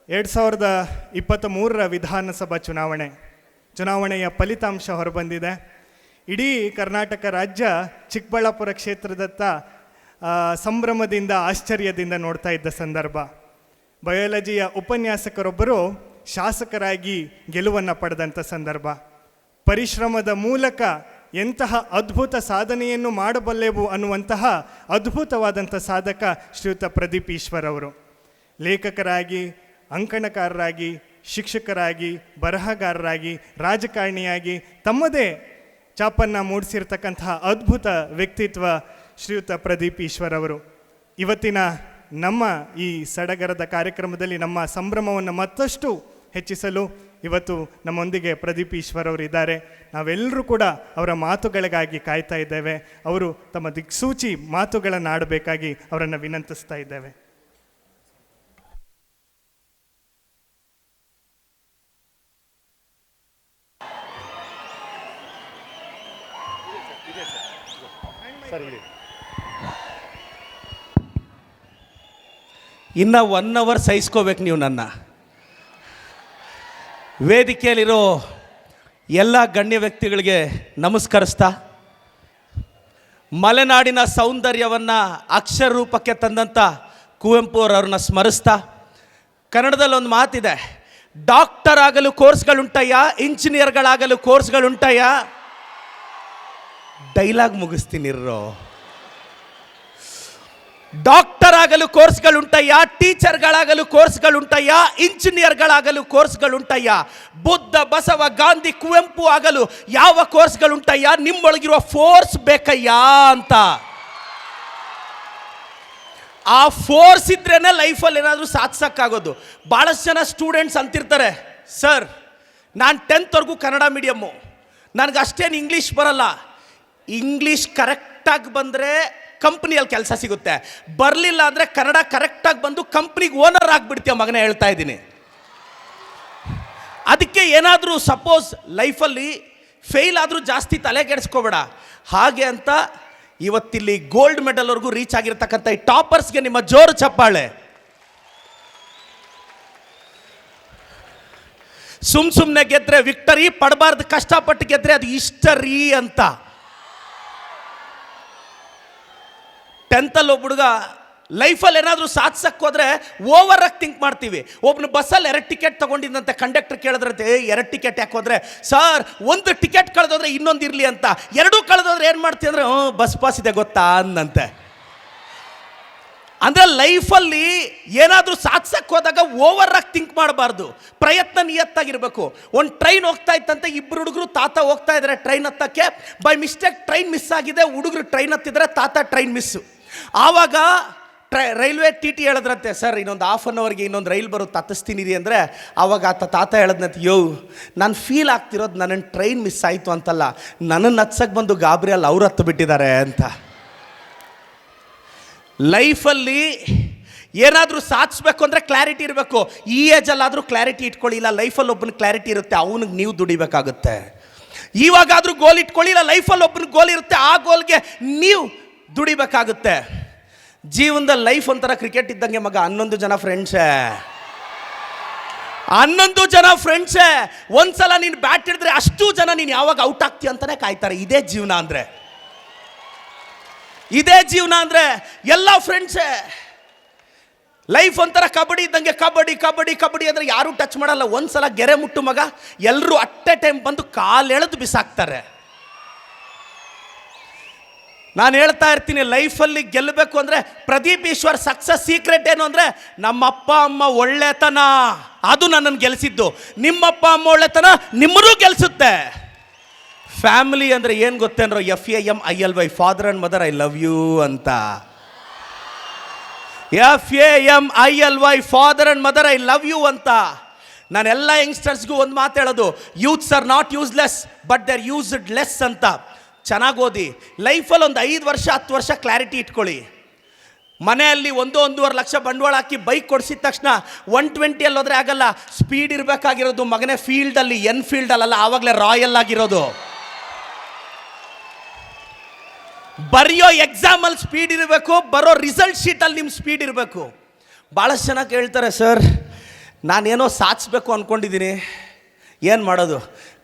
2023 ವಿಧಾನಸಭಾ ಚುನಾವಣೆಯ ಫಲಿತಾಂಶ ಹೊರಬಂದಿದೆ. ಇಡೀ ಕರ್ನಾಟಕ ರಾಜ್ಯ ಚಿಕ್ಕಬಳ್ಳಾಪುರ ಕ್ಷೇತ್ರದತ್ತ ಸಂಭ್ರಮದಿಂದ ಆಶ್ಚರ್ಯದಿಂದ ನೋಡ್ತಾ ಇದ್ದ ಸಂದರ್ಭ. ಬಯಾಲಜಿಯ ಉಪನ್ಯಾಸಕರೊಬ್ಬರು ಶಾಸಕರಾಗಿ ಗೆಲುವನ್ನು ಪಡೆದಂಥ ಸಂದರ್ಭ. ಪರಿಶ್ರಮದ ಮೂಲಕ ಎಂತಹ ಅದ್ಭುತ ಸಾಧನೆಯನ್ನು ಮಾಡಬಲ್ಲೆವು ಅನ್ನುವಂತಹ ಅದ್ಭುತವಾದಂಥ ಸಾಧಕ ಶ್ರೀಯುತ ಪ್ರದೀಪ್ ಈಶ್ವರ್ ಅವರು. ಲೇಖಕರಾಗಿ, ಅಂಕಣಕಾರರಾಗಿ, ಶಿಕ್ಷಕರಾಗಿ, ಬರಹಗಾರರಾಗಿ, ರಾಜಕಾರಣಿಯಾಗಿ ತಮ್ಮದೇ ಛಾಪನ್ನು ಮೂಡಿಸಿರ್ತಕ್ಕಂತಹ ಅದ್ಭುತ ವ್ಯಕ್ತಿತ್ವ ಶ್ರೀಯುತ ಪ್ರದೀಪ್ ಈಶ್ವರ್ ಅವರು. ಇವತ್ತಿನ ನಮ್ಮ ಈ ಸಡಗರದ ಕಾರ್ಯಕ್ರಮದಲ್ಲಿ ನಮ್ಮ ಸಂಭ್ರಮವನ್ನು ಮತ್ತಷ್ಟು ಹೆಚ್ಚಿಸಲು ಇವತ್ತು ನಮ್ಮೊಂದಿಗೆ ಪ್ರದೀಪ್ ಈಶ್ವರ್ ಅವರು ಇದ್ದಾರೆ. ನಾವೆಲ್ಲರೂ ಕೂಡ ಅವರ ಮಾತುಗಳಿಗಾಗಿ ಕಾಯ್ತಾ ಇದ್ದೇವೆ. ಅವರು ತಮ್ಮ ದಿಕ್ಸೂಚಿ ಮಾತುಗಳನ್ನು ಆಡಬೇಕಾಗಿ ಅವರನ್ನು ವಿನಂತಿಸ್ತಾ ಇದ್ದೇವೆ. ಇನ್ನು 1 ಅವರ್ ಸಹಿಸ್ಕೋಬೇಕು ನೀವು. ನನ್ನ ವೇದಿಕೆಯಲ್ಲಿರೋ ಎಲ್ಲ ಗಣ್ಯ ವ್ಯಕ್ತಿಗಳಿಗೆ ನಮಸ್ಕರಿಸ್ತಾ, ಮಲೆನಾಡಿನ ಸೌಂದರ್ಯವನ್ನು ಅಕ್ಷರ ರೂಪಕ್ಕೆ ತಂದಂಥ ಕುವೆಂಪು ಅವರನ್ನ ಸ್ಮರಿಸ್ತಾ, ಕನ್ನಡದಲ್ಲಿ ಒಂದು ಮಾತಿದೆ, ಡಾಕ್ಟರ್ ಆಗಲು ಕೋರ್ಸ್ಗಳುಂಟಯ್ಯ, ಇಂಜಿನಿಯರ್ಗಳಾಗಲು ಕೋರ್ಸ್ಗಳುಂಟಯ್ಯ. ಡೈಲಾಗ್ ಮುಗಿಸ್ತೀನಿರೋ. ಡಾಕ್ಟರ್ ಆಗಲು ಕೋರ್ಸ್ಗಳುಂಟಯ್ಯ, ಟೀಚರ್ಗಳಾಗಲು ಕೋರ್ಸ್ಗಳುಂಟಯ್ಯ, ಇಂಜಿನಿಯರ್ಗಳಾಗಲು ಕೋರ್ಸ್ಗಳುಂಟಯ್ಯ. ಬುದ್ಧ, ಬಸವ, ಗಾಂಧಿ, ಕುವೆಂಪು ಆಗಲು ಯಾವ ಕೋರ್ಸ್ಗಳುಂಟಯ್ಯ? ನಿಮ್ಮೊಳಗಿರುವ ಫೋರ್ಸ್ ಬೇಕಯ್ಯ ಅಂತ. ಆ ಫೋರ್ಸ್ ಇದ್ರೇನೆ ಲೈಫಲ್ಲಿ ಏನಾದರೂ ಸಾಧಿಸೋಕ್ಕಾಗೋದು. ಭಾಳಷ್ಟು ಜನ ಸ್ಟೂಡೆಂಟ್ಸ್ ಅಂತಿರ್ತಾರೆ, ಸರ್ ನಾನು 10th ಕನ್ನಡ ಮೀಡಿಯಮ್ಮು, ನನಗೆ ಅಷ್ಟೇನು ಇಂಗ್ಲೀಷ್ ಬರಲ್ಲ. ಇಂಗ್ಲೀಷ್ ಕರೆಕ್ಟಾಗಿ ಬಂದರೆ ಕಂಪ್ನಿಯಲ್ಲಿ ಕೆಲಸ ಸಿಗುತ್ತೆ, ಬರಲಿಲ್ಲ ಅಂದರೆ ಕನ್ನಡ ಕರೆಕ್ಟಾಗಿ ಬಂದು ಕಂಪ್ನಿಗೆ ಓನರ್ ಆಗಿಬಿಡ್ತೀಯ ಮಗನೇ, ಹೇಳ್ತಾ ಇದ್ದೀನಿ. ಅದಕ್ಕೆ ಏನಾದರೂ ಸಪೋಸ್ ಲೈಫಲ್ಲಿ ಫೇಲ್ ಆದರೂ ಜಾಸ್ತಿ ತಲೆ ಕೆಡಿಸ್ಕೋಬೇಡ. ಹಾಗೆ ಅಂತ ಇವತ್ತಿಲ್ಲಿ ಗೋಲ್ಡ್ ಮೆಡಲ್ವರೆಗೂ ರೀಚ್ ಆಗಿರ್ತಕ್ಕಂಥ ಈ ಟಾಪರ್ಸ್ಗೆ ನಿಮ್ಮ ಜೋರು ಚಪ್ಪಾಳೆ. ಸುಮ್ಮನೆ ಗೆದ್ರೆ ವಿಕ್ಟರಿ, ಪಡಬಾರ್ದು, ಕಷ್ಟಪಟ್ಟು ಗೆದ್ರೆ ಅದು ಹಿಸ್ಟರಿ ಅಂತ. 10th ಒಬ್ಬ ಹುಡುಗ ಲೈಫಲ್ಲಿ ಏನಾದರೂ ಸಾಧಿಸಕ್ಕೆ ಹೋದರೆ ಓವರಾಗಿ ಥಿಂಕ್ ಮಾಡ್ತೀವಿ. ಒಬ್ಬನು ಬಸ್ಸಲ್ಲಿ 2 ಟಿಕೆಟ್ ತೊಗೊಂಡಿದ್ದಂತೆ ಕಂಡಕ್ಟರ್ ಕೇಳಿದ್ರಂತೆ, 2 ಟಿಕೆಟ್ ಯಾಕೆ ಹೋದರೆ? ಸರ್ 1 ಟಿಕೆಟ್ ಕಳೆದೋದ್ರೆ ಇನ್ನೊಂದು ಇರಲಿ ಅಂತ. 2 ಕಳೆದೋದ್ರೆ ಏನು ಮಾಡ್ತೀವಿ ಅಂದರೆ, ಬಸ್ ಪಾಸ್ ಇದೆ ಗೊತ್ತಾ ಅಂದಂತೆ. ಅಂದರೆ ಲೈಫಲ್ಲಿ ಏನಾದರೂ ಸಾಧಿಸಕ್ಕೆ ಹೋದಾಗ ಓವರಾಗಿ ಥಿಂಕ್ ಮಾಡಬಾರ್ದು, ಪ್ರಯತ್ನ ನಿಯತ್ತಾಗಿರಬೇಕು. ಒಂದು ಟ್ರೈನ್ ಹೋಗ್ತಾ ಇತ್ತಂತೆ, 2 ಹುಡುಗರು ತಾತ ಹೋಗ್ತಾ ಇದ್ದಾರೆ ಟ್ರೈನ್ ಹತ್ತಕ್ಕೆ. ಬೈ ಮಿಸ್ಟೇಕ್ ಟ್ರೈನ್ ಮಿಸ್ ಆಗಿದೆ, ಹುಡುಗರು ಟ್ರೈನ್ ಹತ್ತಿದ್ರೆ, ತಾತ ಟ್ರೈನ್ ಮಿಸ್ಸು. ಆವಾಗ ರೈಲ್ವೆ ಟಿ ಹೇಳಿದ್ರಂತೆ, ಸರ್ ಇನ್ನೊಂದು 1/2 ಅವರ್ಗೆ ಇನ್ನೊಂದು ರೈಲ್ ಬರುತ್ತೆ, ಹತ್ತಿಸ್ತೀನಿ ಅಂದರೆ. ಆವಾಗ ತಾತ ಹೇಳದ್ನಂತೆ, ನಾನು ಫೀಲ್ ಆಗ್ತಿರೋದು ನನ್ನ ಟ್ರೈನ್ ಮಿಸ್ ಆಯಿತು ಅಂತಲ್ಲ, ನನ್ನನ್ನು ಹತ್ಸಕ್ಕೆ ಬಂದು ಗಾಬರಿಯಲ್ಲಿ ಅವ್ರು ಹತ್ತು ಬಿಟ್ಟಿದ್ದಾರೆ ಅಂತ. ಲೈಫಲ್ಲಿ ಏನಾದರೂ ಸಾಧಿಸ್ಬೇಕು ಅಂದರೆ ಕ್ಲಾರಿಟಿ ಇರಬೇಕು. ಈ ಏಜಲ್ಲಾದರೂ ಕ್ಲಾರಿಟಿ ಇಟ್ಕೊಳ್ಳಿ, ಇಲ್ಲ ಲೈಫಲ್ಲಿ ಒಬ್ಬನ ಕ್ಲಾರಿಟಿ ಇರುತ್ತೆ, ಅವನಿಗೆ ನೀವು ದುಡಿಬೇಕಾಗುತ್ತೆ. ಇವಾಗಾದರೂ ಗೋಲ್ ಇಟ್ಕೊಳ್ಳಿ, ಇಲ್ಲ ಲೈಫಲ್ಲಿ ಒಬ್ಬನ ಗೋಲ್ ಇರುತ್ತೆ, ಆ ಗೋಲ್ಗೆ ನೀವು ದುಡಿಬೇಕಾಗುತ್ತೆ. ಜೀವನದಲ್ಲಿ ಲೈಫ್ ಒಂಥರ ಕ್ರಿಕೆಟ್ ಇದ್ದಂಗೆ ಮಗ, 11 ಜನ ಫ್ರೆಂಡ್ಸೇ. 11 ಜನ ಫ್ರೆಂಡ್ಸೇ. ಒಂದ್ಸಲ ನೀನು ಬ್ಯಾಟ್ ಹಿಡಿದ್ರೆ ಅಷ್ಟು ಜನ ನೀನು ಯಾವಾಗ ಔಟ್ ಆಗ್ತೀಯ ಅಂತಾನೆ ಕಾಯ್ತಾರೆ. ಇದೇ ಜೀವನ ಅಂದರೆ, ಇದೇ ಜೀವನ ಅಂದರೆ ಎಲ್ಲ ಫ್ರೆಂಡ್ಸೇ. ಲೈಫ್ ಒಂಥರ ಕಬಡ್ಡಿ ಇದ್ದಂಗೆ, ಕಬಡ್ಡಿ ಕಬಡ್ಡಿ ಕಬಡ್ಡಿ ಅಂದರೆ ಯಾರೂ ಟಚ್ ಮಾಡಲ್ಲ. ಒಂದ್ಸಲ ಗೆರೆ ಮುಟ್ಟು ಮಗ, ಎಲ್ಲರೂ ಅಟ್ ಎ ಟೈಮ್ ಬಂದು ಕಾಲೆಳೆದು ಬಿಸಾಕ್ತಾರೆ. ನಾನು ಹೇಳ್ತಾ ಇರ್ತೀನಿ, ಲೈಫಲ್ಲಿ ಗೆಲ್ಲಬೇಕು ಅಂದರೆ ಪ್ರದೀಪ್ ಈಶ್ವರ್ ಸಕ್ಸಸ್ ಸೀಕ್ರೆಟ್ ಏನು ಅಂದರೆ, ನಮ್ಮಪ್ಪ ಅಮ್ಮ ಒಳ್ಳೆತನ, ಅದು ನನ್ನನ್ನು ಗೆಲ್ಲಿಸಿದ್ದು. ನಿಮ್ಮಪ್ಪ ಅಮ್ಮ ಒಳ್ಳೆತನ ನಿಮ್ಮನ್ನೂ ಗೆಲ್ಲಿಸುತ್ತೆ. ಫ್ಯಾಮಿಲಿ ಅಂದರೆ ಏನು ಗೊತ್ತೇನೋ, FAMILY, father and mother I love you ಅಂತ. FAMILY, father and mother I love you ಅಂತ. ನಾನೆಲ್ಲ ಯಂಗ್ಸ್ಟರ್ಸ್ಗೂ ಒಂದು ಮಾತು ಹೇಳೋದು, youths are not useless but they are used less ಅಂತ. ಚೆನ್ನಾಗಿ ಓದಿ. ಲೈಫಲ್ಲಿ ಒಂದು 5 ವರ್ಷ 10 ವರ್ಷ ಕ್ಲಾರಿಟಿ ಇಟ್ಕೊಳ್ಳಿ. ಮನೆಯಲ್ಲಿ 1-1.5 ಲಕ್ಷ ಬಂಡವಾಳ ಹಾಕಿ ಬೈಕ್ ಕೊಡಿಸಿದ ತಕ್ಷಣ 120 ಹೋದರೆ ಆಗಲ್ಲ. ಸ್ಪೀಡ್ ಇರಬೇಕಾಗಿರೋದು ಮಗನೇ ಫೀಲ್ಡಲ್ಲಿ, ಎನ್ಫೀಲ್ಡಲ್ಲ, ಆವಾಗಲೇ ರಾಯಲ್ ಆಗಿರೋದು. ಬರೆಯೋ ಎಕ್ಸಾಮಲ್ಲಿ ಸ್ಪೀಡ್ ಇರಬೇಕು, ಬರೋ ರಿಸಲ್ಟ್ ಶೀಟಲ್ಲಿ ನಿಮ್ಮ ಸ್ಪೀಡ್ ಇರಬೇಕು. ಭಾಳಷ್ಟು ಜನ ಕೇಳ್ತಾರೆ, ಸರ್ ನಾನೇನೋ ಸಾಧಿಸ್ಬೇಕು ಅಂದ್ಕೊಂಡಿದ್ದೀನಿ, ಏನು ಮಾಡೋದು,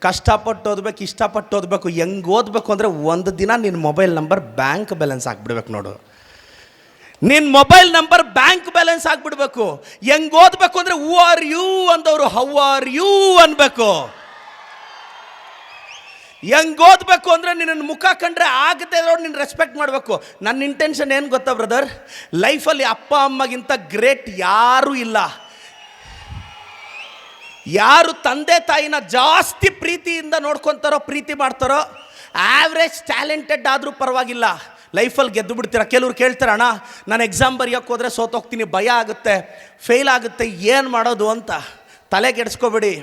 ಕಷ್ಟಪಟ್ಟು ಓದಬೇಕು, ಇಷ್ಟಪಟ್ಟು ಓದಬೇಕು. ಹೆಂಗೆ ಓದಬೇಕು ಅಂದರೆ ಒಂದು ದಿನ ನಿನ್ನ ಮೊಬೈಲ್ ನಂಬರ್ ಬ್ಯಾಂಕ್ ಬ್ಯಾಲೆನ್ಸ್ ಆಗಿಬಿಡ್ಬೇಕು ನೋಡು. ನಿನ್ನ ಮೊಬೈಲ್ ನಂಬರ್ ಬ್ಯಾಂಕ್ ಬ್ಯಾಲೆನ್ಸ್ ಆಗಿಬಿಡ್ಬೇಕು. ಹೆಂಗೆ ಓದಬೇಕು ಅಂದರೆ ಹೂ ಆರ್ ಯು ಅಂದವರು ಹೌ ಆರ್ ಯು ಅನ್ಬೇಕು. ಹೆಂಗೆ ಓದಬೇಕು ಅಂದರೆ ನಿನ್ನ ಮುಖ ಕಂಡ್ರೆ ಆಗದೆ ಇರೋರು ನಿನ್ನ ರೆಸ್ಪೆಕ್ಟ್ ಮಾಡಬೇಕು. ನನ್ನ ಇಂಟೆನ್ಷನ್ ಏನು ಗೊತ್ತಾ ಬ್ರದರ್, ಲೈಫಲ್ಲಿ ಅಪ್ಪ ಅಮ್ಮಗಿಂತ ಗ್ರೇಟ್ ಯಾರೂ ಇಲ್ಲ. ಯಾರು ತಂದೆ ತಾಯಿನ ಜಾಸ್ತಿ ಪ್ರೀತಿಯಿಂದ ನೋಡ್ಕೊತಾರೋ, ಪ್ರೀತಿ ಮಾಡ್ತಾರೋ, ಆವ್ರೇಜ್ ಟ್ಯಾಲೆಂಟೆಡ್ ಆದರೂ ಪರವಾಗಿಲ್ಲ, ಲೈಫಲ್ಲಿ ಗೆದ್ದು ಬಿಡ್ತೀರ. ಕೆಲವ್ರು ಕೇಳ್ತಾರೆ, ಅಣ್ಣ ನಾನು ಎಕ್ಸಾಮ್ ಬರೆಯೋಕ್ಕೆ ಹೋದರೆ ಸೋತೋಗ್ತೀನಿ, ಭಯ ಆಗುತ್ತೆ, ಫೇಲ್ ಆಗುತ್ತೆ, ಏನು ಮಾಡೋದು ಅಂತ. ತಲೆ ಕೆಡಿಸ್ಕೋಬೇಡಿ,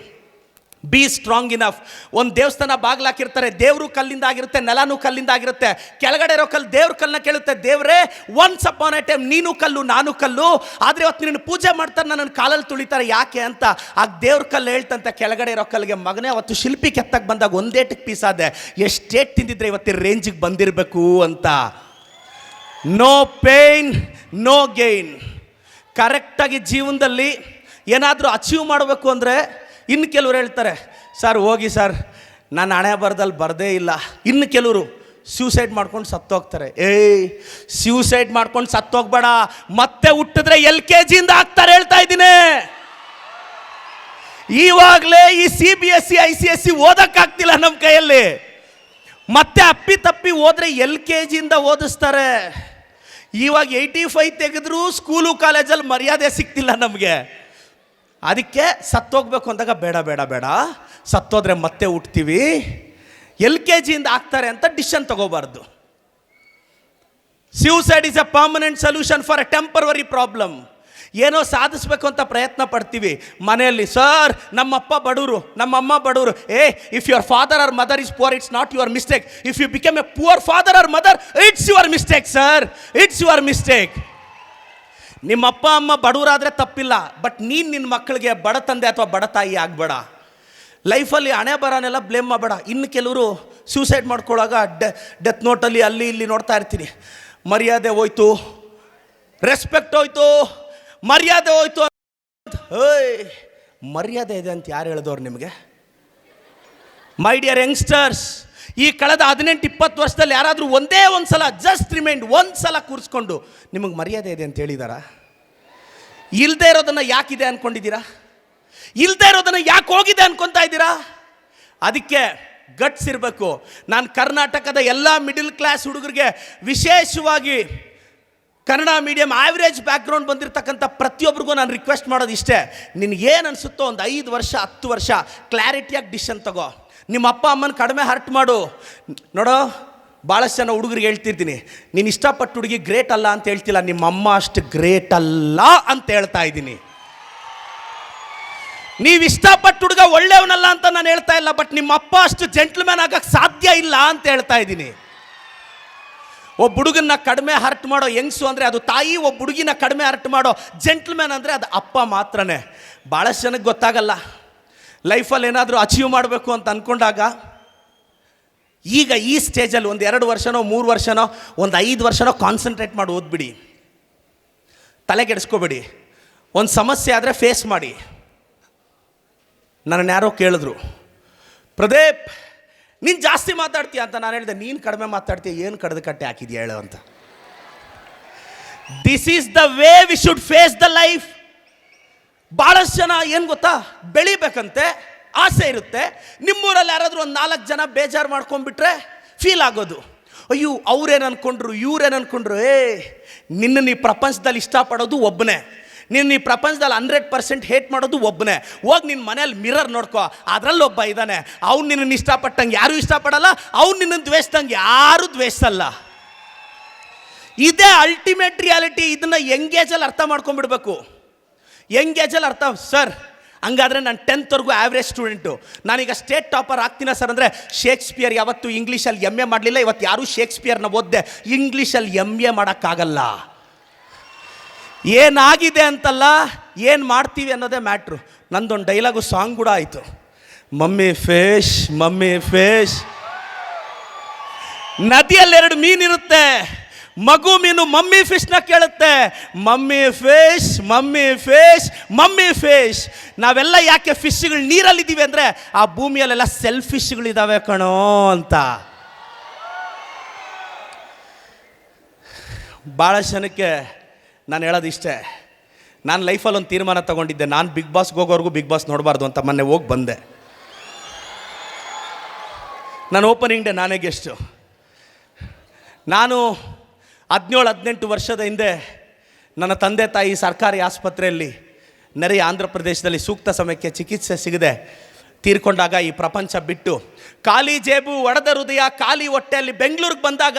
ಬಿ ಸ್ಟ್ರಾಂಗ್ ಇನಫ್. ಒಂದು ದೇವಸ್ಥಾನ ಬಾಗ್ಲಾಕಿರ್ತಾರೆ, ದೇವರು ಕಲ್ಲಿಂದ ಆಗಿರುತ್ತೆ, ನೆಲನೂ ಕಲ್ಲಿಂದ ಆಗಿರುತ್ತೆ. ಕೆಳಗಡೆ ಇರೋ ಕಲ್ಲು ದೇವ್ರ ಕಲ್ಲನ್ನ ಕೇಳುತ್ತೆ, ದೇವರೇ ಒನ್ಸ್ ಅಪಾನ್ ಎ ಟೈಮ್ ನೀನು ಕಲ್ಲು ನಾನು ಕಲ್ಲು, ಆದರೆ ಇವತ್ತು ನಿನ್ನ ಪೂಜೆ ಮಾಡ್ತಾರೆ, ನನ್ನ ಕಾಲಲ್ಲಿ ತುಳಿತಾರೆ ಯಾಕೆ ಅಂತ. ಆಗ ದೇವ್ರ ಕಲ್ಲು ಹೇಳ್ತಂತೆ ಕೆಳಗಡೆ ಇರೋ ಕಲ್ಲಿಗೆ, ಮಗನೇ ಅವತ್ತು ಶಿಲ್ಪಿ ಕೆತ್ತಕ್ಕೆ ಬಂದಾಗ ಒಂದೇಟಕ್ಕೆ ಪೀಸಾದೆ, ಎಷ್ಟೇಟ್ ತಿಂದಿದ್ರೆ ಇವತ್ತಿನ ರೇಂಜಿಗೆ ಬಂದಿರಬೇಕು ಅಂತ. No pain no gain. ಕರೆಕ್ಟಾಗಿ ಜೀವನದಲ್ಲಿ ಏನಾದರೂ ಅಚೀವ್ ಮಾಡಬೇಕು ಅಂದರೆ, ಇನ್ನು ಕೆಲವ್ರು ಹೇಳ್ತಾರೆ, ಸರ್ ಹೋಗಿ ಸರ್ ನಾನು ಹಣೆ ಬರದಲ್ಲಿ ಬರದೇ ಇಲ್ಲ. ಇನ್ನು ಕೆಲವರು ಸ್ಯೂಸೈಡ್ ಮಾಡ್ಕೊಂಡು ಸತ್ತೋಗ್ತಾರೆ. ಸ್ಯೂಸೈಡ್ ಮಾಡ್ಕೊಂಡು ಸತ್ತೋಗ್ಬೇಡ, ಮತ್ತೆ ಹುಟ್ಟಿದ್ರೆ LKG ಆಗ್ತಾರೆ, ಹೇಳ್ತಾ ಇದ್ದೀನಿ. ಇವಾಗಲೇ ಈ CBSE ICSE ಓದಕ್ಕಾಗ್ತಿಲ್ಲ ನಮ್ಮ ಕೈಯಲ್ಲಿ, ಮತ್ತೆ ಅಪ್ಪಿ ತಪ್ಪಿ ಹೋದ್ರೆ LKG ಓದಿಸ್ತಾರೆ. ಇವಾಗ 85 ತೆಗೆದ್ರೂ ಸ್ಕೂಲು ಕಾಲೇಜಲ್ಲಿ ಮರ್ಯಾದೆ ಸಿಗ್ತಿಲ್ಲ ನಮಗೆ. ಅದಕ್ಕೆ ಸತ್ತೋಗ್ಬೇಕು ಅಂದಾಗ ಬೇಡ ಬೇಡ ಬೇಡ, ಸತ್ತೋದ್ರೆ ಮತ್ತೆ ಹುಟ್ತೀವಿ, LKG ಆಗ್ತಾರೆ ಅಂತ ಡಿಸಿಷನ್ ತಗೋಬಾರ್ದು. Suicide is a permanent solution for a temporary problem. ಏನೋ ಸಾಧಿಸ್ಬೇಕು ಅಂತ ಪ್ರಯತ್ನ ಪಡ್ತೀವಿ ಮನೆಯಲ್ಲಿ, ಸರ್ ನಮ್ಮಪ್ಪ ಬಡವರು, ನಮ್ಮಮ್ಮ ಬಡವರು. If your father or mother is poor, it's not your mistake. If you become a poor father or mother, it's your mistake sir, it's your mistake. ನಿಮ್ಮ ಅಪ್ಪ ಅಮ್ಮ ಬಡವರಾದರೆ ತಪ್ಪಿಲ್ಲ, ಬಟ್ ನೀನು ನಿನ್ನ ಮಕ್ಕಳಿಗೆ ಬಡ ತಂದೆ ಅಥವಾ ಬಡ ತಾಯಿ ಆಗಬೇಡ. ಲೈಫಲ್ಲಿ ಹಣೆ ಬರನೆಲ್ಲ ಬ್ಲೇಮ್ ಮಾಡಬೇಡ. ಇನ್ನು ಕೆಲವರು ಸೂಸೈಡ್ ಮಾಡ್ಕೊಳ್ಳೋವಾಗ ಡೆತ್ ನೋಟಲ್ಲಿ ಅಲ್ಲಿ ಇಲ್ಲಿ ನೋಡ್ತಾ ಇರ್ತೀನಿ, ಮರ್ಯಾದೆ ಹೋಯ್ತು, ರೆಸ್ಪೆಕ್ಟ್ ಹೋಯ್ತು, ಮರ್ಯಾದೆ ಹೋಯ್ತು. ಮರ್ಯಾದೆ ಇದೆ ಅಂತ ಯಾರು ಹೇಳಿದವ್ರು ನಿಮಗೆ? ಮೈ ಡಿಯರ್ ಯಂಗ್ಸ್ಟರ್ಸ್, ಈ ಕಳೆದ 18-20 ವರ್ಷದಲ್ಲಿ ಯಾರಾದರೂ ಒಂದೇ ಒಂದು ಸಲ ಜಸ್ಟ್ ರಿಮೈಂಡ್ ಒಂದು ಸಲ ಕೂರಿಸ್ಕೊಂಡು ನಿಮಗೆ ಮರ್ಯಾದೆ ಇದೆ ಅಂತ ಹೇಳಿದಾರಾ? ಇಲ್ಲದೆ ಇರೋದನ್ನು ಯಾಕಿದೆ ಅಂದ್ಕೊಂಡಿದ್ದೀರಾ? ಇಲ್ಲದೆ ಇರೋದನ್ನು ಯಾಕೆ ಹೋಗಿದೆ ಅನ್ಕೊತಾ ಇದ್ದೀರಾ? ಅದಕ್ಕೆ ಗಟ್ಸ್ ಇರಬೇಕು. ನಾನು ಕರ್ನಾಟಕದ ಎಲ್ಲ ಮಿಡಿಲ್ ಕ್ಲಾಸ್ ಹುಡುಗರಿಗೆ, ವಿಶೇಷವಾಗಿ ಕನ್ನಡ ಮೀಡಿಯಂ ಆವ್ರೇಜ್ ಬ್ಯಾಕ್ಗ್ರೌಂಡ್ ಬಂದಿರತಕ್ಕಂಥ ಪ್ರತಿಯೊಬ್ಬರಿಗೂ ನಾನು ರಿಕ್ವೆಸ್ಟ್ ಮಾಡೋದು ಇಷ್ಟೇ, ನಿನಗೇನು ಅನಿಸುತ್ತೋ ಒಂದು 5 ವರ್ಷ 10 ವರ್ಷ ಕ್ಲಾರಿಟಿಯಾಗಿ ಡಿಸಿಷನ್ ತಗೋ. ನಿಮ್ಮ ಅಪ್ಪ ಅಮ್ಮನ ಕಡಿಮೆ ಹರ್ಟ್ ಮಾಡು. ನೋಡೋ, ಭಾಳಷ್ಟು ಜನ ಹುಡುಗರಿಗೆ ಹೇಳ್ತಿರ್ತೀನಿ, ನೀನು ಇಷ್ಟಪಟ್ಟು ಹುಡುಗಿ ಗ್ರೇಟ್ ಅಲ್ಲ ಅಂತ ಹೇಳ್ತಿಲ್ಲ, ನಿಮ್ಮ ಅಮ್ಮ ಅಷ್ಟು ಗ್ರೇಟ್ ಅಲ್ಲ ಅಂತ ಹೇಳ್ತಾ ಇದ್ದೀನಿ. ನೀವು ಇಷ್ಟಪಟ್ಟು ಹುಡುಗ ಒಳ್ಳೆಯವನಲ್ಲ ಅಂತ ನಾನು ಹೇಳ್ತಾ ಇಲ್ಲ, ಬಟ್ ನಿಮ್ಮ ಅಪ್ಪ ಅಷ್ಟು ಜೆಂಟ್ಲ್ಮ್ಯಾನ್ ಆಗಕ್ಕೆ ಸಾಧ್ಯ ಇಲ್ಲ ಅಂತ ಹೇಳ್ತಾ ಇದ್ದೀನಿ. ಒಬ್ಬ ಹುಡುಗನ್ನ ಕಡಿಮೆ ಹರ್ಟ್ ಮಾಡೋ ಯಂಗ್ಸು ಅಂದರೆ ಅದು ತಾಯಿ, ಒಬ್ಬ ಹುಡುಗಿನ ಕಡಿಮೆ ಹರ್ಟ್ ಮಾಡೋ ಜೆಂಟ್ಲ್ಮ್ಯಾನ್ ಅಂದರೆ ಅದು ಅಪ್ಪ ಮಾತ್ರನೇ. ಭಾಳಷ್ಟು ಜನಕ್ಕೆ ಗೊತ್ತಾಗಲ್ಲ. ಲೈಫಲ್ಲಿ ಏನಾದರೂ ಅಚೀವ್ ಮಾಡಬೇಕು ಅಂತ ಅಂದ್ಕೊಂಡಾಗ, ಈಗ ಈ ಸ್ಟೇಜಲ್ಲಿ ಒಂದು 2 ವರ್ಷನೋ 3 ವರ್ಷನೋ ಒಂದು 5 ವರ್ಷನೋ ಕಾನ್ಸಂಟ್ರೇಟ್ ಮಾಡಿ ಓದ್ಬಿಡಿ, ತಲೆ ಕೆಡಿಸ್ಕೋಬೇಡಿ. ಒಂದು ಸಮಸ್ಯೆ ಆದರೆ ಫೇಸ್ ಮಾಡಿ. ನನ್ನನ್ನು ಯಾರೋ ಕೇಳಿದ್ರು, ಪ್ರದೀಪ್ ನೀನು ಜಾಸ್ತಿ ಮಾತಾಡ್ತೀಯ ಅಂತ. ನಾನು ಹೇಳಿದೆ, ನೀನು ಕಡಿಮೆ ಮಾತಾಡ್ತೀಯ, ಏನು ಕಡ್ದು ಕಟ್ಟೆ ಹಾಕಿದ್ಯಾ ಹೇಳು ಅಂತ. This is the way we should face the life. ಭಾಳಷ್ಟು ಜನ ಏನು ಗೊತ್ತಾ, ಬೆಳಿಬೇಕಂತೆ ಆಸೆ ಇರುತ್ತೆ. ನಿಮ್ಮೂರಲ್ಲಿ ಯಾರಾದರೂ ಒಂದು 4 ಜನ ಬೇಜಾರು ಮಾಡ್ಕೊಂಡ್ಬಿಟ್ರೆ ಫೀಲ್ ಆಗೋದು, ಅಯ್ಯೋ ಅವ್ರೇನು ಅಂದ್ಕೊಂಡ್ರು, ಇವ್ರೇನು ಅಂದ್ಕೊಂಡ್ರು. ನಿನ್ನ ಈ ಪ್ರಪಂಚದಲ್ಲಿ ಇಷ್ಟಪಡೋದು ಒಬ್ಬನೇ, ನಿನ್ನ ಈ ಪ್ರಪಂಚದಲ್ಲಿ 100% ಹೇಟ್ ಮಾಡೋದು ಒಬ್ಬನೇ. ಹೋಗಿ ನಿನ್ನ ಮನೇಲಿ ಮಿರರ್ ನೋಡ್ಕೋ, ಅದರಲ್ಲಿ ಒಬ್ಬ ಇದ್ದಾನೆ, ಅವ್ನು ನಿನ್ನನ್ನು ಇಷ್ಟಪಟ್ಟಂಗೆ ಯಾರೂ ಇಷ್ಟಪಡಲ್ಲ, ಅವ್ನು ನಿನ್ನನ್ನು ದ್ವೇಷದಂಗೆ ಯಾರೂ ದ್ವೇಷಲ್ಲ. ಇದೇ ಅಲ್ಟಿಮೇಟ್ ರಿಯಾಲಿಟಿ. ಇದನ್ನು ಯಂಗೇಜಲ್ಲಿ ಅರ್ಥ ಮಾಡ್ಕೊಂಡ್ಬಿಡ್ಬೇಕು. ಯಂಗೇಜಲ್ಲಿ ಅರ್ಥ, ಸರ್ ಹಂಗಾದರೆ ನಾನು 10th ಆವ್ರೇಜ್ ಸ್ಟೂಡೆಂಟು, ನಾನೀಗ ಸ್ಟೇಟ್ ಟಾಪರ್ ಆಗ್ತೀನ ಸರ್ ಅಂದರೆ, ಶೇಕ್ಸ್ಪಿಯರ್ ಯಾವತ್ತು ಇಂಗ್ಲೀಷಲ್ಲಿ MA ಮಾಡಲಿಲ್ಲ, ಇವತ್ತು ಯಾರೂ ಶೇಕ್ಸ್ಪಿಯರ್ನ ಓದ್ದೆ ಇಂಗ್ಲೀಷಲ್ಲಿ MA ಮಾಡೋಕ್ಕಾಗಲ್ಲ. ಏನಾಗಿದೆ ಅಂತಲ್ಲ, ಏನು ಮಾಡ್ತೀವಿ ಅನ್ನೋದೇ ಮ್ಯಾಟ್ರು. ನಂದೊಂದು ಡೈಲಾಗು ಸಾಂಗ್ ಕೂಡ ಆಯಿತು, ಮಮ್ಮಿ ಫೇಶ್ ಮಮ್ಮಿ ಫೇಶ್. ನದಿಯಲ್ಲಿ 2 ಮೀನಿರುತ್ತೆ, ಮಗು ಮೀನು ಮಮ್ಮಿ ಫಿಶ್ನ ಕೇಳುತ್ತೆ, mummy fish mummy fish mummy fish. ನಾವೆಲ್ಲ ಯಾಕೆ ಫಿಶ್ಗಳು ನೀರಲ್ಲಿದ್ದೀವಿ ಅಂದರೆ ಆ ಭೂಮಿಯಲ್ಲೆಲ್ಲ ಸೆಲ್ಫಿಶ್ಗಳಿದ್ದಾವೆ ಕಣೋ ಅಂತ. ಭಾಳ ಜನಕ್ಕೆ ನಾನು ಹೇಳೋದಿಷ್ಟೇ, ನಾನು ಲೈಫಲ್ಲಿ ಒಂದು ತೀರ್ಮಾನ ತೊಗೊಂಡಿದ್ದೆ, ನಾನು ಬಿಗ್ ಬಾಸ್ಗೆ ಹೋಗೋವರೆಗೂ ಬಿಗ್ ಬಾಸ್ ನೋಡಬಾರ್ದು ಅಂತ. ಮೊನ್ನೆ ಹೋಗಿ ಬಂದೆ. ನಾನು ಓಪನಿಂಗ್ ಡೇ ನಾನೇ ಗೆಸ್ಟು. ನಾನು 17-18 ವರ್ಷದ ಹಿಂದೆ ನನ್ನ ತಂದೆ ತಾಯಿ ಸರ್ಕಾರಿ ಆಸ್ಪತ್ರೆಯಲ್ಲಿ ನೆರೆಯ ಆಂಧ್ರ ಪ್ರದೇಶದಲ್ಲಿ ಸೂಕ್ತ ಸಮಯಕ್ಕೆ ಚಿಕಿತ್ಸೆ ಸಿಗದೆ ತೀರ್ಕೊಂಡಾಗ ಈ ಪ್ರಪಂಚ ಬಿಟ್ಟು ಖಾಲಿ ಜೇಬು, ಒಡೆದ ಹೃದಯ, ಖಾಲಿ ಹೊಟ್ಟೆಯಲ್ಲಿ ಬೆಂಗಳೂರಿಗೆ ಬಂದಾಗ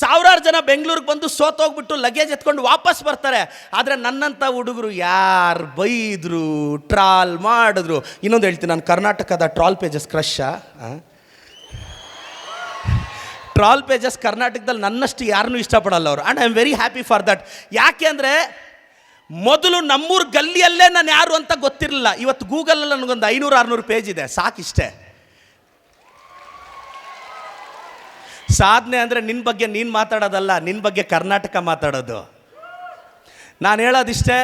ಸಾವಿರಾರು ಜನ ಬೆಂಗಳೂರಿಗೆ ಬಂದು ಸೋತೋಗ್ಬಿಟ್ಟು ಲಗೇಜ್ ಎತ್ಕೊಂಡು ವಾಪಸ್ ಬರ್ತಾರೆ. ಆದರೆ ನನ್ನಂಥ ಹುಡುಗರು ಯಾರು ಬೈದರು, ಟ್ರಾಲ್ ಮಾಡಿದ್ರು. ಇನ್ನೊಂದು ಹೇಳ್ತೀನಿ, ನಾನು ಕರ್ನಾಟಕದ ಟ್ರಾಲ್ ಪೇಜಸ್ ಕ್ರಶ್ಶಾ. ಟ್ರಾಲ್ ಪೇಜಸ್ ಕರ್ನಾಟಕದಲ್ಲಿ ನನ್ನಷ್ಟು ಯಾರನ್ನೂ ಇಷ್ಟಪಡಲ್ಲ ಅವರು. And I am very happy for that. ಯಾಕೆ ಅಂದರೆ ಮೊದಲು ನಮ್ಮೂರು ಗಲ್ಲಿಯಲ್ಲೇ ನಾನು ಯಾರು ಅಂತ ಗೊತ್ತಿರಲಿಲ್ಲ. ಇವತ್ತು ಗೂಗಲಲ್ಲಿ ನನಗೊಂದು 500-600 ಪೇಜ್ ಇದೆ, ಸಾಕಿಷ್ಟೇ. ಸಾಧನೆ ಅಂದರೆ ನಿನ್ನ ಬಗ್ಗೆ ನೀನು ಮಾತಾಡೋದಲ್ಲ, ನಿನ್ನ ಬಗ್ಗೆ ಕರ್ನಾಟಕ ಮಾತಾಡೋದು. ನಾನು ಹೇಳೋದಿಷ್ಟೇ,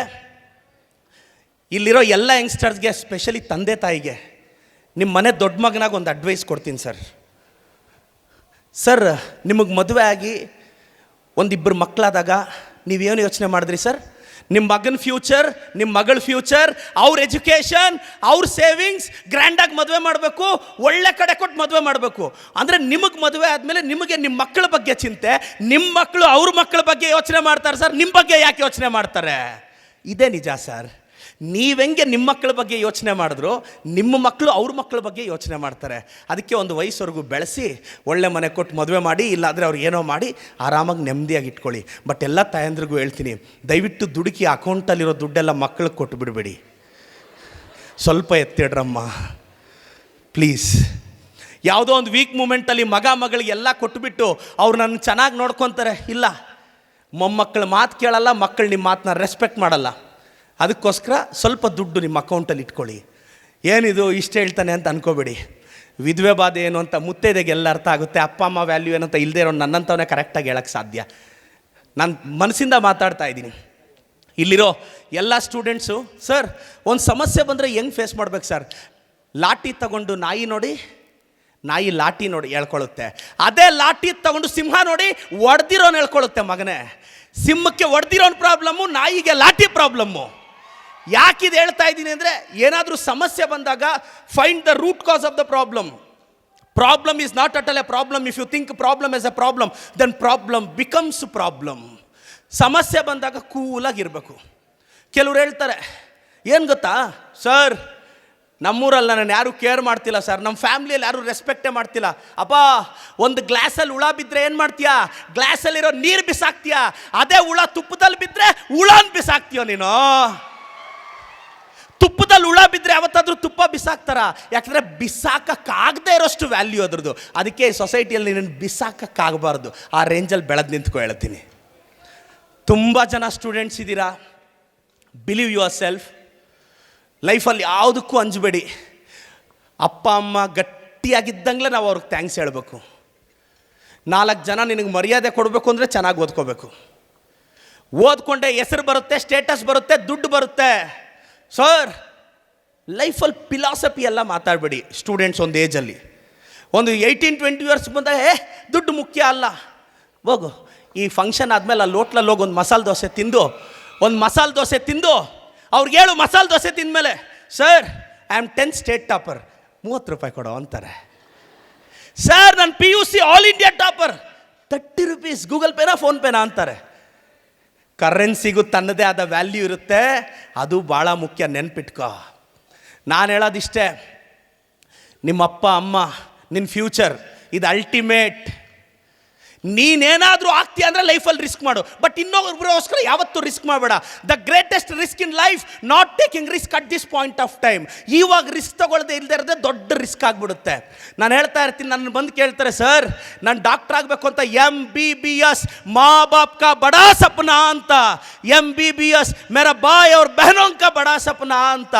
ಇಲ್ಲಿರೋ ಎಲ್ಲ ಯಂಗ್ಸ್ಟರ್ಸ್ಗೆ, ಸ್ಪೆಷಲಿ ತಂದೆ ತಾಯಿಗೆ, ನಿಮ್ಮ ಮನೆ ದೊಡ್ಡ ಮಗನಾಗ ಒಂದು ಅಡ್ವೈಸ್ ಕೊಡ್ತೀನಿ ಸರ್. ನಿಮಗೆ ಮದುವೆ ಆಗಿ ಒಂದಿಬ್ಬರು ಮಕ್ಕಳಾದಾಗ ನೀವೇನು ಯೋಚನೆ ಮಾಡಿದ್ರಿ ಸರ್? ನಿಮ್ಮ ಮಗನ ಫ್ಯೂಚರ್, ನಿಮ್ಮ ಮಗಳ ಫ್ಯೂಚರ್, ಅವ್ರ ಎಜುಕೇಷನ್, ಅವ್ರ ಸೇವಿಂಗ್ಸ್, ಗ್ರ್ಯಾಂಡಾಗಿ ಮದುವೆ ಮಾಡಬೇಕು, ಒಳ್ಳೆ ಕಡೆ ಕೊಟ್ಟು ಮದುವೆ ಮಾಡಬೇಕು. ಅಂದರೆ ನಿಮಗೆ ಮದುವೆ ಆದಮೇಲೆ ನಿಮಗೆ ನಿಮ್ಮ ಮಕ್ಕಳ ಬಗ್ಗೆ ಚಿಂತೆ, ನಿಮ್ಮ ಮಕ್ಕಳು ಅವ್ರ ಮಕ್ಕಳ ಬಗ್ಗೆ ಯೋಚನೆ ಮಾಡ್ತಾರೆ ಸರ್. ನಿಮ್ಮ ಬಗ್ಗೆ ಯಾಕೆ ಯೋಚನೆ ಮಾಡ್ತಾರೆ? ಇದೇ ನಿಜ ಸರ್. ನೀವೆಂಗೆ ನಿಮ್ಮ ಮಕ್ಕಳ ಬಗ್ಗೆ ಯೋಚನೆ ಮಾಡಿದ್ರು, ನಿಮ್ಮ ಮಕ್ಕಳು ಅವ್ರ ಮಕ್ಕಳ ಬಗ್ಗೆ ಯೋಚನೆ ಮಾಡ್ತಾರೆ. ಅದಕ್ಕೆ ಒಂದು ವಯಸ್ಸವರೆಗೂ ಬೆಳೆಸಿ ಒಳ್ಳೆ ಮನೆ ಕೊಟ್ಟು ಮದುವೆ ಮಾಡಿ, ಇಲ್ಲಾಂದರೆ ಅವ್ರು ಏನೋ ಮಾಡಿ ಆರಾಮಾಗಿ ನೆಮ್ಮದಿಯಾಗಿ ಇಟ್ಕೊಳ್ಳಿ. ಬಟ್ ಎಲ್ಲ ತಾಯಂದ್ರಿಗೂ ಹೇಳ್ತೀನಿ, ದಯವಿಟ್ಟು ದುಡುಕಿ ಅಕೌಂಟಲ್ಲಿರೋ ದುಡ್ಡೆಲ್ಲ ಮಕ್ಕಳಿಗೆ ಕೊಟ್ಟು ಬಿಡಬೇಡಿ. ಸ್ವಲ್ಪ ಎತ್ತಿಡ್ರಮ್ಮ ಪ್ಲೀಸ್. ಯಾವುದೋ ಒಂದು ವೀಕ್ ಮೂಮೆಂಟಲ್ಲಿ ಮಗಳಿಗೆ ಎಲ್ಲ ಕೊಟ್ಟುಬಿಟ್ಟು ಅವ್ರು ನನ್ನ ಚೆನ್ನಾಗಿ ನೋಡ್ಕೊತಾರೆ. ಇಲ್ಲ, ಮೊಮ್ಮಕ್ಕಳ ಮಾತು ಕೇಳಲ್ಲ, ಮಕ್ಕಳು ನಿಮ್ಮ ಮಾತನ್ನ ರೆಸ್ಪೆಕ್ಟ್ ಮಾಡಲ್ಲ. ಅದಕ್ಕೋಸ್ಕರ ಸ್ವಲ್ಪ ದುಡ್ಡು ನಿಮ್ಮ ಅಕೌಂಟಲ್ಲಿ ಇಟ್ಕೊಳ್ಳಿ. ಏನಿದು ಇಷ್ಟು ಹೇಳ್ತಾನೆ ಅಂತ ಅನ್ಕೋಬೇಡಿ. ವಿಧವೆ ಬಾಧೆ ಏನು ಅಂತ ಮುತ್ತೈದೆಗೆಲ್ಲ ಅರ್ಥ ಆಗುತ್ತೆ. ಅಪ್ಪ ಅಮ್ಮ ವ್ಯಾಲ್ಯೂ ಏನಂತ ಇಲ್ಲದೆ ಇರೋ ನನ್ನಂಥವನ್ನೇ ಕರೆಕ್ಟಾಗಿ ಹೇಳೋಕ್ಕೆ ಸಾಧ್ಯ. ನಾನು ಮನಸ್ಸಿಂದ ಮಾತಾಡ್ತಾ ಇದ್ದೀನಿ. ಇಲ್ಲಿರೋ ಎಲ್ಲ ಸ್ಟೂಡೆಂಟ್ಸು, ಸರ್ ಒಂದು ಸಮಸ್ಯೆ ಬಂದರೆ ಹೆಂಗೆ ಫೇಸ್ ಮಾಡ್ಬೇಕು ಸರ್? ಲಾಠಿ ತಗೊಂಡು ನಾಯಿ ನೋಡಿ, ನಾಯಿ ಲಾಠಿ ನೋಡಿ ಹೇಳ್ಕೊಳ್ಳುತ್ತೆ. ಅದೇ ಲಾಠಿ ತಗೊಂಡು ಸಿಂಹ ನೋಡಿ ಹೊಡೆದಿರೋನು ಹೇಳ್ಕೊಳ್ಳುತ್ತೆ. ಮಗನೇ, ಸಿಂಹಕ್ಕೆ ಹೊಡೆದಿರೋನು ಪ್ರಾಬ್ಲಮ್ಮು, ನಾಯಿಗೆ ಲಾಠಿ ಪ್ರಾಬ್ಲಮ್ಮು. ಯಾಕಿದು ಹೇಳ್ತಾ ಇದ್ದೀನಿ ಅಂದರೆ, ಏನಾದರೂ ಸಮಸ್ಯೆ ಬಂದಾಗ find the root cause of the problem. Problem is not at all a problem. If you think problem is a problem, then problem becomes problem. ಸಮಸ್ಯೆ ಬಂದಾಗ ಕೂಲಾಗಿರಬೇಕು. ಕೆಲವ್ರು ಹೇಳ್ತಾರೆ, ಏನು ಗೊತ್ತಾ ಸರ್, ನಮ್ಮೂರಲ್ಲಿ ನಾನು ಯಾರೂ ಕೇರ್ ಮಾಡ್ತಿಲ್ಲ ಸರ್, ನಮ್ಮ ಫ್ಯಾಮ್ಲಿಯಲ್ಲಿ ಯಾರೂ ರೆಸ್ಪೆಕ್ಟೇ ಮಾಡ್ತಿಲ್ಲ. ಅಪ್ಪ, ಒಂದು ಗ್ಲಾಸಲ್ಲಿ ಹುಳ ಬಿದ್ದರೆ ಏನು ಮಾಡ್ತೀಯಾ? ಗ್ಲಾಸಲ್ಲಿರೋ ನೀರು ಬಿಸಾಕ್ತೀಯಾ? ಅದೇ ಹುಳ ತುಪ್ಪದಲ್ಲಿ ಬಿದ್ದರೆ ಹುಳನ ಬಿಸಾಕ್ತೀಯೋ ನೀನು? ತುಪ್ಪದಲ್ಲಿ ಹುಳ ಬಿದ್ದರೆ ಯಾವತ್ತಾದ್ರೂ ತುಪ್ಪ ಬಿಸಾಕ್ತಾರ? ಯಾಕಂದರೆ ಬಿಸಾಕಕ್ಕಾಗದೇ ಇರೋಷ್ಟು ವ್ಯಾಲ್ಯೂ ಅದ್ರದ್ದು. ಅದಕ್ಕೆ ಸೊಸೈಟಿಯಲ್ಲಿ ನೀನು ಬಿಸಾಕಕ್ಕಾಗಬಾರ್ದು. ಆ ರೇಂಜಲ್ಲಿ ಬೆಳೆದು ನಿಂತ್ಕೊ ಹೇಳ್ತೀನಿ. ತುಂಬ ಜನ ಸ್ಟೂಡೆಂಟ್ಸ್ ಇದ್ದೀರಾ, ಬಿಲೀವ್ ಯುವರ್ ಸೆಲ್ಫ್. ಲೈಫಲ್ಲಿ ಯಾವುದಕ್ಕೂ ಅಂಜಬೇಡಿ. ಅಪ್ಪ ಅಮ್ಮ ಗಟ್ಟಿಯಾಗಿದ್ದಂಗೆ ನಾವು ಅವ್ರಿಗೆ ಥ್ಯಾಂಕ್ಸ್ ಹೇಳಬೇಕು. 4 ಜನ ನಿನಗೆ ಮರ್ಯಾದೆ ಕೊಡಬೇಕು ಅಂದರೆ ಚೆನ್ನಾಗಿ ಓದ್ಕೋಬೇಕು. ಓದ್ಕೊಂಡೆ ಹೆಸರು ಬರುತ್ತೆ, ಸ್ಟೇಟಸ್ ಬರುತ್ತೆ, ದುಡ್ಡು ಬರುತ್ತೆ. ಸರ್, ಲೈಫಲ್ಲಿ ಫಿಲಾಸಫಿ ಎಲ್ಲ ಮಾತಾಡಬೇಡಿ. ಸ್ಟೂಡೆಂಟ್ಸ್ ಒಂದು ಏಜಲ್ಲಿ, ಒಂದು 18-20 ಇಯರ್ಸ್ ಬಂದಾಗ ದುಡ್ಡು ಮುಖ್ಯ ಅಲ್ಲ. ಹೋಗು, ಈ ಫಂಕ್ಷನ್ ಆದಮೇಲೆ ಅಲ್ಲಿ ಹೋಟ್ಲಲ್ಲಿ ಹೋಗಿ ಒಂದು ಮಸಾಲೆ ದೋಸೆ ತಿಂದು ಅವ್ರಿಗೆ ಹೇಳು, ಮಸಾಲೆ ದೋಸೆ ತಿಂದಮೇಲೆ, sir I am 10th state topper, 30 ರೂಪಾಯಿ ಕೊಡೋ ಅಂತಾರೆ. ಸರ್ ನಾನು PUC all India topper, 30 rupees, Google ಪೇನಾ ಫೋನ್ಪೇನಾ ಅಂತಾರೆ. ಕರೆನ್ಸಿಗೂ ತನ್ನದೇ ಆದ ವ್ಯಾಲ್ಯೂ ಇರುತ್ತೆ, ಅದು ಭಾಳ ಮುಖ್ಯ, ನೆನ್ಪಿಟ್ಕೋ. ನಾನು ಹೇಳೋದಿಷ್ಟೇ, ನಿಮ್ಮ ಅಪ್ಪ ಅಮ್ಮ, ನಿನ್ನ ಫ್ಯೂಚರ್ ಇದು ಅಲ್ಟಿಮೇಟ್. ನೀನೇನಾದರೂ ಆಗ್ತೀಯ ಅಂದರೆ ಲೈಫಲ್ಲಿ ರಿಸ್ಕ್ ಮಾಡು, ಬಟ್ ಇನ್ನೊಬ್ಬರಿಗೋಸ್ಕರ ಯಾವತ್ತೂ ರಿಸ್ಕ್ ಮಾಡಬೇಡ. The greatest risk in life not taking risk at this point of time. ಇವಾಗ ರಿಸ್ಕ್ ತಗೊಳ್ಳದೆ ಇಲ್ಲದೆ ಇರೋದೇ ದೊಡ್ಡ ರಿಸ್ಕ್ ಆಗಿಬಿಡುತ್ತೆ. ನಾನು ಹೇಳ್ತಾ ಇರ್ತೀನಿ, ನನ್ನ ಬಂದು ಕೇಳ್ತಾರೆ, ಸರ್ ನಾನು ಡಾಕ್ಟರ್ ಆಗಬೇಕು ಅಂತ, MBBS ಮಾ ಬಾಪ್ ಕಾ ಬಡಾ ಸಪ್ನಾ ಅಂತ, MBBS ಮೇರಾ ಬಾಯ್ ಅವ್ರ ಬಹನೋಂ ಕಾ ಬಡಾ ಸಪ್ನಾ ಅಂತ.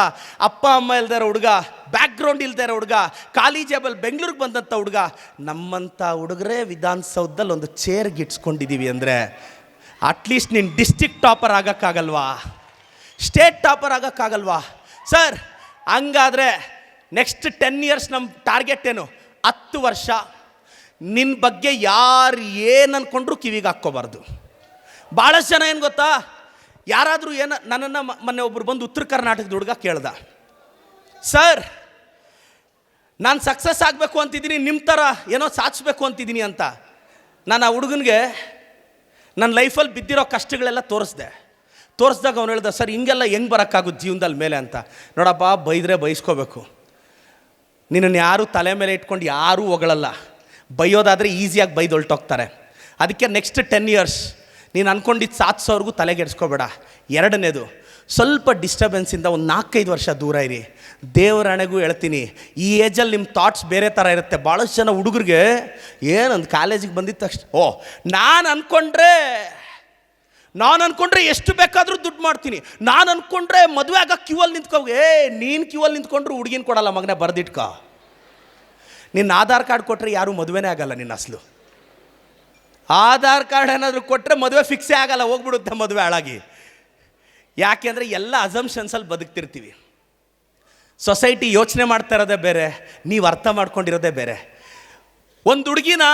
ಅಪ್ಪ ಅಮ್ಮ ಇಲ್ದಾರ ಹುಡುಗ ಬ್ಯಾಕ್ಗ್ರೌಂಡ್ ಇಲ್ದೇ ಇರೋ ಹುಡುಗ, ಖಾಲಿ ಜೇಬಲ್ ಬೆಂಗಳೂರಿಗೆ ಬಂದಂಥ ಹುಡುಗ. ನಮ್ಮಂಥ ಹುಡುಗರೇ ವಿಧಾನಸೌಧದಲ್ಲಿ ಒಂದು ಚೇರ್ ಗಿಟ್ಸ್ಕೊಂಡಿದ್ದೀವಿ ಅಂದರೆ ಅಟ್ಲೀಸ್ಟ್ ನೀನು ಡಿಸ್ಟ್ರಿಕ್ಟ್ ಟಾಪರ್ ಆಗೋಕ್ಕಾಗಲ್ವಾ, ಸ್ಟೇಟ್ ಟಾಪರ್ ಆಗೋಕ್ಕಾಗಲ್ವಾ ಸರ್? ಹಂಗಾದರೆ ನೆಕ್ಸ್ಟ್ 10 years ನಮ್ಮ ಟಾರ್ಗೆಟ್ ಏನು? 10 ವರ್ಷ ನಿನ್ನ ಬಗ್ಗೆ ಯಾರು ಏನು ಅಂದ್ಕೊಂಡ್ರು ಕಿವಿಗೆ ಹಾಕ್ಕೋಬಾರ್ದು. ಭಾಳಷ್ಟು ಜನ ಏನು ಗೊತ್ತಾ, ಯಾರಾದರೂ ನನ್ನನ್ನು ಮೊನ್ನೆ ಒಬ್ಬರು ಬಂದು ಉತ್ತರ ಕರ್ನಾಟಕದ ಹುಡುಗ ಕೇಳ್ದ, ಸರ್ ನಾನು ಸಕ್ಸಸ್ ಆಗಬೇಕು ಅಂತಿದ್ದೀನಿ, ನಿಮ್ಮ ಥರ ಏನೋ ಸಾಧಿಸ್ಬೇಕು ಅಂತಿದ್ದೀನಿ ಅಂತ. ನಾನು ಆ ಹುಡುಗನಿಗೆ ನನ್ನ ಲೈಫಲ್ಲಿ ಬಿದ್ದಿರೋ ಕಷ್ಟಗಳೆಲ್ಲ ತೋರಿಸ್ದಾಗ ಅವ್ನು ಹೇಳ್ದ, ಸರ್ ಹಿಂಗೆಲ್ಲ ಹೆಂಗೆ ಬರೋಕ್ಕಾಗುತ್ತೆ ಜೀವನದಲ್ಲಿ ಮೇಲೆ ಅಂತ. ನೋಡಪ್ಪ, ಬೈದರೆ ಬೈಸ್ಕೋಬೇಕು, ನಿನ್ನನ್ನು ಯಾರೂ ತಲೆ ಮೇಲೆ ಇಟ್ಕೊಂಡು ಯಾರೂ ಹೊಗಳಲ್ಲ. ಬೈಯೋದಾದರೆ ಈಸಿಯಾಗಿ ಬೈದು ಹೊಲ್ಟೋಗ್ತಾರೆ. ಅದಕ್ಕೆ ನೆಕ್ಸ್ಟ್ 10 years ನೀನು ಅಂದ್ಕೊಂಡಿದ್ದು ಸಾಧಿಸೋರ್ಗೂ ತಲೆಗೆಡ್ಸ್ಕೋಬೇಡ. ಎರಡನೇದು, ಸ್ವಲ್ಪ ಡಿಸ್ಟರ್ಬೆನ್ಸಿಂದ ಒಂದು 4-5 ವರ್ಷ ದೂರ ಇರಿ. ದೇವರ ಹಣೆಗೂ ಹೇಳ್ತೀನಿ, ಈ ಏಜಲ್ಲಿ ನಿಮ್ಮ ಥಾಟ್ಸ್ ಬೇರೆ ಥರ ಇರುತ್ತೆ. ಭಾಳಷ್ಟು ಜನ ಹುಡುಗರಿಗೆ ಏನೊಂದು ಕಾಲೇಜಿಗೆ ಬಂದಿದ್ದ ತಕ್ಷಣ ನಾನು ಅಂದ್ಕೊಂಡ್ರೆ ಎಷ್ಟು ಬೇಕಾದರೂ ದುಡ್ಡು ಮಾಡ್ತೀನಿ, ನಾನು ಅಂದ್ಕೊಂಡ್ರೆ ಮದುವೆ ಆಗ ಕ್ಯೂವಲ್ಲಿ ನೀನು ಕ್ಯೂವಲ್ಲಿ ನಿಂತ್ಕೊಂಡ್ರು ಹುಡುಗಿನ ಕೊಡಲ್ಲ ಮಗನೇ, ಬರೆದಿಟ್ಕೊ. ನಿನ್ನ ಆಧಾರ್ ಕಾರ್ಡ್ ಕೊಟ್ಟರೆ ಯಾರೂ ಮದುವೆನೇ ಆಗಲ್ಲ. ನಿನ್ನ ಅಸಲು ಆಧಾರ್ ಕಾರ್ಡ್ ಏನಾದರೂ ಕೊಟ್ಟರೆ ಮದುವೆ ಫಿಕ್ಸೇ ಆಗಲ್ಲ, ಹೋಗ್ಬಿಡುತ್ತೆ ಮದುವೆ ಹಾಳಾಗಿ. ಯಾಕೆ ಅಂದರೆ ಎಲ್ಲ ಅಸಂಪ್ಷನ್ಸಲ್ಲಿ ಬದುಕ್ತಿರ್ತೀವಿ. ಸೊಸೈಟಿ ಯೋಚನೆ ಮಾಡ್ತಾ ಇರೋದೇ ಬೇರೆ, ನೀವು ಅರ್ಥ ಮಾಡ್ಕೊಂಡಿರೋದೇ ಬೇರೆ. ಒಂದು ಹುಡುಗಿನ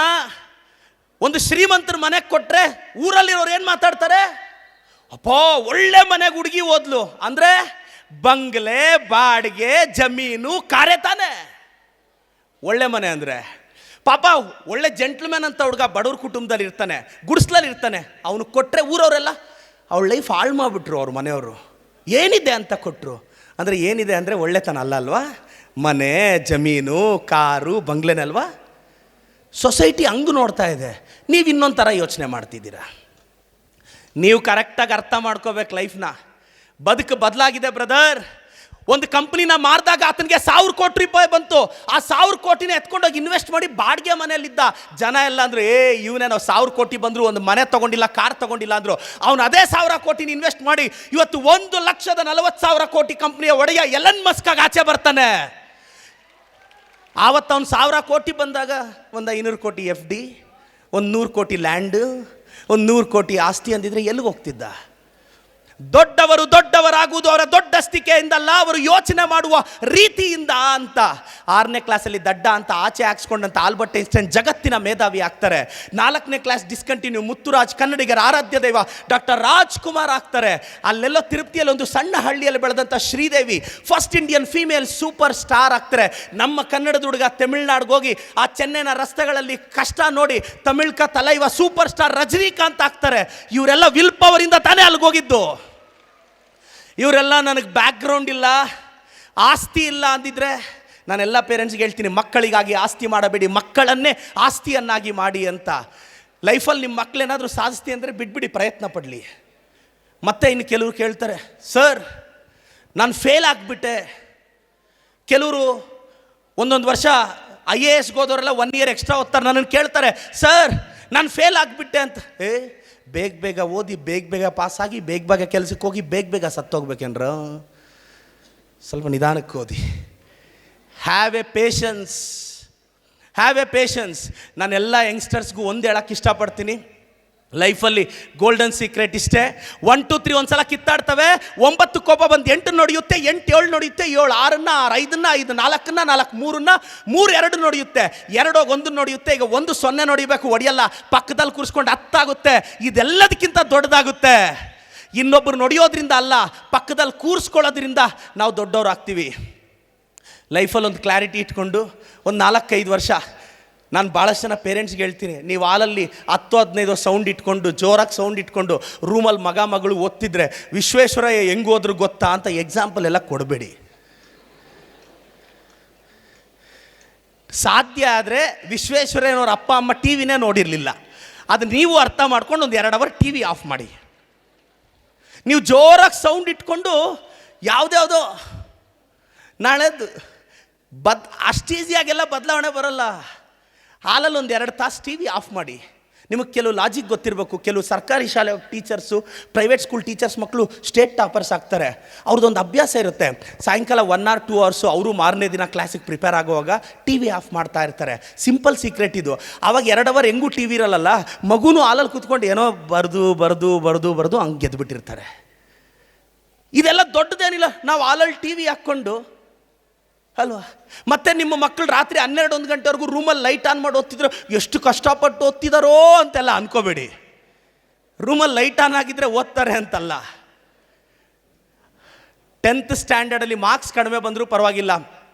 ಒಂದು ಶ್ರೀಮಂತರ ಮನೆಗೆ ಕೊಟ್ಟರೆ ಊರಲ್ಲಿರೋರು ಏನು ಮಾತಾಡ್ತಾರೆ? ಅಪ್ಪೋ ಒಳ್ಳೆ ಮನೆಗೆ ಹುಡುಗಿ ಓದ್ಲು ಅಂದರೆ ಬಂಗ್ಲೆ, ಬಾಡಿಗೆ, ಜಮೀನು, ಕಾರೆ ತಾನೆ ಒಳ್ಳೆ ಮನೆ ಅಂದರೆ. ಪಾಪ ಒಳ್ಳೆ ಜೆಂಟ್ಲ್ಮ್ಯಾನ್ ಅಂತ ಹುಡುಗ ಬಡವ್ರ ಕುಟುಂಬದಲ್ಲಿ ಇರ್ತಾನೆ, ಗುಡಿಸ್ಲಲ್ಲಿ ಇರ್ತಾನೆ. ಅವನು ಕೊಟ್ಟರೆ ಊರವರೆಲ್ಲ ಅವಳ ಲೈಫ್ ಹಾಳು ಮಾಡಿಬಿಟ್ರು. ಅವ್ರ ಮನೆಯವರು ಏನಿದೆ ಅಂತ ಕೊಟ್ಟರು ಅಂದರೆ ಏನಿದೆ ಅಂದರೆ ಒಳ್ಳೆತನ ಅಲ್ಲ ಅಲ್ವಾ? ಮನೆ, ಜಮೀನು, ಕಾರು, ಬಂಗ್ಲೆನೇ ಅಲ್ವಾ? ಸೊಸೈಟಿ ಹಂಗೆ ನೋಡ್ತಾ ಇದೆ, ನೀವು ಇನ್ನೊಂದು ಥರ ಯೋಚನೆ ಮಾಡ್ತಿದ್ದೀರಾ. ನೀವು ಕರೆಕ್ಟಾಗಿ ಅರ್ಥ ಮಾಡ್ಕೋಬೇಕು ಲೈಫ್ನ. ಬದುಕು ಬದಲಾಗಿದೆ ಬ್ರದರ್. ಒಂದು ಕಂಪ್ನಿನ ಮಾರಿದಾಗ ಆತನಿಗೆ 1000 ಕೋಟಿ ರೂಪಾಯಿ ಬಂತು. ಆ 1000 ಕೋಟಿನ ಎತ್ಕೊಂಡೋಗಿ ಇನ್ವೆಸ್ಟ್ ಮಾಡಿ ಬಾಡಿಗೆ ಮನೆಯಲ್ಲಿದ್ದ. ಜನ ಎಲ್ಲ ಅಂದರು, ಇವನೇನೋ 1000 ಕೋಟಿ ಬಂದರು ಒಂದು ಮನೆ ತೊಗೊಂಡಿಲ್ಲ, ಕಾರ್ ತೊಗೊಂಡಿಲ್ಲ ಅಂದರು. ಅವನು ಅದೇ 1000 ಕೋಟಿನ ಇನ್ವೆಸ್ಟ್ ಮಾಡಿ ಇವತ್ತು 1,40,000 ಕೋಟಿ ಕಂಪ್ನಿಯ ಒಡೆಯ ಎಲನ್ ಮಸ್ಕಾಗಿ ಆಚೆ ಬರ್ತಾನೆ. ಆವತ್ತು ಅವ್ನು 1000 ಕೋಟಿ ಬಂದಾಗ ಒಂದು 500 ಕೋಟಿ FD, ಒಂದು 100 ಕೋಟಿ ಲ್ಯಾಂಡು, ಒಂದು 100 ಕೋಟಿ ಆಸ್ತಿ ಅಂದಿದ್ರೆ ಎಲ್ಲಿಗೆ ಹೋಗ್ತಿದ್ದ? ದೊಡ್ಡವರಾಗುವುದು ಅವರ ದೊಡ್ಡಸ್ತಿಕೆಯಿಂದಲ್ಲ, ಅವರು ಯೋಚನೆ ಮಾಡುವ ರೀತಿಯಿಂದ ಅಂತ. 6ನೇ ಕ್ಲಾಸಲ್ಲಿ ದಡ್ಡ ಅಂತ ಆಚೆ ಹಾಕ್ಸ್ಕೊಂಡಂತ ಆಲ್ಬರ್ಟ್ ಐನ್ಸ್ಟೈನ್ ಜಗತ್ತಿನ ಮೇಧಾವಿ ಆಗ್ತಾರೆ. 4ನೇ ಕ್ಲಾಸ್ ಡಿಸ್ಕಂಟಿನ್ಯೂ ಮುತ್ತುರಾಜ್, ಕನ್ನಡಿಗರ ಆರಾಧ್ಯ ದೈವ ಡಾಕ್ಟರ್ ರಾಜ್ಕುಮಾರ್ ಆಗ್ತಾರೆ. ಅಲ್ಲೆಲ್ಲೋ ತಿರುಪತಿಯಲ್ಲಿ ಒಂದು ಸಣ್ಣ ಹಳ್ಳಿಯಲ್ಲಿ ಬೆಳೆದಂಥ Sridevi first Indian female super star ಆಗ್ತಾರೆ. ನಮ್ಮ ಕನ್ನಡದ ಹುಡುಗ ತಮಿಳ್ನಾಡಿಗೆ ಹೋಗಿ ಆ ಚೆನ್ನೈನ ರಸ್ತೆಗಳಲ್ಲಿ ಕಷ್ಟ ನೋಡಿ ತಮಿಳ್ಕ ತಲೈವ ಸೂಪರ್ ಸ್ಟಾರ್ ರಜನಿಕಾಂತ್ ಆಗ್ತಾರೆ. ಇವರೆಲ್ಲ ವಿಲ್ ಪವರಿಂದ ತಾನೇ ಅಲ್ಲಿಗೋಗಿದ್ದು. ಇವರೆಲ್ಲ ನನಗೆ ಬ್ಯಾಕ್ಗ್ರೌಂಡ್ ಇಲ್ಲ, ಆಸ್ತಿ ಇಲ್ಲ ಅಂದಿದ್ರೆ ನಾನೆಲ್ಲ ಪೇರೆಂಟ್ಸ್ಗೆ ಹೇಳ್ತೀನಿ, ಮಕ್ಕಳಿಗಾಗಿ ಆಸ್ತಿ ಮಾಡಬೇಡಿ, ಮಕ್ಕಳನ್ನೇ ಆಸ್ತಿಯನ್ನಾಗಿ ಮಾಡಿ ಅಂತ. ಲೈಫಲ್ಲಿ ನಿಮ್ಮ ಮಕ್ಕಳೇನಾದರೂ ಸಾಧಿಸ್ತಿ ಅಂದರೆ ಬಿಟ್ಬಿಡಿ, ಪ್ರಯತ್ನ ಪಡಲಿ. ಮತ್ತೆ ಇನ್ನು ಕೆಲವರು ಕೇಳ್ತಾರೆ, ಸರ್ ನಾನು ಫೇಲ್ ಆಗಿಬಿಟ್ಟೆ. ಕೆಲವರು ಒಂದೊಂದು ವರ್ಷ IAS ಹೋದವರೆಲ್ಲ 1 year ಎಕ್ಸ್ಟ್ರಾ ಓದ್ತಾರೆ. ನನ್ನನ್ನು ಕೇಳ್ತಾರೆ, ಸರ್ ನಾನು ಫೇಲ್ ಆಗಿಬಿಟ್ಟೆ ಅಂತ. ಬೇಗ ಓದಿ, ಬೇಗ ಪಾಸಾಗಿ, ಬೇಗ ಕೆಲಸಕ್ಕೆ ಹೋಗಿ, ಬೇಗ ಸತ್ತೋಗ್ಬೇಕೇನ್ರ? ಸ್ವಲ್ಪ ನಿಧಾನಕ್ಕೆ ಓದಿ. Have A patience. ನಾನೆಲ್ಲ ಯಂಗ್ಸ್ಟರ್ಸ್ಗೂ ಒಂದು ಹೇಳಕ್ಕೆ ಇಷ್ಟಪಡ್ತೀನಿ, ಲೈಫಲ್ಲಿ ಗೋಲ್ಡನ್ ಸೀಕ್ರೆಟ್ ಇಷ್ಟೇ. 1 2 3 ಒಂದ್ಸಲ ಕಿತ್ತಾಡ್ತವೆ, 9 ಕೋಪ ಬಂದು 8 ನೋಡಿಯುತ್ತೆ, 8 7 ನೋಡಿಯುತ್ತೆ, 7 6ನ್ನ, 5ನ್ನ, 5 4ನ್ನ, 4 3ನ್ನ, 3 2 ನೋಡಿಯುತ್ತೆ, 2 ಹೋಗಿ 1 ನೋಡಿಯುತ್ತೆ. ಈಗ 1 0 ನೋಡಿಬೇಕು, ಹೊಡಿಯಲ್ಲ, ಪಕ್ಕದಲ್ಲಿ ಕೂರಿಸ್ಕೊಂಡು 10 ಆಗುತ್ತೆ. ಇದೆಲ್ಲದಕ್ಕಿಂತ ದೊಡ್ಡದಾಗುತ್ತೆ. ಇನ್ನೊಬ್ಬರು ನೋಡಿಯೋದ್ರಿಂದ ಅಲ್ಲ, ಪಕ್ಕದಲ್ಲಿ ಕೂರಿಸ್ಕೊಳ್ಳೋದ್ರಿಂದ ನಾವು ದೊಡ್ಡವ್ರು ಆಗ್ತೀವಿ. ಲೈಫಲ್ಲಿ ಒಂದು ಕ್ಲಾರಿಟಿ ಇಟ್ಕೊಂಡು ಒಂದು 4-5 ವರ್ಷ, ನಾನು ಭಾಳಷ್ಟು ಜನ ಪೇರೆಂಟ್ಸ್ಗೆ ಹೇಳ್ತೀನಿ, ನೀವು ಹಾಲಲ್ಲಿ 10-15 ಸೌಂಡ್ ಇಟ್ಕೊಂಡು, ಜೋರಾಗಿ ಸೌಂಡ್ ಇಟ್ಕೊಂಡು ರೂಮಲ್ಲಿ ಮಗಳು ಓದ್ತಿದ್ರೆ ವಿಶ್ವೇಶ್ವರಯ್ಯ ಹೆಂಗೆ ಹೋದ್ರು ಗೊತ್ತಾ ಅಂತ ಎಕ್ಸಾಂಪಲ್ ಎಲ್ಲ ಕೊಡಬೇಡಿ. ಸಾಧ್ಯ ಆದರೆ ವಿಶ್ವೇಶ್ವರಯ್ಯನವ್ರ ಅಪ್ಪ ಅಮ್ಮ TV ನೋಡಿರಲಿಲ್ಲ, ಅದು ನೀವು ಅರ್ಥ ಮಾಡ್ಕೊಂಡು ಒಂದು 2 hour TV ಆಫ್ ಮಾಡಿ. ನೀವು ಜೋರಾಗಿ ಸೌಂಡ್ ಇಟ್ಕೊಂಡು ಯಾವುದ್ಯಾವುದೋ ನಾಳೆದು ಅಷ್ಟು ಈಸಿಯಾಗೆಲ್ಲ ಬದಲಾವಣೆ ಬರೋಲ್ಲ. ಹಾಲಲ್ಲಿ ಒಂದು 2 ತಾಸು TV ಆಫ್ ಮಾಡಿ. ನಿಮಗೆ ಕೆಲವು ಲಾಜಿಕ್ ಗೊತ್ತಿರಬೇಕು. ಕೆಲವು ಸರ್ಕಾರಿ ಶಾಲೆ ಟೀಚರ್ಸು, ಪ್ರೈವೇಟ್ ಸ್ಕೂಲ್ ಟೀಚರ್ಸ್ ಮಕ್ಕಳು ಸ್ಟೇಟ್ ಟಾಪರ್ಸ್ ಆಗ್ತಾರೆ. ಅವ್ರದ್ದೊಂದು ಅಭ್ಯಾಸ ಇರುತ್ತೆ, ಸಾಯಂಕಾಲ 1 or 2 hours ಅವರು ಮಾರನೇ ದಿನ ಕ್ಲಾಸಿಗೆ ಪ್ರಿಪೇರ್ ಆಗುವಾಗ ಟಿ ವಿ ಆಫ್ ಮಾಡ್ತಾ ಇರ್ತಾರೆ. ಸಿಂಪಲ್ ಸೀಕ್ರೆಟ್ ಇದು. ಆವಾಗ 2 hour ಹೆಂಗೂ ಟಿ ವಿ ಇರಲ್ಲ, ಮಗುನೂ ಹಾಲಲ್ಲಿ ಕೂತ್ಕೊಂಡು ಏನೋ ಬರೆದು ಹಂಗೆ ಗೆದ್ದುಬಿಟ್ಟಿರ್ತಾರೆ. ಇದೆಲ್ಲ ದೊಡ್ಡದೇನಿಲ್ಲ, ನಾವು ಹಾಲಲ್ಲಿ ಟಿ ವಿ ಹಾಕ್ಕೊಂಡು ಅಲ್ವಾ. ಮತ್ತೆ ನಿಮ್ಮ ಮಕ್ಕಳು ರಾತ್ರಿ 12-1 ಗಂಟೆವರೆಗೂ ರೂಮಲ್ಲಿ ಲೈಟ್ ಆನ್ ಮಾಡಿ ಓದ್ತಿದ್ರು, ಎಷ್ಟು ಕಷ್ಟಪಟ್ಟು ಓದ್ತಿದಾರೋ ಅಂತೆಲ್ಲ ಅನ್ಕೋಬೇಡಿ. ರೂಮಲ್ಲಿ ಲೈಟ್ ಆನ್ ಆಗಿದ್ರೆ ಓದ್ತಾರೆ ಅಂತಲ್ಲ. 10th ಸ್ಟ್ಯಾಂಡರ್ಡಲ್ಲಿ ಮಾರ್ಕ್ಸ್ ಕಡಿಮೆ ಬಂದರೂ ಪರವಾಗಿಲ್ಲ,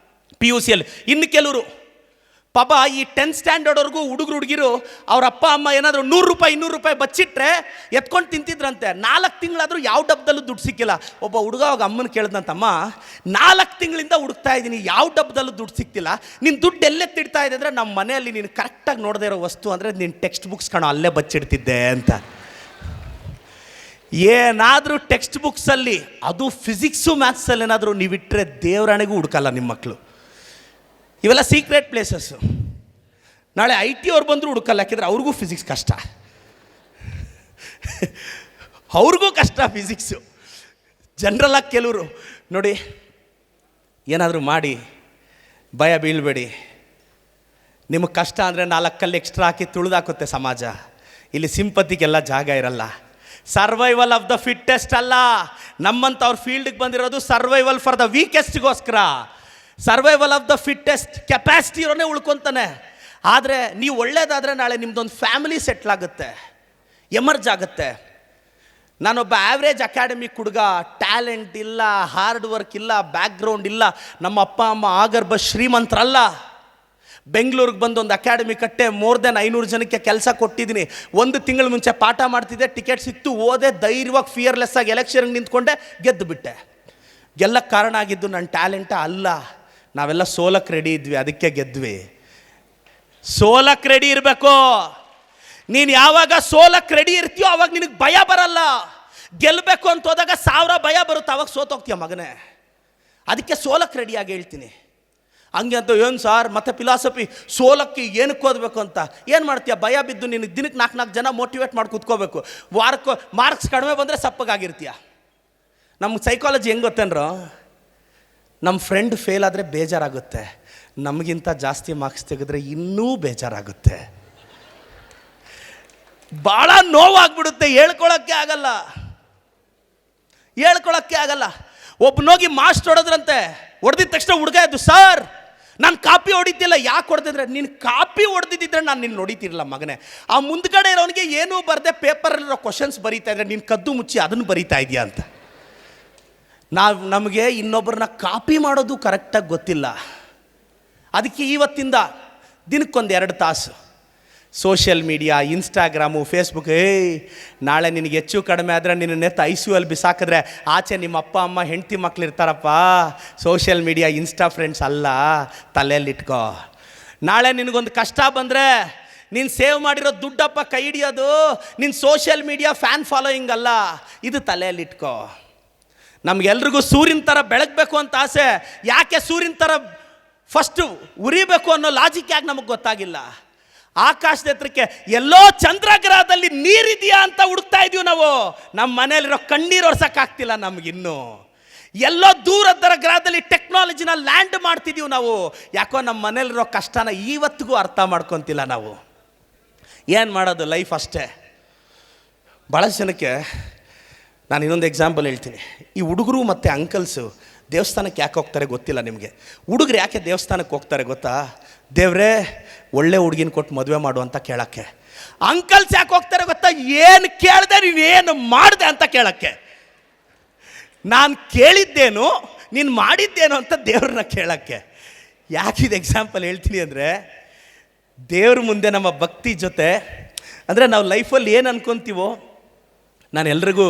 PUCಯಲ್ಲಿ. ಇನ್ನು ಕೆಲವರು ಪಾಪ ಈ 10th ಸ್ಟ್ಯಾಂಡರ್ಡ್ವರೆಗೂ ಹುಡುಗಿರು ಅವ್ರ ಅಪ್ಪ ಅಮ್ಮ ಏನಾದರೂ 100 ರೂಪಾಯಿ 200 ರೂಪಾಯಿ ಬಚ್ಚಿಟ್ರೆ ಎತ್ಕೊಂಡು ತಿಂತಿದ್ರಂತೆ. 4 ತಿಂಗಳಾದರೂ ಯಾವ ಡಬ್ಬದಲ್ಲೂ ದುಡ್ಡು ಸಿಕ್ಕಿಲ್ಲ. ಒಬ್ಬ ಹುಡುಗ ಅವಾಗ ಅಮ್ಮನ ಕೇಳಿದಂತಮ್ಮ, 4 ತಿಂಗಳಿಂದ ಹುಡುಕ್ತಾ ಇದ್ದೀನಿ, ಯಾವ ಡಬ್ಬದಲ್ಲೂ ದುಡ್ಡು ಸಿಕ್ತಿಲ್ಲ, ನೀನು ದುಡ್ಡು ಎಲ್ಲೆತ್ತಿಡ್ತಾ ಇದೆ ಅಂದರೆ ನಮ್ಮ ಮನೆಯಲ್ಲಿ ನೀನು ಕರೆಕ್ಟಾಗಿ ನೋಡದೇ ಇರೋ ವಸ್ತು ಅಂದರೆ ನೀನು ಟೆಕ್ಸ್ಟ್ ಬುಕ್ಸ್ ಕಾಣೋ ಅಲ್ಲೇ ಬಚ್ಚಿಡ್ತಿದ್ದೆ ಅಂತ. ಏನಾದರೂ ಟೆಕ್ಸ್ಟ್ ಬುಕ್ಸಲ್ಲಿ, ಅದು ಫಿಸಿಕ್ಸು ಮ್ಯಾಥ್ಸಲ್ಲಿ ಏನಾದರೂ ನೀವಿಟ್ಟರೆ ದೇವರಾಣೆಗೂ ಹುಡುಕಲ್ಲ ನಿಮ್ಮ ಮಕ್ಕಳು. ಇವೆಲ್ಲ ಸೀಕ್ರೆಟ್ ಪ್ಲೇಸಸ್ಸು. ನಾಳೆ IT ಅವ್ರು ಬಂದರೂ ಹುಡುಕಲ್ಲ, ಯಾಕೆಂದರೆ ಅವ್ರಿಗೂ ಫಿಸಿಕ್ಸ್ ಕಷ್ಟ, ಅವ್ರಿಗೂ ಕಷ್ಟ ಫಿಸಿಕ್ಸು. ಜನರಲಾಗಿ ಕೆಲವರು ನೋಡಿ, ಏನಾದರೂ ಮಾಡಿ ಭಯ ಬೀಳಬೇಡಿ. ನಿಮಗೆ ಕಷ್ಟ ಅಂದರೆ 4 ಕಲ್ಲು ಎಕ್ಸ್ಟ್ರಾ ಹಾಕಿ ತುಳಿದಾಕುತ್ತೆ ಸಮಾಜ. ಇಲ್ಲಿ ಸಿಂಪತಿಗೆಲ್ಲ ಜಾಗ ಇರಲ್ಲ. ಸರ್ವೈವಲ್ ಆಫ್ ದ ಫಿಟ್ಟೆಸ್ಟ್ ಅಲ್ಲ, ನಮ್ಮಂತ ಅವ್ರ ಫೀಲ್ಡ್ಗೆ ಬಂದಿರೋದು ಸರ್ವೈವಲ್ ಫಾರ್ ದ ವೀಕೆಸ್ಟ್ಗೋಸ್ಕರ. Survival of the fittest, capacity ಇರೋನೇ ಉಳ್ಕೊತಾನೆ. ಆದರೆ ನೀವು ಒಳ್ಳೇದಾದರೆ ನಾಳೆ ನಿಮ್ಮದೊಂದು ಫ್ಯಾಮಿಲಿ ಸೆಟ್ಲ್ ಆಗುತ್ತೆ, ಎಮರ್ಜ್ ಆಗುತ್ತೆ. ನಾನೊಬ್ಬ ಆ್ಯಾವ್ರೇಜ್ ಅಕಾಡೆಮಿಕ್ ಹುಡುಗ, ಟ್ಯಾಲೆಂಟ್ ಇಲ್ಲ, ಹಾರ್ಡ್ ವರ್ಕ್ ಇಲ್ಲ, ಬ್ಯಾಕ್ಗ್ರೌಂಡ್ ಇಲ್ಲ, ನಮ್ಮ ಅಪ್ಪ ಅಮ್ಮ ಆಗರ್ಭ ಶ್ರೀಮಂತರಲ್ಲ. ಬೆಂಗಳೂರಿಗೆ ಬಂದು ಒಂದು ಅಕಾಡೆಮಿ ಕಟ್ಟೆ, ಮೋರ್ ದೆನ್ 500 ಜನಕ್ಕೆ ಕೆಲಸ ಕೊಟ್ಟಿದ್ದೀನಿ. 1 ತಿಂಗಳ ಮುಂಚೆ ಪಾಠ ಮಾಡ್ತಿದ್ದೆ, ಟಿಕೆಟ್ ಸಿಕ್ತು, ಓದೆ, ಧೈರ್ಯವಾಗಿ ಫಿಯರ್ಲೆಸ್ ಆಗಿ ಎಲೆಕ್ಷನ್ಗೆ ನಿಂತ್ಕೊಂಡೆ, ಗೆದ್ದು ಬಿಟ್ಟೆ. ಗೆಲ್ಲಕ್ಕೆ ಕಾರಣ ಆಗಿದ್ದು ನನ್ನ ಟ್ಯಾಲೆಂಟ ಅಲ್ಲ, ನಾವೆಲ್ಲ ಸೋಲಕ್ಕೆ ರೆಡಿ ಇದ್ವಿ, ಅದಕ್ಕೆ ಗೆದ್ವಿ. ಸೋಲಕ್ಕೆ ರೆಡಿ ಇರಬೇಕು. ನೀನು ಯಾವಾಗ ಸೋಲಕ್ಕೆ ರೆಡಿ ಇರ್ತೀಯೋ ಅವಾಗ ನಿನಗೆ ಭಯ ಬರಲ್ಲ. ಗೆಲ್ಲಬೇಕು ಅಂತ ಹೋದಾಗ 1000 ಭಯ ಬರುತ್ತೆ, ಅವಾಗ ಸೋತೋಗ್ತೀಯ ಮಗನೇ. ಅದಕ್ಕೆ ಸೋಲಕ್ಕೆ ರೆಡಿಯಾಗಿ ಹೇಳ್ತೀನಿ. ಹಂಗೆ ಅಂತ ಏನು ಸಾರ್ ಮತ್ತೆ ಫಿಲಾಸಫಿ, ಸೋಲಕ್ಕೆ ಏನಕ್ಕೆ ಓದಬೇಕು ಅಂತ ಏನು ಮಾಡ್ತೀಯ? ಭಯ ಬಿದ್ದು ನಿನಗೆ ದಿನಕ್ಕೆ 4 ಜನ ಮೋಟಿವೇಟ್ ಮಾಡಿ ಕೂತ್ಕೋಬೇಕು. ವಾರಕ್ಕೆ ಮಾರ್ಕ್ಸ್ ಕಡಿಮೆ ಬಂದರೆ ಸಪ್ಪಗಾಗಿರ್ತೀಯ. ನಮ್ಗೆ ಸೈಕಾಲಜಿ ಹೆಂಗೆ ಗೊತ್ತೇನ್ರೋ, ನಮ್ಮ ಫ್ರೆಂಡ್ ಫೇಲ್ ಆದರೆ ಬೇಜಾರಾಗುತ್ತೆ, ನಮಗಿಂತ ಜಾಸ್ತಿ ಮಾರ್ಕ್ಸ್ ತೆಗೆದ್ರೆ ಇನ್ನೂ ಬೇಜಾರಾಗುತ್ತೆ, ಭಾಳ ನೋವಾಗ್ಬಿಡುತ್ತೆ, ಹೇಳ್ಕೊಳಕ್ಕೆ ಆಗಲ್ಲ. ಒಬ್ಬನೋಗಿ ಮಾಸ್ಟ್ ಹೊಡೆದ್ರಂತೆ, ಹೊಡೆದಿದ ತಕ್ಷಣ ಹುಡುಗ ಇದ್ದು, ಸರ್ ನಾನು ಕಾಪಿ ಹೊಡಿತಿಲ್ಲ. ಯಾಕೆ ಹೊಡೆದಿದ್ರೆ? ನೀನು ಕಾಪಿ ಹೊಡೆದಿದ್ದರೆ ನಾನು ನಿನ್ನ ಹೊಡಿತಿರಲ್ಲ ಮಗನೇ. ಆ ಮುಂದ್ಗಡೆ ಇರೋನಿಗೆ ಏನೂ ಬರದೆ ಪೇಪರಲ್ಲಿರೋ ಕ್ವಶನ್ಸ್ ಬರೀತಾ ಇದ್ರೆ ನೀನು ಕದ್ದು ಮುಚ್ಚಿ ಅದನ್ನು ಬರೀತಾ ಇದೆಯಾ ಅಂತ. ನಮಗೆ ಇನ್ನೊಬ್ಬರನ್ನ ಕಾಪಿ ಮಾಡೋದು ಕರೆಕ್ಟಾಗಿ ಗೊತ್ತಿಲ್ಲ. ಅದಕ್ಕೆ ಇವತ್ತಿಂದ ದಿನಕ್ಕೊಂದು 2 ತಾಸು ಸೋಷಿಯಲ್ ಮೀಡಿಯಾ, ಇನ್ಸ್ಟಾಗ್ರಾಮು, ಫೇಸ್ಬುಕ್. ನಾಳೆ ನಿನಗೆ ಹೆಚ್ಚು ಕಡಿಮೆ ಆದರೆ ನಿನ್ನ ICU ಬಿಸಾಕಿದ್ರೆ ಆಚೆ ನಿಮ್ಮ ಅಪ್ಪ ಅಮ್ಮ ಹೆಂಡತಿ ಮಕ್ಳು ಇರ್ತಾರಪ್ಪ. ಸೋಷಿಯಲ್ ಮೀಡಿಯಾ, ಇನ್ಸ್ಟಾ ಫ್ರೆಂಡ್ಸ್ ಅಲ್ಲ, ತಲೆಯಲ್ಲಿಟ್ಕೋ. ನಾಳೆ ನಿನಗೊಂದು ಕಷ್ಟ ಬಂದರೆ ನೀನು ಸೇವ್ ಮಾಡಿರೋ ದುಡ್ಡಪ್ಪ ಕೈ ಹಿಡಿಯೋದು ನಿನ್ನ ಸೋಷಿಯಲ್ ಮೀಡಿಯಾ ಫ್ಯಾನ್ ಫಾಲೋಯಿಂಗ್ ಅಲ್ಲ, ಇದು ತಲೆಯಲ್ಲಿಟ್ಕೋ. ನಮಗೆಲ್ರಿಗೂ ಸೂರ್ಯನ ಥರ ಬೆಳಗಬೇಕು ಅಂತ ಆಸೆ. ಯಾಕೆ ಸೂರ್ಯನ ಥರ ಫಸ್ಟು ಉರಿಬೇಕು ಅನ್ನೋ ಲಾಜಿಕ್ ಯಾಕೆ ನಮಗೆ ಗೊತ್ತಾಗಿಲ್ಲ. ಆಕಾಶದ ಎತ್ತರಕ್ಕೆ ಎಲ್ಲೋ ಚಂದ್ರಗ್ರಹದಲ್ಲಿ ನೀರಿದೆಯಾ ಅಂತ ಹುಡುಕ್ತಾ ಇದೀವಿ ನಾವು. ನಮ್ಮ ಮನೇಲಿರೋ ಕಣ್ಣೀರು ಒರ್ಸೋಕ್ಕಾಗ್ತಿಲ್ಲ ನಮಗಿನ್ನೂ. ಎಲ್ಲೋ ದೂರದ ಗ್ರಹದಲ್ಲಿ ಟೆಕ್ನಾಲಜಿನ ಲ್ಯಾಂಡ್ ಮಾಡ್ತಿದ್ದೀವಿ ನಾವು. ಯಾಕೋ ನಮ್ಮ ಮನೇಲಿರೋ ಕಷ್ಟನ ಇವತ್ತಿಗೂ ಅರ್ಥ ಮಾಡ್ಕೊತಿಲ್ಲ ನಾವು. ಏನು ಮಾಡೋದು, ಲೈಫ್ ಅಷ್ಟೇ. ಭಾಳಷ್ಟು ಜನಕ್ಕೆ ನಾನು ಇನ್ನೊಂದು ಎಕ್ಸಾಂಪಲ್ ಹೇಳ್ತೀನಿ. ಈ ಹುಡುಗರು ಮತ್ತು ಅಂಕಲ್ಸು ದೇವಸ್ಥಾನಕ್ಕೆ ಯಾಕೆ ಹೋಗ್ತಾರೆ ಗೊತ್ತಿಲ್ಲ ನಿಮಗೆ. ಹುಡುಗರು ಯಾಕೆ ದೇವಸ್ಥಾನಕ್ಕೆ ಹೋಗ್ತಾರೆ ಗೊತ್ತಾ? ದೇವ್ರೇ ಒಳ್ಳೆ ಹುಡುಗಿನ ಕೊಟ್ಟು ಮದುವೆ ಮಾಡು ಅಂತ ಕೇಳೋಕ್ಕೆ. ಅಂಕಲ್ಸ್ ಯಾಕೆ ಹೋಗ್ತಾರೆ ಗೊತ್ತಾ? ಏನು ಕೇಳಿದೆ ನೀನೇನು ಮಾಡಿದೆ ಅಂತ ಕೇಳೋಕ್ಕೆ. ನಾನು ಕೇಳಿದ್ದೇನು ನೀನು ಮಾಡಿದ್ದೇನು ಅಂತ ದೇವ್ರನ್ನ ಕೇಳೋಕ್ಕೆ. ಯಾಕಿದು ಎಕ್ಸಾಂಪಲ್ ಹೇಳ್ತೀನಿ ಅಂದರೆ, ದೇವ್ರ ಮುಂದೆ ನಮ್ಮ ಭಕ್ತಿ ಜೊತೆ ಅಂದರೆ ನಾವು ಲೈಫಲ್ಲಿ ಏನು ಅನ್ಕೊತೀವೋ ನಾನು ಎಲ್ರಿಗೂ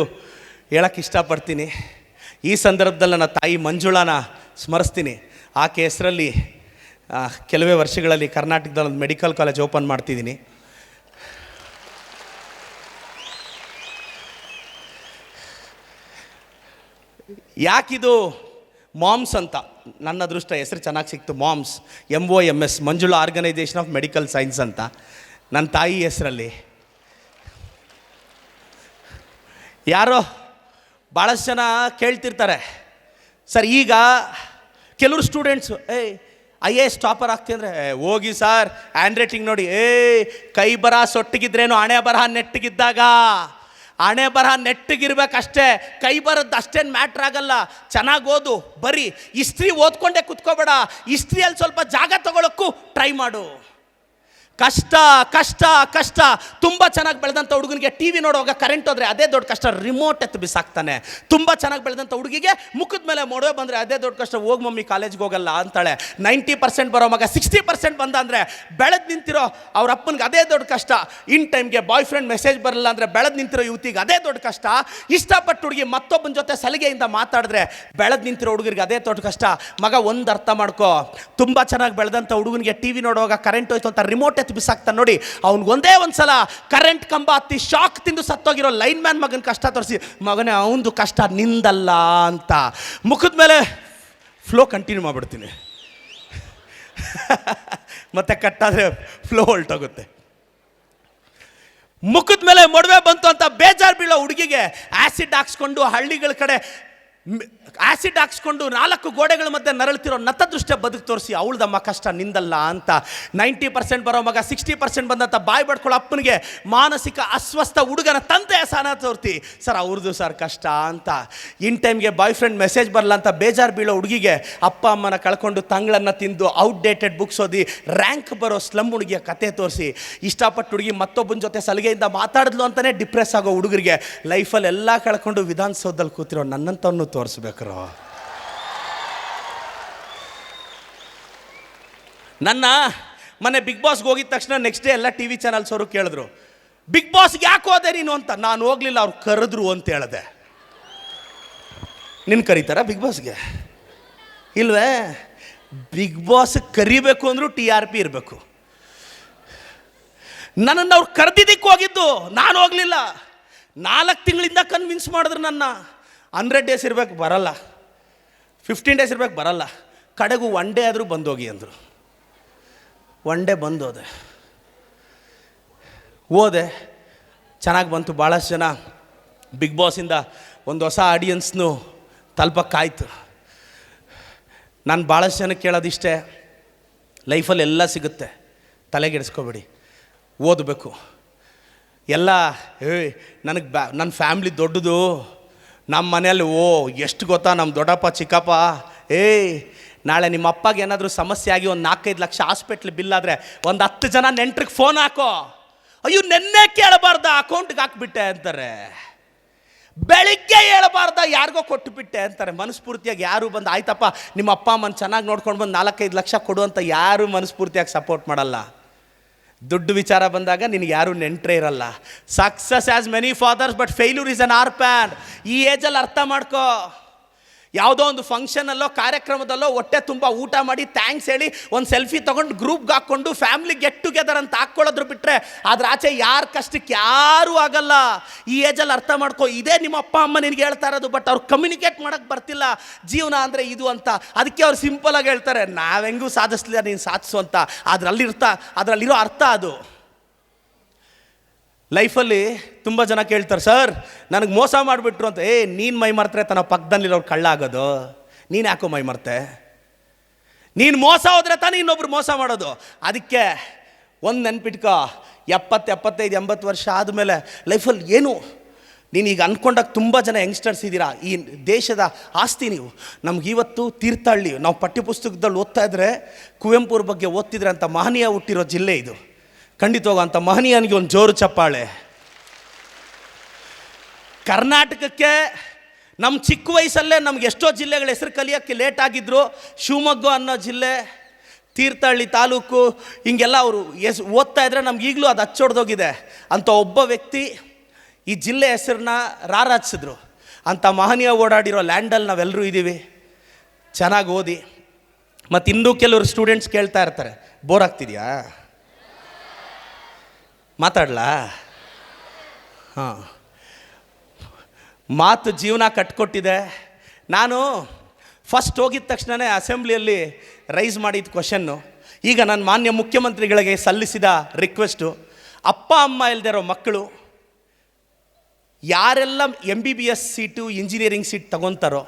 ಹೇಳೋಕ್ಕೆ ಇಷ್ಟಪಡ್ತೀನಿ. ಈ ಸಂದರ್ಭದಲ್ಲಿ ನನ್ನ ತಾಯಿ ಮಂಜುಳಾನ ಸ್ಮರಿಸ್ತೀನಿ. ಆಕೆ ಹೆಸರಲ್ಲಿ ಕೆಲವೇ ವರ್ಷಗಳಲ್ಲಿ ಕರ್ನಾಟಕದಲ್ಲಿ ಒಂದು ಮೆಡಿಕಲ್ ಕಾಲೇಜ್ ಓಪನ್ ಮಾಡ್ತಿದ್ದೀನಿ. ಯಾಕಿದು ಮಾಮ್ಸ್ ಅಂತ, ನನ್ನ ಅದೃಷ್ಟ ಹೆಸರು ಚೆನ್ನಾಗಿ ಸಿಕ್ತು. MOMS, MOMS, Manjula organisation of medical science ಅಂತ ನನ್ನ ತಾಯಿ ಹೆಸರಲ್ಲಿ. ಯಾರೋ ಭಾಳಷ್ಟು ಜನ ಕೇಳ್ತಿರ್ತಾರೆ, ಸರ್ ಈಗ ಕೆಲವರು ಸ್ಟೂಡೆಂಟ್ಸು IAS ಟಾಪರ್ ಆಗ್ತಿ ಅಂದರೆ ಹೋಗಿ ಸರ್ ಹ್ಯಾಂಡ್ ರೈಟಿಂಗ್ ನೋಡಿ, ಕೈ ಬರಹ ಸೊಟ್ಟಿಗಿದ್ರೇನು ಹಣೆ ಬರಹ ನೆಟ್ಟಿಗಿದ್ದಾಗ. ಹಣೆ ಬರಹ ನೆಟ್ಟಿಗಿರ್ಬೇಕಷ್ಟೇ, ಕೈ ಬರದ್ದು ಅಷ್ಟೇನು ಮ್ಯಾಟ್ರ್ ಆಗಲ್ಲ. ಚೆನ್ನಾಗಿ ಓದು, ಬರೀ ಹಿಸ್ಟ್ರಿ ಓದ್ಕೊಂಡೇ ಕುತ್ಕೋಬೇಡ, ಹಿಸ್ಟ್ರಿಯಲ್ಲಿ ಸ್ವಲ್ಪ ಜಾಗ ತಗೊಳಕ್ಕೂ ಟ್ರೈ ಮಾಡು. ಕಷ್ಟ ಕಷ್ಟ ಕಷ್ಟ. ತುಂಬ ಚೆನ್ನಾಗಿ ಬೆಳೆದಂಥ ಹುಡುಗನಿಗೆ ಟಿ ವಿ ನೋಡುವಾಗ ಕರೆಂಟ್ ಹೋದರೆ ಅದೇ ದೊಡ್ಡ ಕಷ್ಟ, ರಿಮೋಟ್ ಎತ್ತು ಬಿಸಾಕ್ತಾನೆ. ತುಂಬ ಚೆನ್ನಾಗಿ ಬೆಳೆದಂಥ ಹುಡುಗಿಗೆ ಮುಖದ ಮೇಲೆ ಮೊಡವೆ ಬಂದರೆ ಅದೇ ದೊಡ್ಡ ಕಷ್ಟ, ಹೋಗಿ ಮಮ್ಮಿ ಕಾಲೇಜ್ಗೆ ಹೋಗಲ್ಲ ಅಂತಾಳೆ. 90% ಬರೋ ಮಗ 60% ಬಂದ ಅಂದರೆ ಬೆಳೆದು ನಿಂತಿರೋ ಅವ್ರ ಅಪ್ಪನಿಗೆ ಅದೇ ದೊಡ್ಡ ಕಷ್ಟ. ಇನ್ ಟೈಮ್ಗೆ ಬಾಯ್ ಫ್ರೆಂಡ್ ಮೆಸೇಜ್ ಬರಲ್ಲ ಅಂದರೆ ಬೆಳೆದು ನಿಂತಿರೋ ಯುವತಿಗೆ ಅದೇ ದೊಡ್ಡ ಕಷ್ಟ. ಇಷ್ಟಪಟ್ಟು ಹುಡುಗಿ ಮತ್ತೊಬ್ಬನ ಜೊತೆ ಸಲಿಗೆಯಿಂದ ಮಾತಾಡಿದ್ರೆ ಬೆಳೆದು ನಿಂತಿರೋ ಹುಡುಗರಿಗೆ ಅದೇ ದೊಡ್ಡ ಕಷ್ಟ. ಮಗ ಒಂದು ಅರ್ಥ ಮಾಡ್ಕೋ, ತುಂಬ ಚೆನ್ನಾಗಿ ಬೆಳೆದಂಥ ಹುಡುಗನಿಗೆ ಟಿ ವಿ ನೋಡುವಾಗ ಕರೆಂಟ್ ಹೋಯ್ತು ಅಂತ ರಿಮೋಟ್ ಬಿಸಾಕ್ತಾನೆ ನೋಡಿ, ಅವ್ನಿಗೆ ಒಂದೇ ಒಂದ್ಸಲ ಕರೆಂಟ್ ಕಂಬ ಹತ್ತಿ ಶಾಕ್ ತಿಂದು ಸತ್ತೋಗಿರೋ ಲೈನ್ ಮ್ಯಾನ್ ಮಗನ ಕಷ್ಟ ತೋರಿಸಿ, ಮಗನೇ ಅವನದು ಕಷ್ಟ ನಿಂದಲ್ಲ ಅಂತ ಮುಖದ ಮೇಲೆ ಫ್ಲೋ ಕಂಟಿನ್ಯೂ ಮಾಡಿಬಿಡ್ತೀನಿ. ಮತ್ತೆ ಕಟ್ಟಾದರೆ ಫ್ಲೋ ಹೊಲ್ಟೋಗುತ್ತೆ. ಮುಖದ ಮೇಲೆ ಮೊಡವೆ ಬಂತು ಅಂತ ಬೇಜಾರು ಬೀಳೋ ಹುಡುಗಿಗೆ ಆ್ಯಸಿಡ್ ಹಾಕ್ಸ್ಕೊಂಡು ಹಳ್ಳಿಗಳ ಕಡೆ ಆ್ಯಸಿಡ್ ಹಾಕ್ಸ್ಕೊಂಡು 4 ಗೋಡೆಗಳ ಮಧ್ಯೆ ನರಳ್ತಿರೋ ನತದೃಷ್ಟ ಬದುಕು ತೋರಿಸಿ ಅವಳ್ದಮ್ಮ ಕಷ್ಟ ನಿಂದಲ್ಲ ಅಂತ. 90% ಬರೋ ಮಗ 60% ಬಂದಂಥ ಬಾಯಿ ಬಡ್ಕೊಳ್ಳೋ ಅಪ್ಪನಿಗೆ ಮಾನಸಿಕ ಅಸ್ವಸ್ಥ ಹುಡುಗನ ತಂದೆಯ ಸ್ಥಾನ ತೋರ್ತಿ, ಸರ್ ಅವ್ರದ್ದು ಸರ್ ಕಷ್ಟ ಅಂತ. ಇನ್ ಟೈಮ್ಗೆ ಬಾಯ್ ಫ್ರೆಂಡ್ ಮೆಸೇಜ್ ಬರಲ್ಲ ಅಂತ ಬೇಜಾರು ಬೀಳೋ ಹುಡುಗಿಗೆ ಅಪ್ಪ ಅಮ್ಮನ ಕಳ್ಕೊಂಡು ತಂಗಳನ್ನ ತಿಂದು ಔಟ್ಡೇಟೆಡ್ ಬುಕ್ಸ್ ಓದಿ ರ್ಯಾಂಕ್ ಬರೋ ಸ್ಲಮ್ ಹುಡುಗಿಯ ಕತೆ ತೋರಿಸಿ, ಇಷ್ಟಪಟ್ಟು ಹುಡುಗಿ ಮತ್ತೊಬ್ಬನ ಜೊತೆ ಸಲಿಗೆಯಿಂದ ಮಾತಾಡಿದ್ಲು ಅಂತಲೇ ಡಿಪ್ರೆಸ್ ಆಗೋ ಹುಡುಗರಿಗೆ ಲೈಫಲ್ಲಿ ಎಲ್ಲ ಕಳ್ಕೊಂಡು ವಿಧಾನಸೌಧದಲ್ಲಿ ಕೂತಿರೋ ನನ್ನಂತವನ್ನು ತೋರಿಸ್ಬೇಕ್ರೋ. ನನ್ನ ಮೊನ್ನೆ ಬಿಗ್ ಬಾಸ್ಗೆ ಹೋಗಿದ ತಕ್ಷಣ ನೆಕ್ಸ್ಟ್ ಡೇ ಎಲ್ಲ TV ಚಾನಲ್ಸ್ ಅವರು ಕೇಳಿದ್ರು, ಬಿಗ್ ಬಾಸ್ಗೆ ಯಾಕೆ ಹೋದೆ ನೀನು ಅಂತ. ನಾನು ಹೋಗ್ಲಿಲ್ಲ, ಅವ್ರು ಕರೆದ್ರು ಅಂತ ಹೇಳಿದೆ. ನಿನ್ನ ಕರೀತಾರ ಬಿಗ್ ಬಾಸ್ಗೆ? ಇಲ್ವೇ? ಬಿಗ್ ಬಾಸ್ ಕರಿಬೇಕು ಅಂದರೂ TRP ಇರಬೇಕು. ನನ್ನನ್ನು ಅವ್ರು ಕರೆದಿದ್ದಕ್ಕೆ ಹೋಗಿದ್ದು, ನಾನು ಹೋಗಲಿಲ್ಲ. 4 ತಿಂಗಳಿಂದ ಕನ್ವಿನ್ಸ್ ಮಾಡಿದ್ರು ನನ್ನ. 100 ಡೇಸ್ ಇರಬೇಕು, ಬರಲ್ಲ. 15 ಡೇಸ್ ಇರಬೇಕು, ಬರಲ್ಲ. ಕಡೆಗೂ 1 ಡೇ ಆದರೂ ಬಂದೋಗಿ ಅಂದರು. 1 ಡೇ ಬಂದೋದೆ, ಹೋದೆ, ಚೆನ್ನಾಗಿ ಬಂತು. ಭಾಳಷ್ಟು ಜನ ಬಿಗ್ ಬಾಸಿಂದ ಒಂದು ಹೊಸ ಆಡಿಯನ್ಸ್ನು ತಲುಪಕ್ಕಾಯ್ತು. ನಾನು ಭಾಳಷ್ಟು ಜನಕ್ಕೆ ಕೇಳೋದಿಷ್ಟೇ, ಲೈಫಲ್ಲಿ ಎಲ್ಲ ಸಿಗುತ್ತೆ, ತಲೆಗೆಡಿಸ್ಕೋಬೇಡಿ, ಓದಬೇಕು. ಎಲ್ಲ ನನಗೆ ನನ್ನ ಫ್ಯಾಮ್ಲಿ ದೊಡ್ಡದು, ನಮ್ಮ ಮನೆಯಲ್ಲಿ ಎಷ್ಟು ಗೊತ್ತಾ, ನಮ್ಮ ದೊಡ್ಡಪ್ಪ ಚಿಕ್ಕಪ್ಪ, ನಾಳೆ ನಿಮ್ಮ ಅಪ್ಪಗೆ ಏನಾದರೂ ಸಮಸ್ಯೆ ಆಗಿ ಒಂದು 4-5 ಲಕ್ಷ ಹಾಸ್ಪಿಟ್ಲ್ ಬಿಲ್ ಆದರೆ ಒಂದು 10 ಜನ ನೆಂಟ್ರಿಗೆ ಫೋನ್ ಹಾಕೋ, ಅಯ್ಯೋ ನೆನ್ನೆ ಕೇಳಬಾರ್ದ ಅಕೌಂಟ್ಗೆ ಹಾಕ್ಬಿಟ್ಟೆ ಅಂತಾರೆ. ಬೆಳಿಗ್ಗೆ ಹೇಳಬಾರ್ದ ಯಾರಿಗೋ ಕೊಟ್ಟುಬಿಟ್ಟೆ ಅಂತಾರೆ. ಮನಸ್ಫೂರ್ತಿಯಾಗಿ ಯಾರು ಬಂದು ಆಯ್ತಪ್ಪ ನಿಮ್ಮ ಅಪ್ಪ ಅಮ್ಮನ ಚೆನ್ನಾಗಿ ನೋಡ್ಕೊಂಡು ಬಂದು 4-5 ಲಕ್ಷ ಕೊಡು ಅಂತ ಯಾರು ಮನಸ್ಫೂರ್ತಿಯಾಗಿ ಸಪೋರ್ಟ್ ಮಾಡಲ್ಲ. ದುಡ್ಡು ವಿಚಾರ ಬಂದಾಗ ನಿನಗೆ ಯಾರು ನೆಂಟ್ರೇ ಇರಲ್ಲ. Success as many fathers but failure is an orphan. ಈ ಏಜಲ್ಲಿ ಅರ್ಥ ಮಾಡ್ಕೋ. ಯಾವುದೋ ಒಂದು ಫಂಕ್ಷನಲ್ಲೋ ಕಾರ್ಯಕ್ರಮದಲ್ಲೋ ಹೊಟ್ಟೆ ತುಂಬ ಊಟ ಮಾಡಿ ಥ್ಯಾಂಕ್ಸ್ ಹೇಳಿ ಒಂದು ಸೆಲ್ಫಿ ತೊಗೊಂಡು ಗ್ರೂಪ್ಗೆ ಹಾಕ್ಕೊಂಡು ಫ್ಯಾಮಿಲಿ ಗೆಟ್ ಟುಗೆದರ್ ಅಂತ ಹಾಕ್ಕೊಳ್ಳೋದ್ರು ಬಿಟ್ಟರೆ ಅದ್ರ ಆಚೆ ಯಾರ ಕಷ್ಟಕ್ಕೆ ಯಾರೂ ಆಗಲ್ಲ. ಈ ಏಜಲ್ಲಿ ಅರ್ಥ ಮಾಡ್ಕೋ. ಇದೇ ನಿಮ್ಮ ಅಪ್ಪ ಅಮ್ಮ ನಿನಗೆ ಹೇಳ್ತಾ ಇರೋದು, ಬಟ್ ಅವ್ರು ಕಮ್ಯುನಿಕೇಟ್ ಮಾಡೋಕ್ಕೆ ಬರ್ತಿಲ್ಲ ಜೀವನ ಅಂದರೆ ಇದು ಅಂತ. ಅದಕ್ಕೆ ಅವ್ರು ಸಿಂಪಲಾಗಿ ಹೇಳ್ತಾರೆ, ನಾವು ಹೆಂಗೂ ಸಾಧಿಸ್ಲಿಲ್ಲ ನೀನು ಸಾಧಿಸು ಅಂತ. ಅದರಲ್ಲಿರೋ ಅರ್ಥ ಅದು. ಲೈಫಲ್ಲಿ ತುಂಬ ಜನ ಕೇಳ್ತಾರೆ, ಸರ್ ನನಗೆ ಮೋಸ ಮಾಡಿಬಿಟ್ರು ಅಂತ. ನೀನು ಮೈ ಮರ್ತರೆ ತನ್ನ ಪಕ್ಕದಲ್ಲಿರೋರು ಕಳ್ಳ ಆಗೋದು, ನೀನು ಯಾಕೋ ಮೈ ಮರ್ತೆ? ನೀನು ಮೋಸ ಹೋದರೆ ತಾನೇ ಇನ್ನೊಬ್ರು ಮೋಸ ಮಾಡೋದು. ಅದಕ್ಕೆ ಒಂದು ನೆನ್ಪಿಟ್ಕೋ, 70, 75, 80 ವರ್ಷ ಆದಮೇಲೆ ಲೈಫಲ್ಲಿ ಏನು ನೀನೀಗ ಅಂದ್ಕೊಂಡಾಗ ತುಂಬ ಜನ ಯಂಗ್ಸ್ಟರ್ಸ್ ಇದ್ದೀರಾ, ಈ ದೇಶದ ಆಸ್ತಿ ನೀವು. ನಮಗಿವತ್ತು ತೀರ್ಥಹಳ್ಳಿ, ನಾವು ಪಠ್ಯಪುಸ್ತಕದಲ್ಲಿ ಓದ್ತಾ ಇದ್ರೆ ಕುವೆಂಪುರ ಬಗ್ಗೆ ಓದ್ತಿದ್ರೆ ಅಂತ ಮಹನೀಯ ಹುಟ್ಟಿರೋ ಜಿಲ್ಲೆ ಇದು. ಖಂಡಿತವಾಗ ಅಂತ ಮಹನೀಯನಿಗೆ ಒಂದು ಜೋರು ಚಪ್ಪಾಳೆ. ಕರ್ನಾಟಕಕ್ಕೆ ನಮ್ಮ ಚಿಕ್ಕ ವಯಸ್ಸಲ್ಲೇ ನಮ್ಗೆ ಎಷ್ಟೋ ಜಿಲ್ಲೆಗಳ ಹೆಸರು ಕಲಿಯೋಕ್ಕೆ ಲೇಟ್ ಆಗಿದ್ರು. ಶಿವಮೊಗ್ಗ ಅನ್ನೋ ಜಿಲ್ಲೆ, ತೀರ್ಥಹಳ್ಳಿ ತಾಲೂಕು, ಹಿಂಗೆಲ್ಲ ಅವರು ಓದ್ತಾ ಇದ್ರೆ ನಮ್ಗೆ ಈಗಲೂ ಅದು ಅಚ್ಚೊಡ್ದೋಗಿದೆ. ಅಂತ ಒಬ್ಬ ವ್ಯಕ್ತಿ ಈ ಜಿಲ್ಲೆ ಹೆಸರನ್ನ ರಾರಾಜಿಸಿದ್ರು. ಅಂಥ ಮಹನೀಯ ಓಡಾಡಿರೋ ಲ್ಯಾಂಡಲ್ಲಿ ನಾವೆಲ್ಲರೂ ಇದ್ದೀವಿ. ಚೆನ್ನಾಗಿ ಓದಿ. ಮತ್ತು ಇನ್ನೂ ಕೆಲವರು ಸ್ಟೂಡೆಂಟ್ಸ್ ಕೇಳ್ತಾ ಇರ್ತಾರೆ, ಬೋರ್ ಆಗ್ತಿದೆಯಾ ಮಾತಾಡಲಾ? ಹಾಂ, ಮಾತು ಜೀವನ ಕಟ್ಕೊಟ್ಟಿದೆ. ನಾನು ಫಸ್ಟ್ ಹೋಗಿದ ತಕ್ಷಣವೇ ಅಸೆಂಬ್ಲಿಯಲ್ಲಿ ರೈಸ್ ಮಾಡಿದ ಕ್ವಶನ್ನು, ಈಗ ನಾನು ಮಾನ್ಯ ಮುಖ್ಯಮಂತ್ರಿಗಳಿಗೆ ಸಲ್ಲಿಸಿದ ರಿಕ್ವೆಸ್ಟು, ಅಪ್ಪ ಅಮ್ಮ ಇಲ್ಲದೆ ಇರೋ ಮಕ್ಕಳು ಯಾರೆಲ್ಲ MBBS ಸೀಟು ಇಂಜಿನಿಯರಿಂಗ್ ಸೀಟ್ ತಗೊತಾರೋ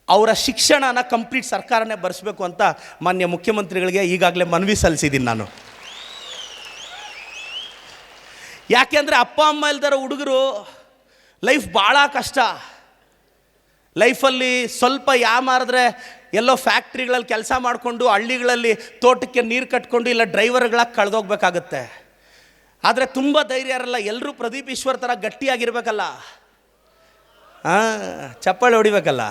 ಅವರ ಶಿಕ್ಷಣನ ಕಂಪ್ಲೀಟ್ ಸರ್ಕಾರನೇ ಭರಿಸಬೇಕು ಅಂತ ಮಾನ್ಯ ಮುಖ್ಯಮಂತ್ರಿಗಳಿಗೆ ಈಗಾಗಲೇ ಮನವಿ ಸಲ್ಲಿಸಿದ್ದೀನಿ ನಾನು. ಯಾಕೆಂದರೆ ಅಪ್ಪ ಅಮ್ಮ ಇಲ್ದಾರ ಹುಡುಗರು ಲೈಫ್ ಭಾಳ ಕಷ್ಟ. ಲೈಫಲ್ಲಿ ಸ್ವಲ್ಪ ಯಾಮಾರಿದ್ರೆ ಎಲ್ಲೋ ಫ್ಯಾಕ್ಟ್ರಿಗಳಲ್ಲಿ ಕೆಲಸ ಮಾಡಿಕೊಂಡು ಹಳ್ಳಿಗಳಲ್ಲಿ ತೋಟಕ್ಕೆ ನೀರು ಕಟ್ಕೊಂಡು ಇಲ್ಲ ಡ್ರೈವರ್ಗಳಾಗಿ ಕಳೆದೋಗ್ಬೇಕಾಗತ್ತೆ. ಆದರೆ ತುಂಬ ಧೈರ್ಯ ಇರಲ್ಲ. ಎಲ್ಲರೂ ಪ್ರದೀಪ್ ಈಶ್ವರ್ ಥರ ಗಟ್ಟಿಯಾಗಿರ್ಬೇಕಲ್ಲ, ಚಪ್ಪಾಳೆ ಹೊಡಿಬೇಕಲ್ಲ.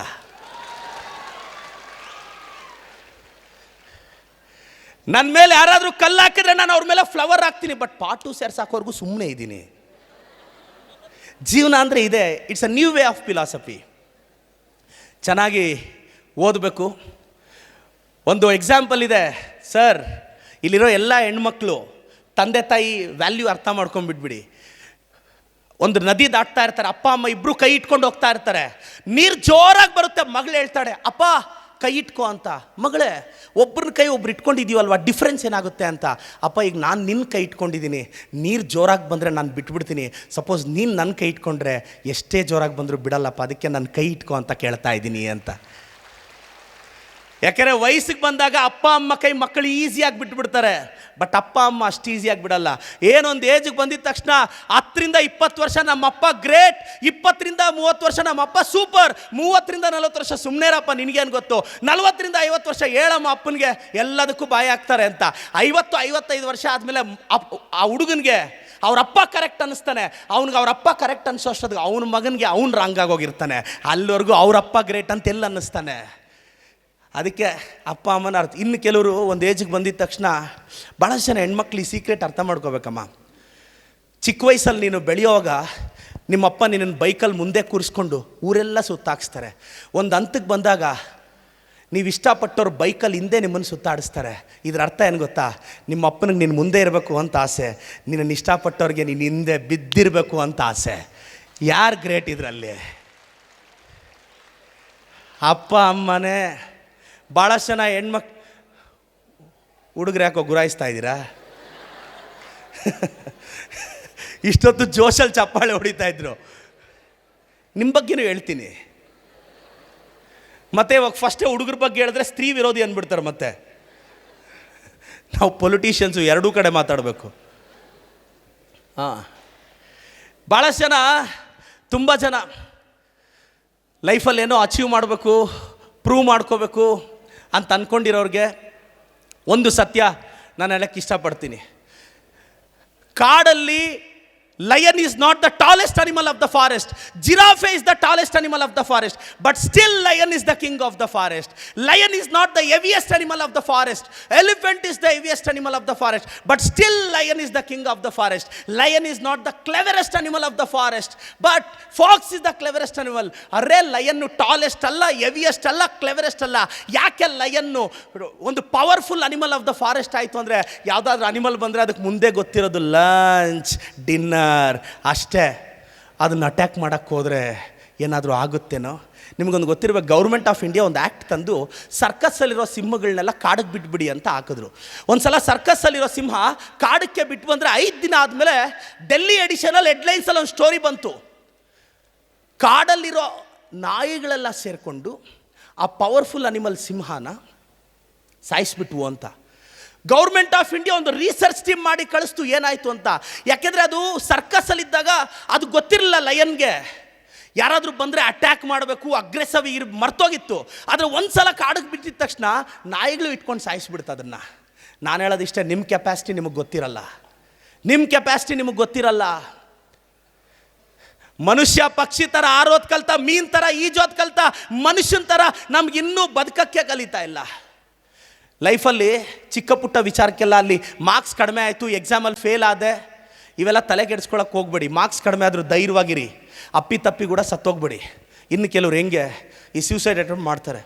ನನ್ನ ಮೇಲೆ ಯಾರಾದರೂ ಕಲ್ಲು ಹಾಕಿದ್ರೆ ನಾನು ಅವ್ರ ಮೇಲೆ ಫ್ಲವರ್ ಹಾಕ್ತೀನಿ, ಬಟ್ ಪಾಟು ಸೇರ್ಸಾಕೋರ್ಗೂ ಸುಮ್ಮನೆ ಇದ್ದೀನಿ. ಜೀವನ ಅಂದರೆ ಇದೆ. It's a new way of philosophy. ಚೆನ್ನಾಗಿ ಓದಬೇಕು. ಒಂದು ಎಕ್ಸಾಂಪಲ್ ಇದೆ ಸರ್, ಇಲ್ಲಿರೋ ಎಲ್ಲ ಹೆಣ್ಮಕ್ಳು ತಂದೆ ತಾಯಿ ವ್ಯಾಲ್ಯೂ ಅರ್ಥ ಮಾಡ್ಕೊಂಡ್ಬಿಟ್ಬಿಡಿ. ಒಂದು ನದಿ ದಾಟ್ತಾ ಇರ್ತಾರೆ, ಅಪ್ಪ ಅಮ್ಮ ಇಬ್ಬರು ಕೈ ಇಟ್ಕೊಂಡು ಹೋಗ್ತಾ ಇರ್ತಾರೆ. ನೀರು ಜೋರಾಗಿ ಬರುತ್ತೆ, ಮಗಳು ಹೇಳ್ತಾಳೆ ಅಪ್ಪ ಕೈ ಇಟ್ಕೋ ಅಂತ. ಮಗಳೇ, ಒಬ್ಬರನ್ನ ಕೈ ಒಬ್ರು ಇಟ್ಕೊಂಡಿದ್ದೀವಲ್ವ, ಡಿಫ್ರೆನ್ಸ್ ಏನಾಗುತ್ತೆ ಅಂತ. ಅಪ್ಪ ಈಗ ನಾನು ನಿನ್ನ ಕೈ ಇಟ್ಕೊಂಡಿದ್ದೀನಿ, ನೀರು ಜೋರಾಗಿ ಬಂದರೆ ನಾನು ಬಿಟ್ಬಿಡ್ತೀನಿ. ಸಪೋಸ್ ನೀನು ನನ್ನ ಕೈ ಇಟ್ಕೊಂಡ್ರೆ ಎಷ್ಟೇ ಜೋರಾಗಿ ಬಂದರೂ ಬಿಡಲ್ಲಪ್ಪ, ಅದಕ್ಕೆ ನನ್ನ ಕೈ ಇಟ್ಕೋ ಅಂತ ಕೇಳ್ತಾ ಇದ್ದೀನಿ ಅಂತ. ಯಾಕೆಂದರೆ ವಯಸ್ಸಿಗೆ ಬಂದಾಗ ಅಪ್ಪ ಅಮ್ಮ ಕೈ ಮಕ್ಕಳು ಈಸಿಯಾಗಿ ಬಿಟ್ಬಿಡ್ತಾರೆ, ಬಟ್ ಅಪ್ಪ ಅಮ್ಮ ಅಷ್ಟು ಈಸಿಯಾಗಿ ಬಿಡಲ್ಲ. ಏನೊಂದು ಏಜಿಗೆ ಬಂದಿದ ತಕ್ಷಣ 10ರಿಂದ 20 ವರ್ಷ ನಮ್ಮಪ್ಪ ಗ್ರೇಟ್, 20ರಿಂದ 30 ವರ್ಷ ನಮ್ಮಪ್ಪ ಸೂಪರ್, 30ರಿಂದ 40 ವರ್ಷ ಸುಮ್ಮನೆರಪ್ಪ ನಿನಗೇನು ಗೊತ್ತು, 40ರಿಂದ 50 ವರ್ಷ ಹೇಳಮ್ಮ ಅಪ್ಪನಿಗೆ ಎಲ್ಲದಕ್ಕೂ ಬಾಯಿ ಹಾಕ್ತಾರೆ ಅಂತ. 50-55 ವರ್ಷ ಆದಮೇಲೆ ಆ ಹುಡುಗನಿಗೆ ಅವರಪ್ಪ ಕರೆಕ್ಟ್ ಅನ್ನಿಸ್ತಾನೆ, ಅವ್ನಿಗೆ ಅವರಪ್ಪ ಕರೆಕ್ಟ್ ಅನ್ಸೋಷ್ಟೊತ್ತಿಗೆ ಅವನ ಮಗನಿಗೆ ಅವ್ನು ರಾಂಗ್ ಆಗೋಗಿರ್ತಾನೆ. ಅಲ್ಲಿವರೆಗೂ ಅವರಪ್ಪ ಗ್ರೇಟ್ ಅಂತ ಎಲ್ಲ ಅನ್ನಿಸ್ತಾನೆ. ಅದಕ್ಕೆ ಅಪ್ಪ ಅಮ್ಮನ ಅರ್ಥ. ಇನ್ನು ಕೆಲವರು ಒಂದು ಏಜಿಗೆ ಬಂದಿದ್ದ ತಕ್ಷಣ ಭಾಳಷ್ಟು ಜನ ಹೆಣ್ಮಕ್ಳು ಈ ಸೀಕ್ರೆಟ್ ಅರ್ಥ ಮಾಡ್ಕೋಬೇಕಮ್ಮ. ಚಿಕ್ಕ ವಯಸ್ಸಲ್ಲಿ ನೀನು ಬೆಳೆಯೋವಾಗ ನಿಮ್ಮಪ್ಪ ನಿನ್ನನ್ನು ಬೈಕಲ್ಲಿ ಮುಂದೆ ಕೂರಿಸ್ಕೊಂಡು ಊರೆಲ್ಲ ಸುತ್ತಾಕ್ಸ್ತಾರೆ. ಒಂದು ಹಂತಕ್ಕೆ ಬಂದಾಗ ನೀವು ಇಷ್ಟಪಟ್ಟವ್ರು ಬೈಕಲ್ಲಿ ಹಿಂದೆ ನಿಮ್ಮನ್ನು ಸುತ್ತಾಡಿಸ್ತಾರೆ. ಇದರ ಅರ್ಥ ಏನು ಗೊತ್ತಾ? ನಿಮ್ಮ ಅಪ್ಪನಿಗೆ ನೀನು ಮುಂದೆ ಇರಬೇಕು ಅಂತ ಆಸೆ, ನಿನ್ನನ್ನು ಇಷ್ಟಪಟ್ಟವ್ರಿಗೆ ನೀನು ಹಿಂದೆ ಬಿದ್ದಿರಬೇಕು ಅಂತ ಆಸೆ. ಯಾರು ಗ್ರೇಟ್ ಇದರಲ್ಲಿ? ಅಪ್ಪ ಅಮ್ಮನೇ. ಭಾಳಷ್ಟು ಜನ ಹುಡುಗರು ಯಾಕೋ ಗುರಾಯಿಸ್ತಾ ಇದ್ದೀರಾ? ಇಷ್ಟೊತ್ತು ಜೋಶಲ್ಲಿ ಚಪ್ಪಾಳೆ ಹೊಡಿತಾ ಇದ್ರು. ನಿಮ್ಮ ಬಗ್ಗೆನೂ ಹೇಳ್ತೀನಿ. ಮತ್ತೆ ಇವಾಗ ಫಸ್ಟೇ ಹುಡುಗರ ಬಗ್ಗೆ ಹೇಳಿದ್ರೆ ಸ್ತ್ರೀ ವಿರೋಧಿ ಅಂದ್ಬಿಡ್ತಾರೆ. ಮತ್ತೆ ನಾವು ಪೊಲಿಟಿಷಿಯನ್ಸು ಎರಡೂ ಕಡೆ ಮಾತಾಡಬೇಕು. ಭಾಳಷ್ಟು ಜನ, ತುಂಬ ಜನ ಲೈಫಲ್ಲಿ ಏನೋ ಅಚೀವ್ ಮಾಡಬೇಕು, ಪ್ರೂವ್ ಮಾಡ್ಕೋಬೇಕು ಅಂತ ಅಂದ್ಕೊಂಡಿರೋರಿಗೆ ಒಂದು ಸತ್ಯ ನಾನು ಹೇಳಕ್ಕೆ ಇಷ್ಟಪಡ್ತೀನಿ. ಕಾಡಲ್ಲಿ lion is not the tallest animal of the forest. Giraffe is the tallest animal of the forest, but still lion is the king of the forest. Lion is not the heaviest animal of the forest. Elephant is the heaviest animal of the forest, but still lion is the king of the forest. Lion is not the cleverest animal of the forest, but fox is the cleverest animal. Arre lion tallest alla, heaviest alla, cleverest alla. ಯಾಕೆ lion ಒಂದು powerful animal of the forest ಆಯಿತು ಅಂದರೆ, ಯಾವುದಾದ್ರೂ animal ಬಂದರೆ ಅದಕ್ಕೆ ಮುಂದೆ ಗೊತ್ತಿರೋದು lunch, dinner ಅಷ್ಟೇ. ಅದನ್ನು ಅಟ್ಯಾಕ್ ಮಾಡೋಕ್ಕೆ ಹೋದರೆ ಏನಾದರೂ ಆಗುತ್ತೇನೋ? ನಿಮಗೊಂದು ಗೊತ್ತಿರಬೇಕು, ಗೌರ್ಮೆಂಟ್ ಆಫ್ ಇಂಡಿಯಾ ಒಂದು ಆ್ಯಕ್ಟ್ ತಂದು ಸರ್ಕಸ್ಸಲ್ಲಿರೋ ಸಿಂಹಗಳನ್ನೆಲ್ಲ ಕಾಡಿಗೆ ಬಿಟ್ಬಿಡಿ ಅಂತ ಹಾಕಿದ್ರು. ಒಂದು ಸಲ ಸರ್ಕಸ್ಸಲ್ಲಿರೋ ಸಿಂಹ ಕಾಡಕ್ಕೆ ಬಿಟ್ಟು ಬಂದರೆ 5 ದಿನ ಆದಮೇಲೆ ಡೆಲ್ಲಿ ಎಡಿಷನಲ್ಲಿ ಹೆಡ್ಲೈನ್ಸಲ್ಲಿ ಒಂದು ಸ್ಟೋರಿ ಬಂತು. ಕಾಡಲ್ಲಿರೋ ನಾಯಿಗಳೆಲ್ಲ ಸೇರಿಕೊಂಡು ಆ ಪವರ್ಫುಲ್ ಅನಿಮಲ್ ಸಿಂಹನ ಸಾಯಿಸ್ಬಿಟ್ವು ಅಂತ. ಗೌರ್ಮೆಂಟ್ ಆಫ್ ಇಂಡಿಯಾ ಒಂದು ರಿಸರ್ಚ್ ಟೀಮ್ ಮಾಡಿ ಕಳಿಸ್ತು ಏನಾಯಿತು ಅಂತ. ಯಾಕೆಂದರೆ ಅದು ಸರ್ಕಸ್ಸಲ್ಲಿದ್ದಾಗ ಅದು ಗೊತ್ತಿರಲಿಲ್ಲ ಲಯನ್ಗೆ. ಯಾರಾದರೂ ಬಂದರೆ ಅಟ್ಯಾಕ್ ಮಾಡಬೇಕು, ಅಗ್ರೆಸಿವ್ ಮರ್ತೋಗಿತ್ತು. ಆದರೆ ಒಂದು ಸಲ ಕಾಡಿಗೆ ಬಿಟ್ಟಿದ ತಕ್ಷಣ ನಾಯಿಗಳು ಇಟ್ಕೊಂಡು ಸಾಯಿಸ್ಬಿಡ್ತು ಅದನ್ನು. ನಾನು ಹೇಳೋದಿಷ್ಟೇ, ನಿಮ್ಮ ಕೆಪಾಸಿಟಿ ನಿಮಗೆ ಗೊತ್ತಿರಲ್ಲ, ನಿಮ್ಮ ಕೆಪಾಸಿಟಿ ನಿಮಗೆ ಗೊತ್ತಿರಲ್ಲ. ಮನುಷ್ಯ ಪಕ್ಷಿ ಥರ ಆರೋದು ಕಲ್ತ, ಮೀನ್ ಥರ ಈಜೋದು ಕಲ್ತ, ಮನುಷ್ಯನ ಥರ ನಮ್ಗೆ ಇನ್ನೂ ಬದುಕಕ್ಕೆ ಕಲಿತಾ ಇಲ್ಲ. ಲೈಫಲ್ಲಿ ಚಿಕ್ಕ ಪುಟ್ಟ ವಿಚಾರಕ್ಕೆಲ್ಲ ಅಲ್ಲಿ ಮಾರ್ಕ್ಸ್ ಕಡಿಮೆ ಆಯಿತು, ಎಕ್ಸಾಮಲ್ಲಿ ಫೇಲ್ ಆದೆ, ಇವೆಲ್ಲ ತಲೆ ಕೆಡಿಸ್ಕೊಳಕ್ಕೆ ಹೋಗ್ಬೇಡಿ. ಮಾರ್ಕ್ಸ್ ಕಡಿಮೆ ಆದರೂ ಧೈರ್ಯವಾಗಿರಿ, ಅಪ್ಪಿ ತಪ್ಪಿ ಕೂಡ ಸತ್ತೋಗ್ಬೇಡಿ. ಇನ್ನು ಕೆಲವ್ರು ಹೆಂಗೆ ಈ ಸೂಸೈಡ್ ಅಟೆಂಪ್ಟ್ ಮಾಡ್ತಾರೆ,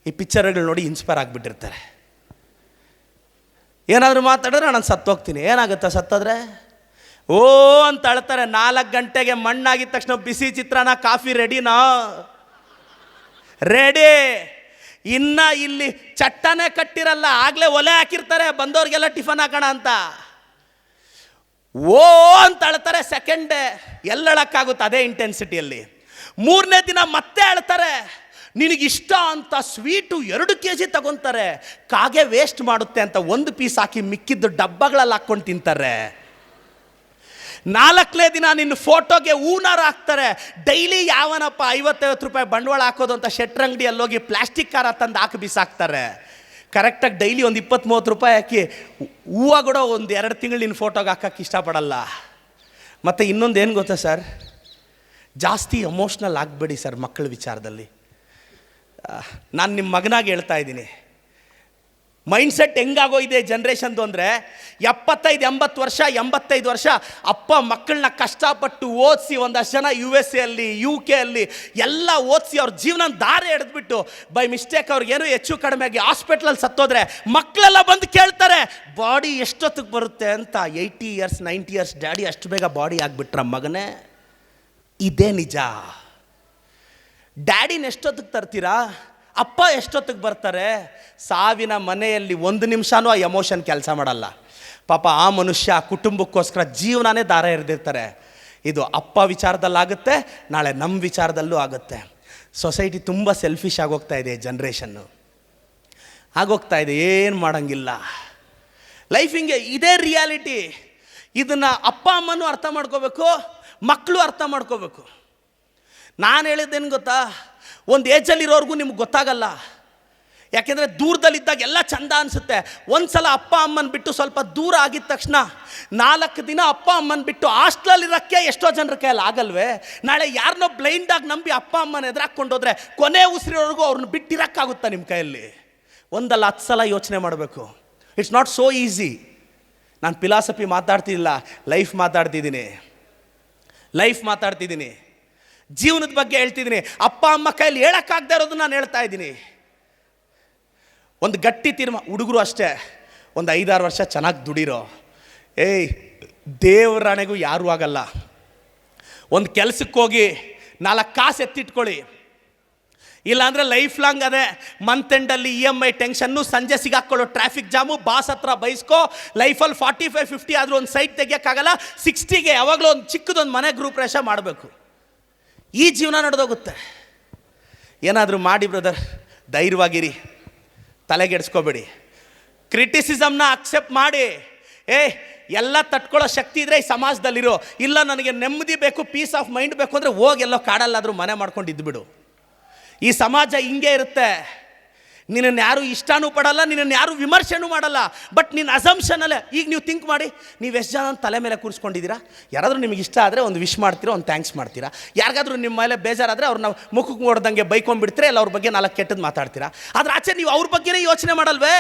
ಈ ಪಿಕ್ಚರ್ಗಳು ನೋಡಿ ಇನ್ಸ್ಪೈರ್ ಆಗಿಬಿಟ್ಟಿರ್ತಾರೆ. ಏನಾದರೂ ಮಾತಾಡಿದ್ರೆ ನಾನು ಸತ್ತೋಗ್ತೀನಿ. ಏನಾಗುತ್ತೆ ಸತ್ತೋದ್ರೆ? ಓ ಅಂತ ಅಳ್ತಾರೆ. 4 ಗಂಟೆಗೆ ಮಣ್ಣಾಗಿದ ತಕ್ಷಣ ಬಿಸಿ ಚಿತ್ರಾನ್ನ, ಕಾಫಿ ರೆಡಿನಾ? ರೆಡಿ. ಇನ್ನು ಇಲ್ಲಿ ಚಟ್ಟನೇ ಕಟ್ಟಿರಲ್ಲ, ಆಗಲೇ ಒಲೆ ಹಾಕಿರ್ತಾರೆ ಬಂದವ್ರಿಗೆಲ್ಲ ಟಿಫನ್ ಹಾಕೋಣ ಅಂತ. ಓ ಅಂತ ಅಳ್ತಾರೆ, ಸೆಕೆಂಡ್ ಡೇ ಎಲ್ಲಳಕ್ಕಾಗುತ್ತೆ ಅದೇ ಇಂಟೆನ್ಸಿಟಿಯಲ್ಲಿ. 3ನೇ ದಿನ ಮತ್ತೆ ಅಳ್ತಾರೆ, ನಿನಗಿಷ್ಟ ಅಂತ ಸ್ವೀಟು 2 kg ತಗೊತಾರೆ. ಕಾಗೆ ವೇಸ್ಟ್ ಮಾಡುತ್ತೆ ಅಂತ 1 ಪೀಸ್ ಹಾಕಿ ಮಿಕ್ಕಿದ್ದು ಡಬ್ಬಗಳಲ್ಲಿ ಹಾಕ್ಕೊಂಡು ತಿಂತಾರೆ. 4ನೇ ದಿನ ನಿನ್ನ ಫೋಟೋಗೆ ಹೂನಾರ ಹಾಕ್ತಾರೆ. ಡೈಲಿ ಯಾವನಪ್ಪ 50-50 ರೂಪಾಯಿ ಬಂಡವಾಳ ಹಾಕೋದು ಅಂತ ಶೆಟ್ರಂಗಡಿಯಲ್ಲಿ ಹೋಗಿ ಪ್ಲಾಸ್ಟಿಕ್ ಕಾರ ತಂದು ಹಾಕಿ ಬಿಸಾಕ್ತಾರೆ. ಕರೆಕ್ಟಾಗಿ ಡೈಲಿ ಒಂದು 20-30 ರೂಪಾಯಿ ಹಾಕಿ ಹೂವು ಕೂಡ ಒಂದು 2 ತಿಂಗಳು ನಿನ್ನ ಫೋಟೋಗೆ ಹಾಕಕ್ಕೆ ಇಷ್ಟಪಡಲ್ಲ. ಮತ್ತು ಇನ್ನೊಂದು ಏನು ಗೊತ್ತಾ ಸರ್, ಜಾಸ್ತಿ ಎಮೋಷ್ನಲ್ ಆಗಬೇಡಿ ಸರ್ ಮಕ್ಕಳ ವಿಚಾರದಲ್ಲಿ. ನಾನು ನಿಮ್ಮ ಮಗನಾಗಿ ಹೇಳ್ತಾ ಇದ್ದೀನಿ, ಮೈಂಡ್ಸೆಟ್ ಹೆಂಗಾಗೋಗಿದೆ ಜನ್ರೇಷನ್ದು ಅಂದರೆ, 75-80 ವರ್ಷ 85 ವರ್ಷ ಅಪ್ಪ ಮಕ್ಕಳನ್ನ ಕಷ್ಟಪಟ್ಟು ಓದಿಸಿ ಒಂದಷ್ಟು ಜನ USA ಅಲ್ಲಿ UK ಅಲ್ಲಿ ಎಲ್ಲ ಓದಿಸಿ ಅವ್ರ ಜೀವನ ದಾರಿ ಎಳೆದ್ಬಿಟ್ಟು ಬೈ ಮಿಸ್ಟೇಕ್ ಅವ್ರಿಗೇನೋ ಹೆಚ್ಚು ಕಡಿಮೆ ಆಗಿ ಹಾಸ್ಪಿಟ್ಲಲ್ಲಿ ಸತ್ತೋದ್ರೆ ಮಕ್ಕಳೆಲ್ಲ ಬಂದು ಕೇಳ್ತಾರೆ ಬಾಡಿ ಎಷ್ಟೊತ್ತಿಗೆ ಬರುತ್ತೆ ಅಂತ. 80 years 90 years ಡ್ಯಾಡಿ ಅಷ್ಟು ಬೇಗ ಬಾಡಿ ಆಗಿಬಿಟ್ರ ಮಗನೇ? ಇದೇ ನಿಜ. ಡ್ಯಾಡಿನ ಎಷ್ಟೊತ್ತಿಗೆ ತರ್ತೀರಾ? ಅಪ್ಪ ಎಷ್ಟೊತ್ತಿಗೆ ಬರ್ತಾರೆ? ಸಾವಿನ ಮನೆಯಲ್ಲಿ 1 ನಿಮಿಷನೂ ಆ ಎಮೋಷನ್ ಕೆಲಸ ಮಾಡಲ್ಲ. ಪಾಪ ಆ ಮನುಷ್ಯ ಕುಟುಂಬಕ್ಕೋಸ್ಕರ ಜೀವನನೇ ದಾರ ಎರೆದಿರ್ತಾರೆ. ಇದು ಅಪ್ಪ ವಿಚಾರದಲ್ಲಾಗುತ್ತೆ, ನಾಳೆ ನಮ್ಮ ವಿಚಾರದಲ್ಲೂ ಆಗುತ್ತೆ. ಸೊಸೈಟಿ ತುಂಬ ಸೆಲ್ಫಿಶ್ ಆಗೋಗ್ತಾ ಇದೆ, ಜನ್ರೇಷನ್ನು ಆಗೋಗ್ತಾ ಇದೆ. ಏನು ಮಾಡೋಂಗಿಲ್ಲ, ಲೈಫ್ ಹಿಂಗೆ, ಇದೇ ರಿಯಾಲಿಟಿ. ಇದನ್ನು ಅಪ್ಪ ಅಮ್ಮನೂ ಅರ್ಥ ಮಾಡ್ಕೋಬೇಕು, ಮಕ್ಕಳು ಅರ್ಥ ಮಾಡ್ಕೋಬೇಕು. ನಾನು ಹೇಳಿದ್ದೇನು ಗೊತ್ತಾ, ಒಂದು ಏಜಲ್ಲಿರೋರ್ಗೂ ನಿಮ್ಗೆ ಗೊತ್ತಾಗಲ್ಲ. ಯಾಕೆಂದರೆ ದೂರದಲ್ಲಿದ್ದಾಗ ಎಲ್ಲ ಚಂದ ಅನಿಸುತ್ತೆ. ಒಂದು ಸಲ ಅಪ್ಪ ಅಮ್ಮನ ಬಿಟ್ಟು ಸ್ವಲ್ಪ ದೂರ ಆಗಿದ ತಕ್ಷಣ 4 ದಿನ ಅಪ್ಪ ಅಮ್ಮನ ಬಿಟ್ಟು ಹಾಸ್ಟ್ಲಲ್ಲಿರೋಕ್ಕೆ ಎಷ್ಟೋ ಜನರ ಕೈಯಲ್ಲಿ ಆಗಲ್ವೇ? ನಾಳೆ ಯಾರನ್ನೋ ಬ್ಲೈಂಡಾಗಿ ನಂಬಿ ಅಪ್ಪ ಅಮ್ಮನ ಎದುರಾಕೊಂಡೋದ್ರೆ ಕೊನೆ ಉಸಿರೋರ್ಗೂ ಅವ್ರನ್ನ ಬಿಟ್ಟಿರೋಕ್ಕಾಗುತ್ತಾ ನಿಮ್ಮ ಕೈಯಲ್ಲಿ? 1-10 ಸಲ ಯೋಚನೆ ಮಾಡಬೇಕು. It's not so easy. ನಾನು ಫಿಲಾಸಫಿ ಮಾತಾಡ್ತಿಲ್ಲ, ಲೈಫ್ ಮಾತಾಡ್ತಿದ್ದೀನಿ. ಜೀವನದ ಬಗ್ಗೆ ಹೇಳ್ತಿದ್ದೀನಿ. ಅಪ್ಪ ಅಮ್ಮ ಕೈಯಲ್ಲಿ ಹೇಳೋಕ್ಕಾಗದೇ ಇರೋದು ನಾನು ಹೇಳ್ತಾ ಇದ್ದೀನಿ. ಒಂದು ಗಟ್ಟಿ ತೀರ್ಮಾನ. ಹುಡುಗರು ಅಷ್ಟೇ, ಒಂದು 5-6 ವರ್ಷ ಚೆನ್ನಾಗಿ ದುಡಿರೋ, ದೇವರಾಣೆಗೂ ಯಾರೂ ಆಗಲ್ಲ. ಒಂದು ಕೆಲಸಕ್ಕೆ ಹೋಗಿ 4 ಕಾಸು ಎತ್ತಿಟ್ಕೊಳ್ಳಿ, ಇಲ್ಲಾಂದರೆ ಲೈಫ್ ಲಾಂಗ್ ಅದೇ ಮಂತ್ ಎಂಡಲ್ಲಿ EMI ಟೆನ್ಷನ್ನು, ಸಂಜೆ ಸಿಗಾಕ್ಕೊಳ್ಳೋ ಟ್ರಾಫಿಕ್ ಜಾಮು, ಬಾಸ್ ಹತ್ರ ಬೈಸ್ಕೋ. ಲೈಫಲ್ಲಿ 45-50 ಆದರೂ ಒಂದು ಸೈಟ್ ತೆಗಿಯೋಕ್ಕಾಗಲ್ಲ. 60ಗೆ ಯಾವಾಗಲೂ ಒಂದು ಚಿಕ್ಕದೊಂದು ಮನೆ ಗೃಹಪ್ರವೇಶ ಮಾಡಬೇಕು. ಈ ಜೀವನ ನಡೆದೋಗುತ್ತೆ. ಏನಾದರೂ ಮಾಡಿ ಬ್ರದರ್, ಧೈರ್ಯವಾಗಿರಿ, ತಲೆಗೆಡ್ಸ್ಕೋಬೇಡಿ. ಕ್ರಿಟಿಸಿಸಮ್ನ ಅಕ್ಸೆಪ್ಟ್ ಮಾಡಿ. ಎಲ್ಲ ತಟ್ಕೊಳ್ಳೋ ಶಕ್ತಿ ಇದ್ದರೆ ಈ ಸಮಾಜದಲ್ಲಿರೋ. ಇಲ್ಲ ನನಗೆ ನೆಮ್ಮದಿ ಬೇಕು, ಪೀಸ್ ಆಫ್ ಮೈಂಡ್ ಬೇಕು ಅಂದರೆ ಹೋಗೆಲ್ಲೋ ಕಾಡಲ್ಲಾದರೂ ಮನೆ ಮಾಡ್ಕೊಂಡು ಇದ್ದುಬಿಡು. ಈ ಸಮಾಜ ಹಿಂಗೆ ಇರುತ್ತೆ. ನಿನ್ನನ್ನು ಯಾರು ಇಷ್ಟನೂ ಪಡಲ್ಲ, ನಿನ್ನನ್ನು ಯಾರು ವಿಮರ್ಶೆನೂ ಮಾಡಲ್ಲ. ಬಟ್ ನಿನ್ನ ಅಸಂಪ್ಷನಲ್ಲೇ ಈಗ ನೀವು ಥಿಂಕ್ ಮಾಡಿ, ನೀವು ಎಷ್ಟು ಜನ ತಲೆ ಮೇಲೆ ಕೂರಿಸ್ಕೊಂಡಿದ್ದೀರಾ? ಯಾರಾದರೂ ನಿಮಗೆ ಇಷ್ಟ ಆದರೆ ಒಂದು ವಿಶ್ ಮಾಡ್ತೀರಾ, ಒಂದು ಥ್ಯಾಂಕ್ಸ್ ಮಾಡ್ತೀರಾ. ಯಾರಿಗಾದ್ರೂ ನಿಮ್ಮ ಮೇಲೆ ಬೇಜಾರಾದರೆ ಅವ್ರನ್ನ ಮುಖಕ್ಕೆ ನೋಡ್ದಂಗೆ ಬೈಕೊಂಡ್ಬಿಡ್ತೀರಾ, ಇಲ್ಲ ಅವ್ರ ಬಗ್ಗೆ 4 ಕೆಟ್ಟದ್ದು ಮಾತಾಡ್ತೀರಾ. ಆದರೆ ಆಚೆ ನೀವು ಅವ್ರ ಬಗ್ಗೆನೇ ಯೋಚನೆ ಮಾಡಲ್ವೇ?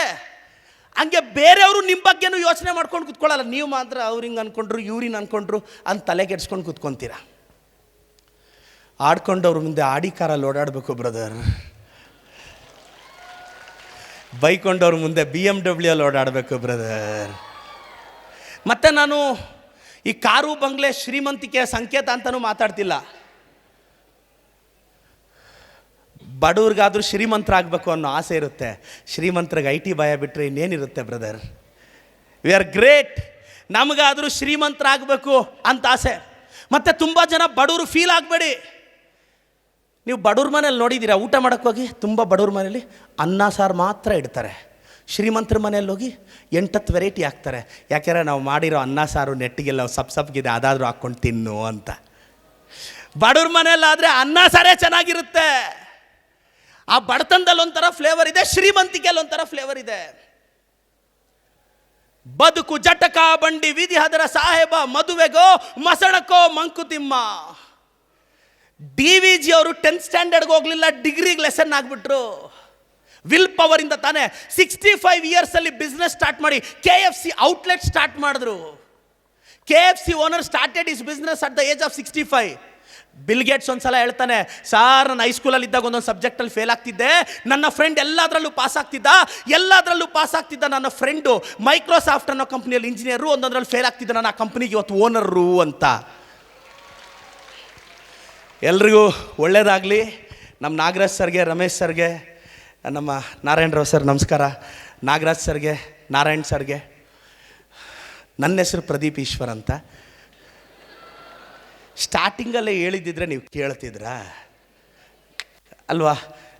ಹಂಗೆ ಬೇರೆಯವರು ನಿಮ್ಮ ಬಗ್ಗೆನೂ ಯೋಚನೆ ಮಾಡ್ಕೊಂಡು ಕೂತ್ಕೊಳ್ಳಲ್ಲ. ನೀವು ಮಾತ್ರ ಅವ್ರು ಹಿಂಗೆ ಅಂದ್ಕೊಂಡ್ರು, ಇವ್ರಿನ ಅಂದ್ಕೊಂಡ್ರು ಅಂತ ತಲೆಗೆಡ್ಸ್ಕೊಂಡು ಕೂತ್ಕೊತೀರಾ. ಆಡ್ಕೊಂಡವ್ರ ಮುಂದೆ ಆಡಿ ಕಾರಲ್ಲಿ ಓಡಾಡಬೇಕು ಬ್ರದರ್. ಬೈಕೊಂಡವ್ರ ಮುಂದೆ BMW ಓಡಾಡಬೇಕು ಬ್ರದರ್. ಮತ್ತು ನಾನು ಈ ಕಾರು ಬಂಗ್ಲೆ ಶ್ರೀಮಂತಿಕೆಯ ಸಂಕೇತ ಅಂತಲೂ ಮಾತಾಡ್ತಿಲ್ಲ. ಬಡವ್ರಿಗಾದ್ರೂ ಶ್ರೀಮಂತರಾಗಬೇಕು ಅನ್ನೋ ಆಸೆ ಇರುತ್ತೆ. ಶ್ರೀಮಂತರಿಗೆ IT ಭಯ ಬಿಟ್ಟರೆ ಇನ್ನೇನಿರುತ್ತೆ ಬ್ರದರ್? We are great. ನಮಗಾದರೂ ಶ್ರೀಮಂತರಾಗಬೇಕು ಅಂತ ಆಸೆ. ಮತ್ತು ತುಂಬ ಜನ ಬಡವರು ಫೀಲ್ ಆಗಬೇಡಿ. ನೀವು ಬಡವ್ರ ಮನೇಲಿ ನೋಡಿದ್ದೀರಾ, ಊಟ ಮಾಡೋಕ್ಕೆ ಹೋಗಿ ತುಂಬ ಬಡವ್ರ ಮನೇಲಿ ಅನ್ನ ಸಾರು ಮಾತ್ರ ಇಡ್ತಾರೆ. ಶ್ರೀಮಂತರ ಮನೆಯಲ್ಲಿ ಹೋಗಿ 8-10 ವೆರೈಟಿ ಹಾಕ್ತಾರೆ. ಯಾಕೆಂದರೆ ನಾವು ಮಾಡಿರೋ ಅನ್ನ ಸಾರು ನೆಟ್ಟಿಗೆಲ್ಲ ಸಪ್ಗಿದೆ, ಅದಾದರೂ ಹಾಕ್ಕೊಂಡು ತಿನ್ನು ಅಂತ. ಬಡವ್ರ ಮನೆಯಲ್ಲಾದರೆ ಅನ್ನ ಸಾರೇ ಚೆನ್ನಾಗಿರುತ್ತೆ. ಆ ಬಡತನದಲ್ಲಿ ಒಂಥರ ಫ್ಲೇವರ್ ಇದೆ, ಶ್ರೀಮಂತಿಕೆಯಲ್ಲಿ ಒಂಥರ ಫ್ಲೇವರ್ ಇದೆ. ಬದುಕು ಜಟಕ ಬಂಡಿ ವಿಧಿ ಹದರ ಸಾಹೇಬ, ಮದುವೆಗೋ ಮಸಣಕೋ ಮಂಕುತಿಮ್ಮ. DVG ಅವರು 10th ಸ್ಟ್ಯಾಂಡರ್ಡ್ಗೆ ಹೋಗಲಿಲ್ಲ, ಡಿಗ್ರಿಗೆ ಲೆಸನ್ ಆಗಿಬಿಟ್ರು. ವಿಲ್ ಪವರಿಂದ ತಾನೇ 65 ಇಯರ್ಸಲ್ಲಿ ಬಿಸ್ನೆಸ್ ಸ್ಟಾರ್ಟ್ ಮಾಡಿ KFC ಔಟ್ಲೆಟ್ ಸ್ಟಾರ್ಟ್ ಮಾಡಿದ್ರು. KFC owner started is business at the age of 65. Bill Gates ಒಂದ್ಸಲ ಹೇಳ್ತಾನೆ, ಸಾರ್ ನಾನು ಹೈಸ್ಕೂಲಲ್ಲಿ ಇದ್ದಾಗ ಒಂದೊಂದು ಸಬ್ಜೆಕ್ಟಲ್ಲಿ ಫೇಲ್ ಆಗ್ತಿದ್ದೆ, ನನ್ನ ಫ್ರೆಂಡ್ ಎಲ್ಲದರಲ್ಲೂ ಪಾಸ್ ಆಗ್ತಿದ್ದ ನನ್ನ ಫ್ರೆಂಡು ಮೈಕ್ರೋಸಾಫ್ಟ್ ಅನ್ನೋ ಕಂಪ್ನಿಯಲ್ಲಿ ಇಂಜಿನಿಯರು, ಒಂದೊಂದರಲ್ಲಿ ಫೇಲ್ ಆಗ್ತಿದ್ದ, ನನ್ನ ಆ ಕಂಪ್ನಿಗೆ ಇವತ್ತು ಓನರು ಅಂತ. ಎಲ್ರಿಗೂ ಒಳ್ಳೆಯದಾಗಲಿ. ನಮ್ಮ ನಾಗರಾಜ್ ಸರ್ಗೆ, ರಮೇಶ್ ಸರ್ಗೆ, ನಮ್ಮ ನಾರಾಯಣರಾವ್ ಸರ್ ನಮಸ್ಕಾರ. ನಾಗರಾಜ್ ಸರ್ಗೆ, ನಾರಾಯಣ್ ಸರ್ಗೆ ನನ್ನ ಹೆಸರು ಪ್ರದೀಪ್ ಈಶ್ವರ್ ಅಂತ. ಸ್ಟಾರ್ಟಿಂಗಲ್ಲೇ ಹೇಳಿದ್ದಿದ್ರೆ ನೀವು ಕೇಳ್ತಿದ್ರಾ ಅಲ್ವಾ?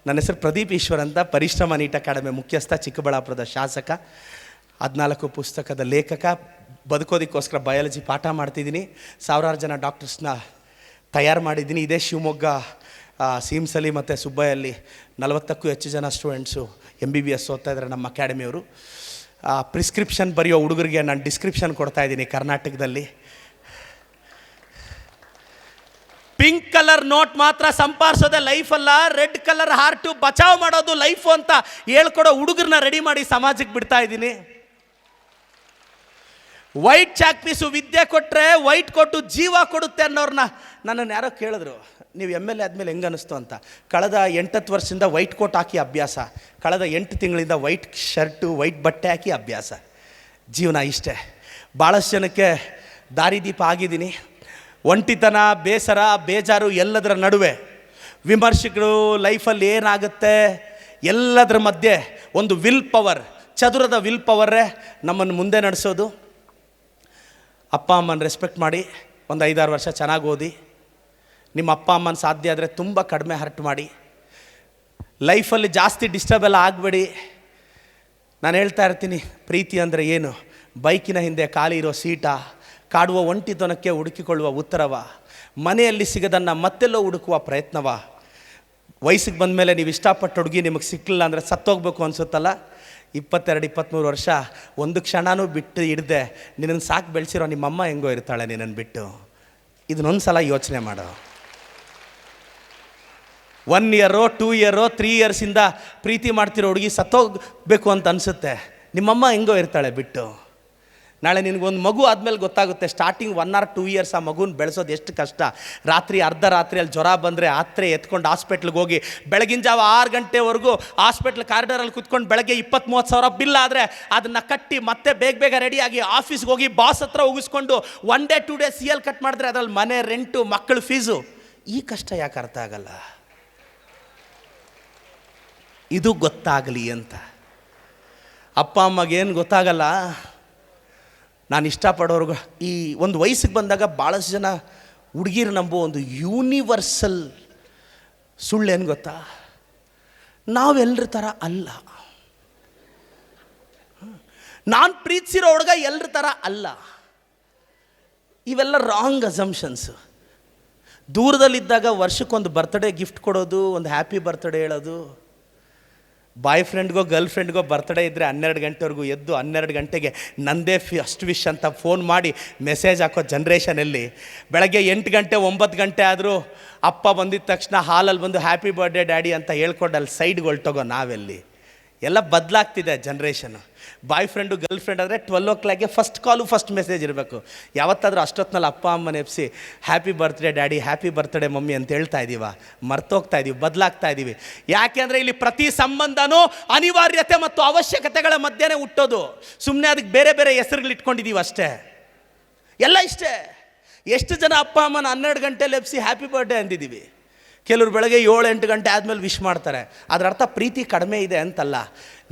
ನನ್ನ ಹೆಸರು ಪ್ರದೀಪ್ ಈಶ್ವರ್ ಅಂತ, ಪರಿಶ್ರಮ ನೀಟ್ ಅಕಾಡೆಮಿ ಮುಖ್ಯಸ್ಥ, ಚಿಕ್ಕಬಳ್ಳಾಪುರದ ಶಾಸಕ, 14 ಪುಸ್ತಕದ ಲೇಖಕ, ಬದುಕೋದಕ್ಕೋಸ್ಕರ ಬಯಾಲಜಿ ಪಾಠ ಮಾಡ್ತಿದ್ದೀನಿ, ಸಾವಿರಾರು ಜನ ಡಾಕ್ಟರ್ಸ್ನ ತಯಾರು ಮಾಡಿದ್ದೀನಿ. ಇದೇ ಶಿವಮೊಗ್ಗ ಸೀಮ್ಸಲ್ಲಿ ಮತ್ತು ಸುಬ್ಬಯ್ಯಲ್ಲಿ 40ಕ್ಕೂ ಹೆಚ್ಚು ಜನ ಸ್ಟೂಡೆಂಟ್ಸು MBBS ಓದ್ತಾ ಇದ್ದಾರೆ ನಮ್ಮ ಅಕಾಡೆಮಿಯವರು. ಪ್ರಿಸ್ಕ್ರಿಪ್ಷನ್ ಬರೆಯೋ ಹುಡುಗರಿಗೆ ನಾನು ಡಿಸ್ಕ್ರಿಪ್ಷನ್ ಕೊಡ್ತಾಯಿದ್ದೀನಿ ಕರ್ನಾಟಕದಲ್ಲಿ. ಪಿಂಕ್ ಕಲರ್ ನೋಟ್ ಮಾತ್ರ ಸಂಪಾದಿಸೋದೆ ಲೈಫ್ ಅಲ್ಲ, ರೆಡ್ ಕಲರ್ ಹಾರ್ಟು ಬಚಾವ್ ಮಾಡೋದು ಲೈಫು ಅಂತ ಹೇಳ್ಕೊಡೋ ಹುಡುಗರನ್ನ ರೆಡಿ ಮಾಡಿ ಸಮಾಜಕ್ಕೆ ಬಿಡ್ತಾ ಇದ್ದೀನಿ. ವೈಟ್ ಚಾಕ್ ಪೀಸು ವಿದ್ಯೆ ಕೊಟ್ಟರೆ ವೈಟ್ ಕೊಟ್ಟು ಜೀವ ಕೊಡುತ್ತೆ ಅನ್ನೋರನ್ನ ನನ್ನನ್ನು ಯಾರೋ ಕೇಳಿದ್ರು, ನೀವು MLA ಆದಮೇಲೆ ಹೆಂಗೆ ಅನ್ನಿಸ್ತು ಅಂತ. ಕಳೆದ 8 ವರ್ಷದಿಂದ ವೈಟ್ ಕೋಟ್ ಹಾಕಿ ಅಭ್ಯಾಸ, ಕಳೆದ 8 ತಿಂಗಳಿಂದ ವೈಟ್ ಶರ್ಟು ವೈಟ್ ಬಟ್ಟೆ ಹಾಕಿ ಅಭ್ಯಾಸ. ಜೀವನ ಇಷ್ಟೇ. ಭಾಳಷ್ಟು ಜನಕ್ಕೆ ದಾರಿದೀಪ ಆಗಿದ್ದೀನಿ. ಒಂಟಿತನ, ಬೇಸರ, ಬೇಜಾರು ಎಲ್ಲದರ ನಡುವೆ ವಿಮರ್ಶಕರು ಲೈಫಲ್ಲಿ ಏನಾಗುತ್ತೆ ಎಲ್ಲದರ ಮಧ್ಯೆ ಒಂದು ವಿಲ್ ಪವರ್, ಚದುರದ ವಿಲ್ ಪವರೇ ನಮ್ಮನ್ನು ಮುಂದೆ ನಡೆಸೋದು. ಅಪ್ಪ ಅಮ್ಮನ ರೆಸ್ಪೆಕ್ಟ್ ಮಾಡಿ ಒಂದು 5-6 ವರ್ಷ ಚೆನ್ನಾಗಿ ಓದಿ. ನಿಮ್ಮ ಅಪ್ಪ ಅಮ್ಮನ ಸಾಧ್ಯ ಆದರೆ ತುಂಬ ಕಡಿಮೆ ಹರ್ಟ್ ಮಾಡಿ. ಲೈಫಲ್ಲಿ ಜಾಸ್ತಿ ಡಿಸ್ಟರ್ಬ್ ಎಲ್ಲ ಆಗಬೇಡಿ. ನಾನು ಹೇಳ್ತಾ ಇರ್ತೀನಿ, ಪ್ರೀತಿ ಅಂದರೆ ಏನು? ಬೈಕಿನ ಹಿಂದೆ ಖಾಲಿ ಇರೋ ಸೀಟ, ಕಾಡುವ ಒಂಟಿತನಕ್ಕೆ ಹುಡುಕಿಕೊಳ್ಳುವ ಉತ್ತರವ, ಮನೆಯಲ್ಲಿ ಸಿಗದನ್ನು ಮತ್ತೆಲ್ಲೋ ಹುಡುಕುವ ಪ್ರಯತ್ನವ. ವಯಸ್ಸಿಗೆ ಬಂದ ಮೇಲೆ ನೀವು ಇಷ್ಟಪಟ್ಟು ಹುಡುಗಿ ನಿಮಗೆ ಸಿಕ್ಕಲಿಲ್ಲ ಅಂದರೆ ಸತ್ತೋಗ್ಬೇಕು ಅನಿಸುತ್ತಲ್ಲ. 22-23 ವರ್ಷ ಒಂದು ಕ್ಷಣನೂ ಬಿಟ್ಟು ಹಿಡ್ದೆ ನಿನ್ನನ್ನು ಸಾಕು ಬೆಳೆಸಿರೋ ನಿಮ್ಮಮ್ಮ ಹೆಂಗೋ ಇರ್ತಾಳೆ ನಿನ್ನನ್ನು ಬಿಟ್ಟು. ಇದನ್ನೊಂದು ಸಲ ಯೋಚನೆ ಮಾಡೋ. 1 ಇಯರೋ 2 ಇಯರೋ 3 ಇಯರ್ಸಿಂದ ಪ್ರೀತಿ ಮಾಡ್ತಿರೋ ಹುಡುಗಿ ಸತ್ತೋಗ್ಬೇಕು ಅಂತ ಅನಿಸುತ್ತೆ. ನಿಮ್ಮಮ್ಮ ಹೆಂಗೋ ಇರ್ತಾಳೆ ಬಿಟ್ಟು. ನಾಳೆ ನಿನಗೊಂದು ಮಗು ಆದಮೇಲೆ ಗೊತ್ತಾಗುತ್ತೆ ಸ್ಟಾರ್ಟಿಂಗ್ 1 or 2 ಇಯರ್ಸ್ ಆ ಮಗುನ ಬೆಳೆಸೋದು ಎಷ್ಟು ಕಷ್ಟ. ರಾತ್ರಿ ಅರ್ಧ ರಾತ್ರಿಯಲ್ಲಿ ಜ್ವರ ಬಂದರೆ ಆತ್ರೆ ಎತ್ಕೊಂಡು ಹಾಸ್ಪಿಟ್ಲಿಗೆ ಹೋಗಿ ಬೆಳಗಿನ ಜಾವ 6 ಗಂಟೆವರೆಗೂ ಹಾಸ್ಪಿಟ್ಲ್ ಕಾರಿಡಾರಲ್ಲಿ ಕೂತ್ಕೊಂಡು ಬೆಳಗ್ಗೆ 20-30 ಸಾವಿರ ಬಿಲ್ ಆದರೆ ಅದನ್ನು ಕಟ್ಟಿ ಮತ್ತೆ ಬೇಗ ರೆಡಿಯಾಗಿ ಆಫೀಸ್ಗೆ ಹೋಗಿ ಬಾಸ್ ಹತ್ರ ಉಗಿಸ್ಕೊಂಡು 1 day 2 days CL ಕಟ್ ಮಾಡಿದ್ರೆ ಅದರಲ್ಲಿ ಮನೆ ರೆಂಟು, ಮಕ್ಕಳ ಫೀಸು. ಈ ಕಷ್ಟ ಯಾಕೆ ಅರ್ಥ ಆಗಲ್ಲ? ಇದು ಗೊತ್ತಾಗಲಿ ಅಂತ. ಅಪ್ಪ ಅಮ್ಮಗೇನು ಗೊತ್ತಾಗಲ್ಲ. ನಾನು ಇಷ್ಟಪಡೋರ್ಗು ಈ ಒಂದು ವಯಸ್ಸಿಗೆ ಬಂದಾಗ ಭಾಳಷ್ಟು ಜನ ಹುಡುಗಿರು ನಂಬೋ ಒಂದು ಯೂನಿವರ್ಸಲ್ ಸುಳ್ಳೇನು ಗೊತ್ತಾ? ನಾವೆಲ್ಲರ ಥರ ಅಲ್ಲ. ನಾನು ಪ್ರೀತಿಸಿರೋ ಹುಡುಗ ಎಲ್ಲರ ಥರ ಅಲ್ಲ. ಇವೆಲ್ಲ ರಾಂಗ್ ಅಸಂಪ್ಷನ್ಸು. ದೂರದಲ್ಲಿದ್ದಾಗ ವರ್ಷಕ್ಕೊಂದು ಬರ್ತ್ಡೇ ಗಿಫ್ಟ್ ಕೊಡೋದು, ಒಂದು ಹ್ಯಾಪಿ ಬರ್ತ್ಡೇ ಹೇಳೋದು. ಬಾಯ್ ಫ್ರೆಂಡ್ಗೋ ಗರ್ಲ್ ಫ್ರೆಂಡ್ಗೋ ಬರ್ತ್ಡೇ ಇದ್ದರೆ 12 ಗಂಟೆವರೆಗೂ ಎದ್ದು 12 ಗಂಟೆಗೆ ನಂದೇ ಫಸ್ಟ್ ವಿಶ್ ಅಂತ ಫೋನ್ ಮಾಡಿ ಮೆಸೇಜ್ ಹಾಕೋ ಜನ್ರೇಷನಲ್ಲಿ ಬೆಳಗ್ಗೆ 8 ಗಂಟೆ 9 ಗಂಟೆ ಆದರೂ ಅಪ್ಪ ಬಂದಿದ್ದ ತಕ್ಷಣ ಹಾಲಲ್ಲಿ ಬಂದು ಹ್ಯಾಪಿ ಬರ್ಡೇ ಡ್ಯಾಡಿ ಅಂತ ಹೇಳ್ಕೊಂಡು ಅಲ್ಲಿ ಸೈಡ್ಗೆ ಹೊಲ್ಟೋಗೋ ನಾವೆಲ್ಲಿ. ಎಲ್ಲ ಬದಲಾಗ್ತಿದೆ generation. Boy friend girl friend ಆದರೆ 12 o'clockಗೆ ಫಸ್ಟ್ ಕಾಲು ಫಸ್ಟ್ ಮೆಸೇಜ್ ಇರಬೇಕು. ಯಾವತ್ತಾದರೂ ಅಷ್ಟೊತ್ತಿನಲ್ಲಿ ಅಪ್ಪ ಅಮ್ಮನ ಎಪ್ಸಿ happy birthday daddy, happy birthday mummy ಅಂತ ಹೇಳ್ತಾ ಇದ್ದೀವ? ಮರ್ತೋಗ್ತಾ ಇದ್ದೀವಿ, ಬದಲಾಗ್ತಾ ಇದ್ದೀವಿ. ಯಾಕೆಂದರೆ ಇಲ್ಲಿ ಪ್ರತಿ ಸಂಬಂಧನೂ ಅನಿವಾರ್ಯತೆ ಮತ್ತು ಅವಶ್ಯಕತೆಗಳ ಮಧ್ಯೆನೇ ಹುಟ್ಟೋದು. ಸುಮ್ಮನೆ ಅದಕ್ಕೆ ಬೇರೆ ಬೇರೆ ಹೆಸರುಗಳು ಇಟ್ಕೊಂಡಿದ್ದೀವಿ ಅಷ್ಟೇ. ಎಲ್ಲ ಇಷ್ಟೇ. ಎಷ್ಟು ಜನ ಅಪ್ಪ ಅಮ್ಮನ 12 ಗಂಟೆಲಿ ಎಪ್ಸಿ ಹ್ಯಾಪಿ ಬರ್ಡೇ ಅಂದಿದ್ದೀವಿ. ಕೆಲವರು ಬೆಳಗ್ಗೆ 7-8 ಗಂಟೆ ಆದಮೇಲೆ ವಿಶ್ ಮಾಡ್ತಾರೆ. ಅದರ ಅರ್ಥ ಪ್ರೀತಿ ಕಡಿಮೆ ಇದೆ ಅಂತಲ್ಲ,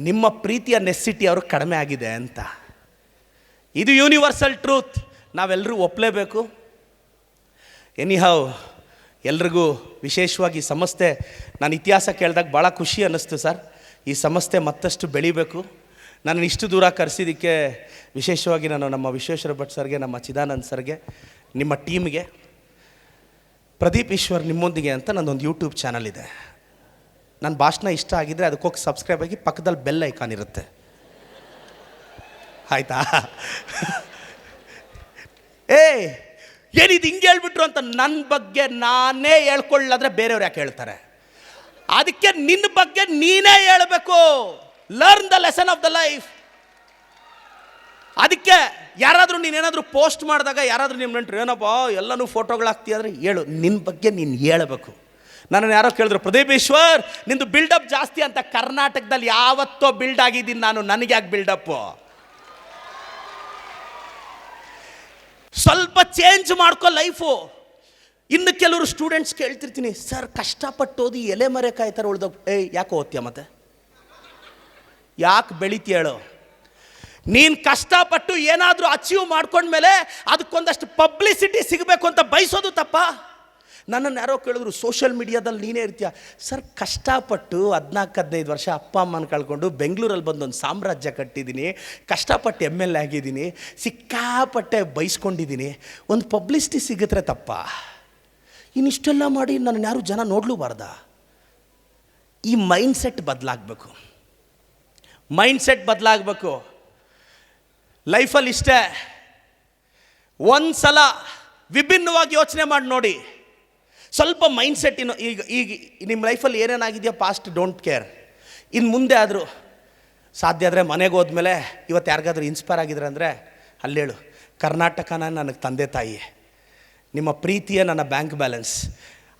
ನಿಮ್ಮ ಪ್ರೀತಿಯ ನೆಸ್ಸಿಟಿ ಅವ್ರಿಗೆ ಕಡಿಮೆ ಆಗಿದೆ ಅಂತ. ಇದು ಯೂನಿವರ್ಸಲ್ ಟ್ರೂತ್, ನಾವೆಲ್ಲರೂ ಒಪ್ಪಲೇಬೇಕು. ಎನಿಹೌ, ಎಲ್ರಿಗೂ ವಿಶೇಷವಾಗಿ ಸಂಸ್ಥೆ, ನಾನು ಇತಿಹಾಸ ಕೇಳಿದಾಗ ಭಾಳ ಖುಷಿ ಅನ್ನಿಸ್ತು ಸರ್. ಈ ಸಂಸ್ಥೆ ಮತ್ತಷ್ಟು ಬೆಳಿಬೇಕು. ನಾನು ಇಷ್ಟು ದೂರ ಕರೆಸಿದ್ದಕ್ಕೆ ವಿಶೇಷವಾಗಿ ನಾನು ನಮ್ಮ ವಿಶ್ವೇಶ್ವರ ಭಟ್ ಸರ್ಗೆ, ನಮ್ಮ ಚಿದಾನಂದ್ ಸರ್ಗೆ, ನಿಮ್ಮ ಟೀಮ್ಗೆ, ಪ್ರದೀಪ್ ಈಶ್ವರ್ ನಿಮ್ಮೊಂದಿಗೆ ಅಂತ ನನ್ನೊಂದು ಯೂಟ್ಯೂಬ್ ಚಾನಲ್ ಇದೆ. ನನ್ನ ಭಾಷಣ ಇಷ್ಟ ಆಗಿದ್ದರೆ ಅದಕ್ಕೋಗಿ ಸಬ್ಸ್ಕ್ರೈಬ್ ಆಗಿ ಪಕ್ಕದಲ್ಲಿ ಬೆಲ್ ಐಕಾನ್ ಇರುತ್ತೆ, ಆಯಿತಾ? ಏನಿದು ಹಿಂಗೆ ಹೇಳ್ಬಿಟ್ರು ಅಂತ ನನ್ನ ಬಗ್ಗೆ ನಾನೇ ಹೇಳ್ಕೊಳ್ಳಾದ್ರೆ ಬೇರೆಯವ್ರು ಯಾಕೆ ಹೇಳ್ತಾರೆ? ಅದಕ್ಕೆ ನಿನ್ನ ಬಗ್ಗೆ ನೀನೇ ಹೇಳಬೇಕು. Learn the lesson of the life. ಅದಕ್ಕೆ ಯಾರಾದರೂ ನೀನೇನಾದರೂ ಪೋಸ್ಟ್ ಮಾಡಿದಾಗ ಯಾರಾದರೂ ನಿಮ್ಮ ನೆಂಟ್ರು ಏನಪ್ಪ ಎಲ್ಲನೂ ಫೋಟೋಗಳಾಗ್ತೀಯ ಅಂದರೆ ಹೇಳು, ನಿನ್ನ ಬಗ್ಗೆ ನೀನು ಹೇಳಬೇಕು. ನನ್ನನ್ನು ಯಾರೋ ಕೇಳಿದ್ರು, ಪ್ರದೀಪ್ ಈಶ್ವರ್ ನಿಂದು ಬಿಲ್ಡಪ್ ಜಾಸ್ತಿ ಅಂತ. ಕರ್ನಾಟಕದಲ್ಲಿ ಯಾವತ್ತೋ ಬಿಲ್ಡ್ ಆಗಿದ್ದೀನಿ ನಾನು, ನನಗೆ ಯಾಕೆ ಬಿಲ್ಡಪ್ಪು? ಸ್ವಲ್ಪ ಚೇಂಜ್ ಮಾಡ್ಕೋ ಲೈಫು. ಇನ್ನು ಕೆಲವರು ಸ್ಟೂಡೆಂಟ್ಸ್ ಕೇಳ್ತಿರ್ತೀನಿ, ಸರ್ ಕಷ್ಟಪಟ್ಟು ಓದಿ ಎಲೆ ಮರೆಕಾಯಿ ಥರ ಉಳ್ದೋಗ್. ಯಾಕೆ ಓದ್ತೀಯ ಮತ್ತೆ? ಯಾಕೆ ಬೆಳಿತೀಯ ಹೇಳು? ನೀನು ಕಷ್ಟಪಟ್ಟು ಏನಾದರೂ ಅಚೀವ್ ಮಾಡ್ಕೊಂಡ್ಮೇಲೆ ಅದಕ್ಕೊಂದಷ್ಟು ಪಬ್ಲಿಸಿಟಿ ಸಿಗಬೇಕು ಅಂತ ಬಯಸೋದು ತಪ್ಪ? ನನ್ನನ್ನು ಯಾರೋ ಕೇಳಿದ್ರು, ಸೋಷಿಯಲ್ ಮೀಡಿಯಾದಲ್ಲಿ ನೀನೇ ಇರ್ತೀಯ. ಸರ್, ಕಷ್ಟಪಟ್ಟು 14-15 ವರ್ಷ ಅಪ್ಪ ಅಮ್ಮನ ಕಳ್ಕೊಂಡು ಬೆಂಗಳೂರಲ್ಲಿ ಬಂದು ಒಂದು ಸಾಮ್ರಾಜ್ಯ ಕಟ್ಟಿದ್ದೀನಿ, ಕಷ್ಟಪಟ್ಟು MLA ಆಗಿದ್ದೀನಿ, ಸಿಕ್ಕಾಪಟ್ಟೆ ಬೈಸ್ಕೊಂಡಿದ್ದೀನಿ. ಒಂದು ಪಬ್ಲಿಸಿಟಿ ಸಿಗಿದ್ರೆ ತಪ್ಪ? ಇನ್ನಿಷ್ಟೆಲ್ಲ ಮಾಡಿ ನನ್ನ ಯಾರು ಜನ ನೋಡ್ಲೂಬಾರ್ದ? ಈ ಮೈಂಡ್ಸೆಟ್ ಬದಲಾಗಬೇಕು. ಲೈಫಲ್ಲಿ ಇಷ್ಟೇ, ಒಂದು ಸಲ ವಿಭಿನ್ನವಾಗಿ ಯೋಚನೆ ಮಾಡಿ ನೋಡಿ. ಸ್ವಲ್ಪ ಮೈಂಡ್ಸೆಟ್ ಈಗ ನಿಮ್ಮ ಲೈಫಲ್ಲಿ ಏನೇನಾಗಿದೆಯೋ ಪಾಸ್ಟ್ ಡೋಂಟ್ ಕೇರ್. ಇನ್ನು ಮುಂದೆ ಆದರೂ ಸಾಧ್ಯ ಆದರೆ ಮನೆಗೆ ಹೋದ್ಮೇಲೆ ಇವತ್ತು ಯಾರಿಗಾದ್ರೂ ಇನ್ಸ್ಪೈರ್ ಆಗಿದ್ರೆ ಅಂದರೆ ಅಲ್ಲೇಳು, ಕರ್ನಾಟಕನ ನನಗೆ ತಂದೆ ತಾಯಿ, ನಿಮ್ಮ ಪ್ರೀತಿಯೇ ನನ್ನ ಬ್ಯಾಂಕ್ ಬ್ಯಾಲೆನ್ಸ್.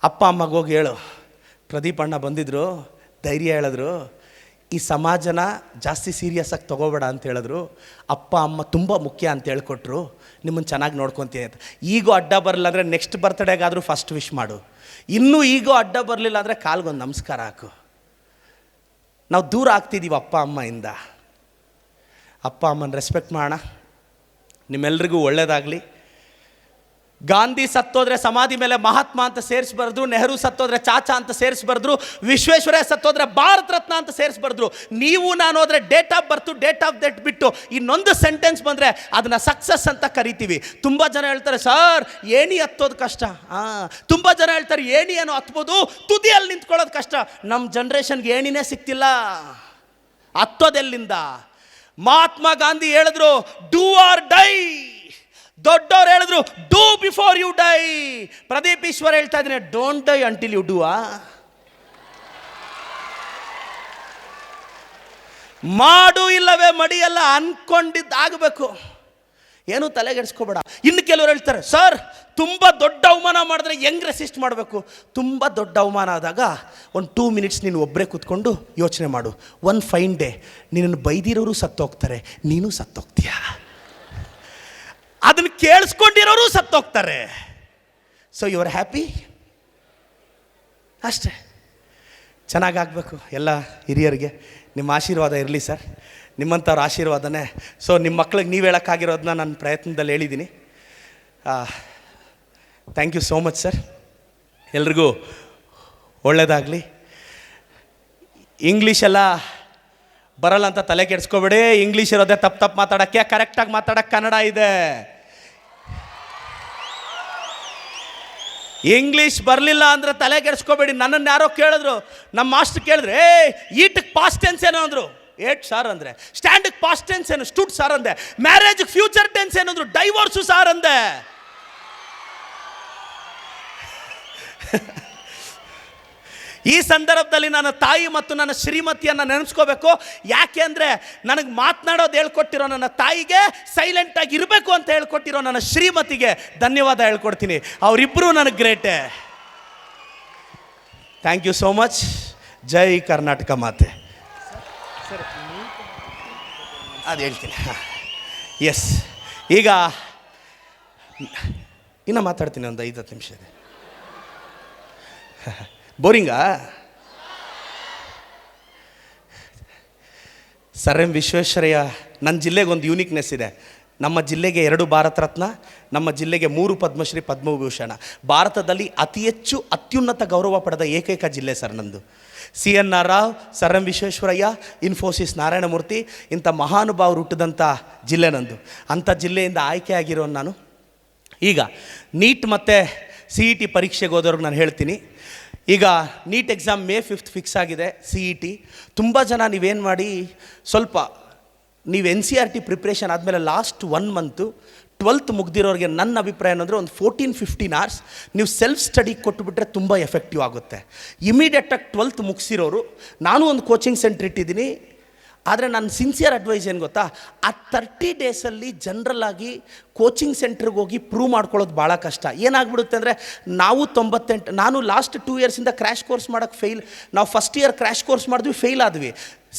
ಅಪ್ಪ ಅಮ್ಮಗೆ ಹೋಗಿ ಹೇಳು, ಪ್ರದೀಪ್ ಅಣ್ಣ ಬಂದಿದ್ದರು, ಧೈರ್ಯ ಹೇಳಿದ್ರು, ಈ ಸಮಾಜನ ಜಾಸ್ತಿ ಸೀರಿಯಸ್ಸಾಗಿ ತೊಗೋಬೇಡ ಅಂತ ಹೇಳಿದ್ರು, ಅಪ್ಪ ಅಮ್ಮ ತುಂಬ ಮುಖ್ಯ ಅಂತ ಹೇಳ್ಕೊಟ್ರು, ನಿಮ್ಮನ್ನು ಚೆನ್ನಾಗಿ ನೋಡ್ಕೊತೀನಿ ಅಂತ. ಈಗೋ ಅಡ್ಡ ಬರಲಿಲ್ಲ ಅಂದರೆ ನೆಕ್ಸ್ಟ್ ಬರ್ತ್ಡೇಗಾದರೂ ಫಸ್ಟ್ ವಿಶ್ ಮಾಡು. ಇನ್ನೂ ಈಗೋ ಅಡ್ಡ ಬರಲಿಲ್ಲ ಅಂದರೆ ಕಾಲ್ಗೊಂದು ನಮಸ್ಕಾರ ಹಾಕು. ನಾವು ದೂರ ಆಗ್ತಿದ್ದೀವಿ ಅಪ್ಪ ಅಮ್ಮಯಿಂದ. ಅಪ್ಪ ಅಮ್ಮನ ರೆಸ್ಪೆಕ್ಟ್ ಮಾಡೋಣ. ನಿಮ್ಮೆಲ್ರಿಗೂ ಒಳ್ಳೆಯದಾಗಲಿ. ಗಾಂಧಿ ಸತ್ತೋದ್ರೆ ಸಮಾಧಿ ಮೇಲೆ ಮಹಾತ್ಮ ಅಂತ ಸೇರಿಸ್ಬಾರ್ದು, ನೆಹರು ಸತ್ತೋದ್ರೆ ಚಾಚಾ ಅಂತ ಸೇರಿಸ್ಬಾರ್ದು, ವಿಶ್ವೇಶ್ವರಯ್ಯ ಸತ್ತೋದ್ರೆ ಭಾರತ ರತ್ನ ಅಂತ ಸೇರಿಸ್ಬಾರ್ದು. ನೀವು ನಾನು ಹೋದ್ರೆ date of birth, date of death ಬಿಟ್ಟು ಇನ್ನೊಂದು ಸೆಂಟೆನ್ಸ್ ಬಂದರೆ ಅದನ್ನು ಸಕ್ಸಸ್ ಅಂತ ಕರಿತೀವಿ. ತುಂಬ ಜನ ಹೇಳ್ತಾರೆ, ಸರ್ ಏಣಿ ಹತ್ತೋದು ಕಷ್ಟ. ತುಂಬ ಜನ ಹೇಳ್ತಾರೆ ಏಣಿ ಏನೋ ಹತ್ಬೋದು, ತುದಿಯಲ್ಲಿ ನಿಂತ್ಕೊಳ್ಳೋದು ಕಷ್ಟ. ನಮ್ಮ ಜನ್ರೇಷನ್ಗೆ ಏಣಿನೇ ಸಿಗ್ತಿಲ್ಲ, ಹತ್ತೋದೆಲ್ಲಿಂದ? ಮಹಾತ್ಮ ಗಾಂಧಿ ಹೇಳಿದ್ರು ಡೂ ಆರ್ ಡೈ. ದೊಡ್ಡವ್ರು ಹೇಳಿದ್ರು do before you die. Pradeep Eshwar ಹೇಳ್ತಾ ಇದ್ದೀನಿ don't die until you do. ಮಾಡು ಇಲ್ಲವೇ ಮಡಿಯಲ್ಲ, ಅನ್ಕೊಂಡಿದ್ದಾಗಬೇಕು. ಏನೂ ತಲೆಗೆಡಿಸ್ಕೋಬೇಡ. ಇನ್ನು ಕೆಲವರು ಹೇಳ್ತಾರೆ, ಸರ್ ತುಂಬ ದೊಡ್ಡ ಅವಮಾನ ಮಾಡಿದ್ರೆ ಹೆಂಗೆ ರೆಸಿಸ್ಟ್ ಮಾಡಬೇಕು? ತುಂಬ ದೊಡ್ಡ ಅವಮಾನ ಆದಾಗ ಒಂದು 2 ಮಿನಿಟ್ಸ್ ನೀನು ಒಬ್ಬರೇ ಕೂತ್ಕೊಂಡು ಯೋಚನೆ ಮಾಡು. ಒಂದು ಫೈನ್ ಡೇ ನಿನ್ನನ್ನು ಬೈದಿರೋರು ಸತ್ತೋಗ್ತಾರೆ, ನೀನು ಸತ್ತೋಗ್ತೀಯ. ಅದನ್ನು ಕೇಳಿಸ್ಕೊಂಡಿರೋರು ಸತ್ತೋಗ್ತಾರೆ. ಸೊ ಯು ಆರ್ ಹ್ಯಾಪಿ ಅಷ್ಟೇ. ಚೆನ್ನಾಗಾಗಬೇಕು. ಎಲ್ಲ ಹಿರಿಯರಿಗೆ ನಿಮ್ಮ ಆಶೀರ್ವಾದ ಇರಲಿ ಸರ್. ನಿಮ್ಮಂಥವ್ರ ಆಶೀರ್ವಾದನೇ. ಸೊ ನಿಮ್ಮ ಮಕ್ಳಿಗೆ ನೀವು ಹೇಳೋಕ್ಕಾಗಿರೋದನ್ನ ನನ್ನ ಪ್ರಯತ್ನದಲ್ಲಿ ಹೇಳಿದ್ದೀನಿ. Thank you so much sir. ಎಲ್ರಿಗೂ ಒಳ್ಳೆಯದಾಗಲಿ. ಇಂಗ್ಲೀಷೆಲ್ಲ ಬರಲ್ಲ ಅಂತ ತಲೆ ಕೆಡಿಸ್ಕೋಬೇಡಿ. ಇಂಗ್ಲೀಷ್ ಇರೋದೇ ತಪ್ಪು ಮಾತಾಡೋಕ್ಕೆ, ಕರೆಕ್ಟಾಗಿ ಮಾತಾಡೋಕ್ಕೆ ಕನ್ನಡ ಇದೆ. ಇಂಗ್ಲೀಷ್ ಬರಲಿಲ್ಲ ಅಂದರೆ ತಲೆ ಕೆಡಿಸ್ಕೋಬೇಡಿ. ನನ್ನನ್ನು ಯಾರೋ ಕೇಳಿದ್ರು, ನಮ್ಮ ಮಾಸ್ಟರ್ ಕೇಳಿದ್ರೆ, ಈಟಕ್ಕೆ ಪಾಸ್ಟ್ ಟೆನ್ಸ್ ಏನೋ ಅಂದರು, ಏಟ್ ಸಾರ್ ಅಂದರೆ. ಸ್ಟ್ಯಾಂಡಿಗೆ ಪಾಸ್ಟ್ ಟೆನ್ಸ್ ಏನು, ಸ್ಟುಡ್ ಸಾರ್ ಅಂದೆ. ಮ್ಯಾರೇಜ್ಗೆ ಫ್ಯೂಚರ್ ಟೆನ್ಸ್ ಏನಂದ್ರು, ಡೈವೋರ್ಸು ಸಾರ್ ಅಂದೆ. ಈ ಸಂದರ್ಭದಲ್ಲಿ ನನ್ನ ತಾಯಿ ಮತ್ತು ನನ್ನ ಶ್ರೀಮತಿಯನ್ನು ನೆನೆಸ್ಕೋಬೇಕು. ಯಾಕೆ ಅಂದರೆ ನನಗೆ ಮಾತನಾಡೋದು ಹೇಳ್ಕೊಟ್ಟಿರೋ ನನ್ನ ತಾಯಿಗೆ, ಸೈಲೆಂಟಾಗಿ ಇರಬೇಕು ಅಂತ ಹೇಳ್ಕೊಟ್ಟಿರೋ ನನ್ನ ಶ್ರೀಮತಿಗೆ ಧನ್ಯವಾದ ಹೇಳ್ಕೊಡ್ತೀನಿ. ಅವರಿಬ್ಬರು ನನಗೆ ಗ್ರೇಟೇ. Thank you so much. ಜೈ ಕರ್ನಾಟಕ ಮಾತೆ. ಅದು ಹೇಳ್ತೀನಿ. ಎಸ್, ಈಗ ಇನ್ನು ಮಾತಾಡ್ತೀನಿ ಒಂದು 5-10 ನಿಮಿಷ. ಬೋರಿಂಗಾ? ಸರ್ ಎಂ ವಿಶ್ವೇಶ್ವರಯ್ಯ, ನನ್ನ ಜಿಲ್ಲೆಗೆ ಒಂದು ಯೂನಿಕ್ನೆಸ್ ಇದೆ. ನಮ್ಮ ಜಿಲ್ಲೆಗೆ 2 ಭಾರತ ರತ್ನ, ನಮ್ಮ ಜಿಲ್ಲೆಗೆ 3 ಪದ್ಮಶ್ರೀ ಪದ್ಮಭೂಷಣ. ಭಾರತದಲ್ಲಿ ಅತಿ ಹೆಚ್ಚು ಅತ್ಯುನ್ನತ ಗೌರವ ಪಡೆದ ಏಕೈಕ ಜಿಲ್ಲೆ ಸರ್ ನಂದು. CNR Rao, sir M Visvesvaraya, Infosys Narayana Murthy, ಇಂಥ ಮಹಾನುಭಾವರು ಹುಟ್ಟಿದಂಥ ಜಿಲ್ಲೆ ನಂದು. ಅಂಥ ಜಿಲ್ಲೆಯಿಂದ ಆಯ್ಕೆ ಆಗಿರೋನು ನಾನು. ಈಗ ನೀಟ್ ಮತ್ತು CET ಪರೀಕ್ಷೆಗೆ ಹೋದವ್ರಿಗೆ ನಾನು ಹೇಳ್ತೀನಿ, ಈಗ ನೀಟ್ ಎಕ್ಸಾಮ್ May 5 ಫಿಕ್ಸ್ ಆಗಿದೆ. CET ತುಂಬ ಜನ ನೀವೇನು ಮಾಡಿ, ಸ್ವಲ್ಪ ನೀವು NCERT ಪ್ರಿಪ್ರೇಷನ್ ಆದಮೇಲೆ ಲಾಸ್ಟ್ 1 ಮಂತು 12th ಮುಗ್ದಿರೋರಿಗೆ ನನ್ನ ಅಭಿಪ್ರಾಯ ಏನಂದರೆ ಒಂದು 14-15 hours ನೀವು ಸೆಲ್ಫ್ ಸ್ಟಡಿ ಕೊಟ್ಟುಬಿಟ್ರೆ ತುಂಬ ಎಫೆಕ್ಟಿವ್ ಆಗುತ್ತೆ. ಇಮಿಡಿಯೇಟಾಗಿ 12th ಮುಗಿಸಿರೋರು, ನಾನು ಒಂದು ಕೋಚಿಂಗ್ ಸೆಂಟ್ರ್ ಇಟ್ಟಿದ್ದೀನಿ. ಆದರೆ ನನ್ನ ಸಿನ್ಸಿಯರ್ ಅಡ್ವೈಸ್ ಏನು ಗೊತ್ತಾ, ಆ 30 ಡೇಸಲ್ಲಿ ಜನರಲ್ಲಾಗಿ ಕೋಚಿಂಗ್ ಸೆಂಟ್ರಿಗೆ ಹೋಗಿ ಪ್ರೂವ್ ಮಾಡ್ಕೊಳ್ಳೋದು ಭಾಳ ಕಷ್ಟ. ಏನಾಗ್ಬಿಡುತ್ತೆ ಅಂದರೆ, ನಾವು 98, ನಾನು ಲಾಸ್ಟ್ 2 ಇಯರ್ಸಿಂದ ಕ್ರ್ಯಾಶ್ ಕೋರ್ಸ್ ಮಾಡೋಕ್ಕೆ ಫೇಲ್. ನಾವು ಫಸ್ಟ್ ಇಯರ್ ಕ್ರ್ಯಾಶ್ ಕೋರ್ಸ್ ಮಾಡಿದ್ವಿ, ಫೇಲ್ ಆದ್ವಿ.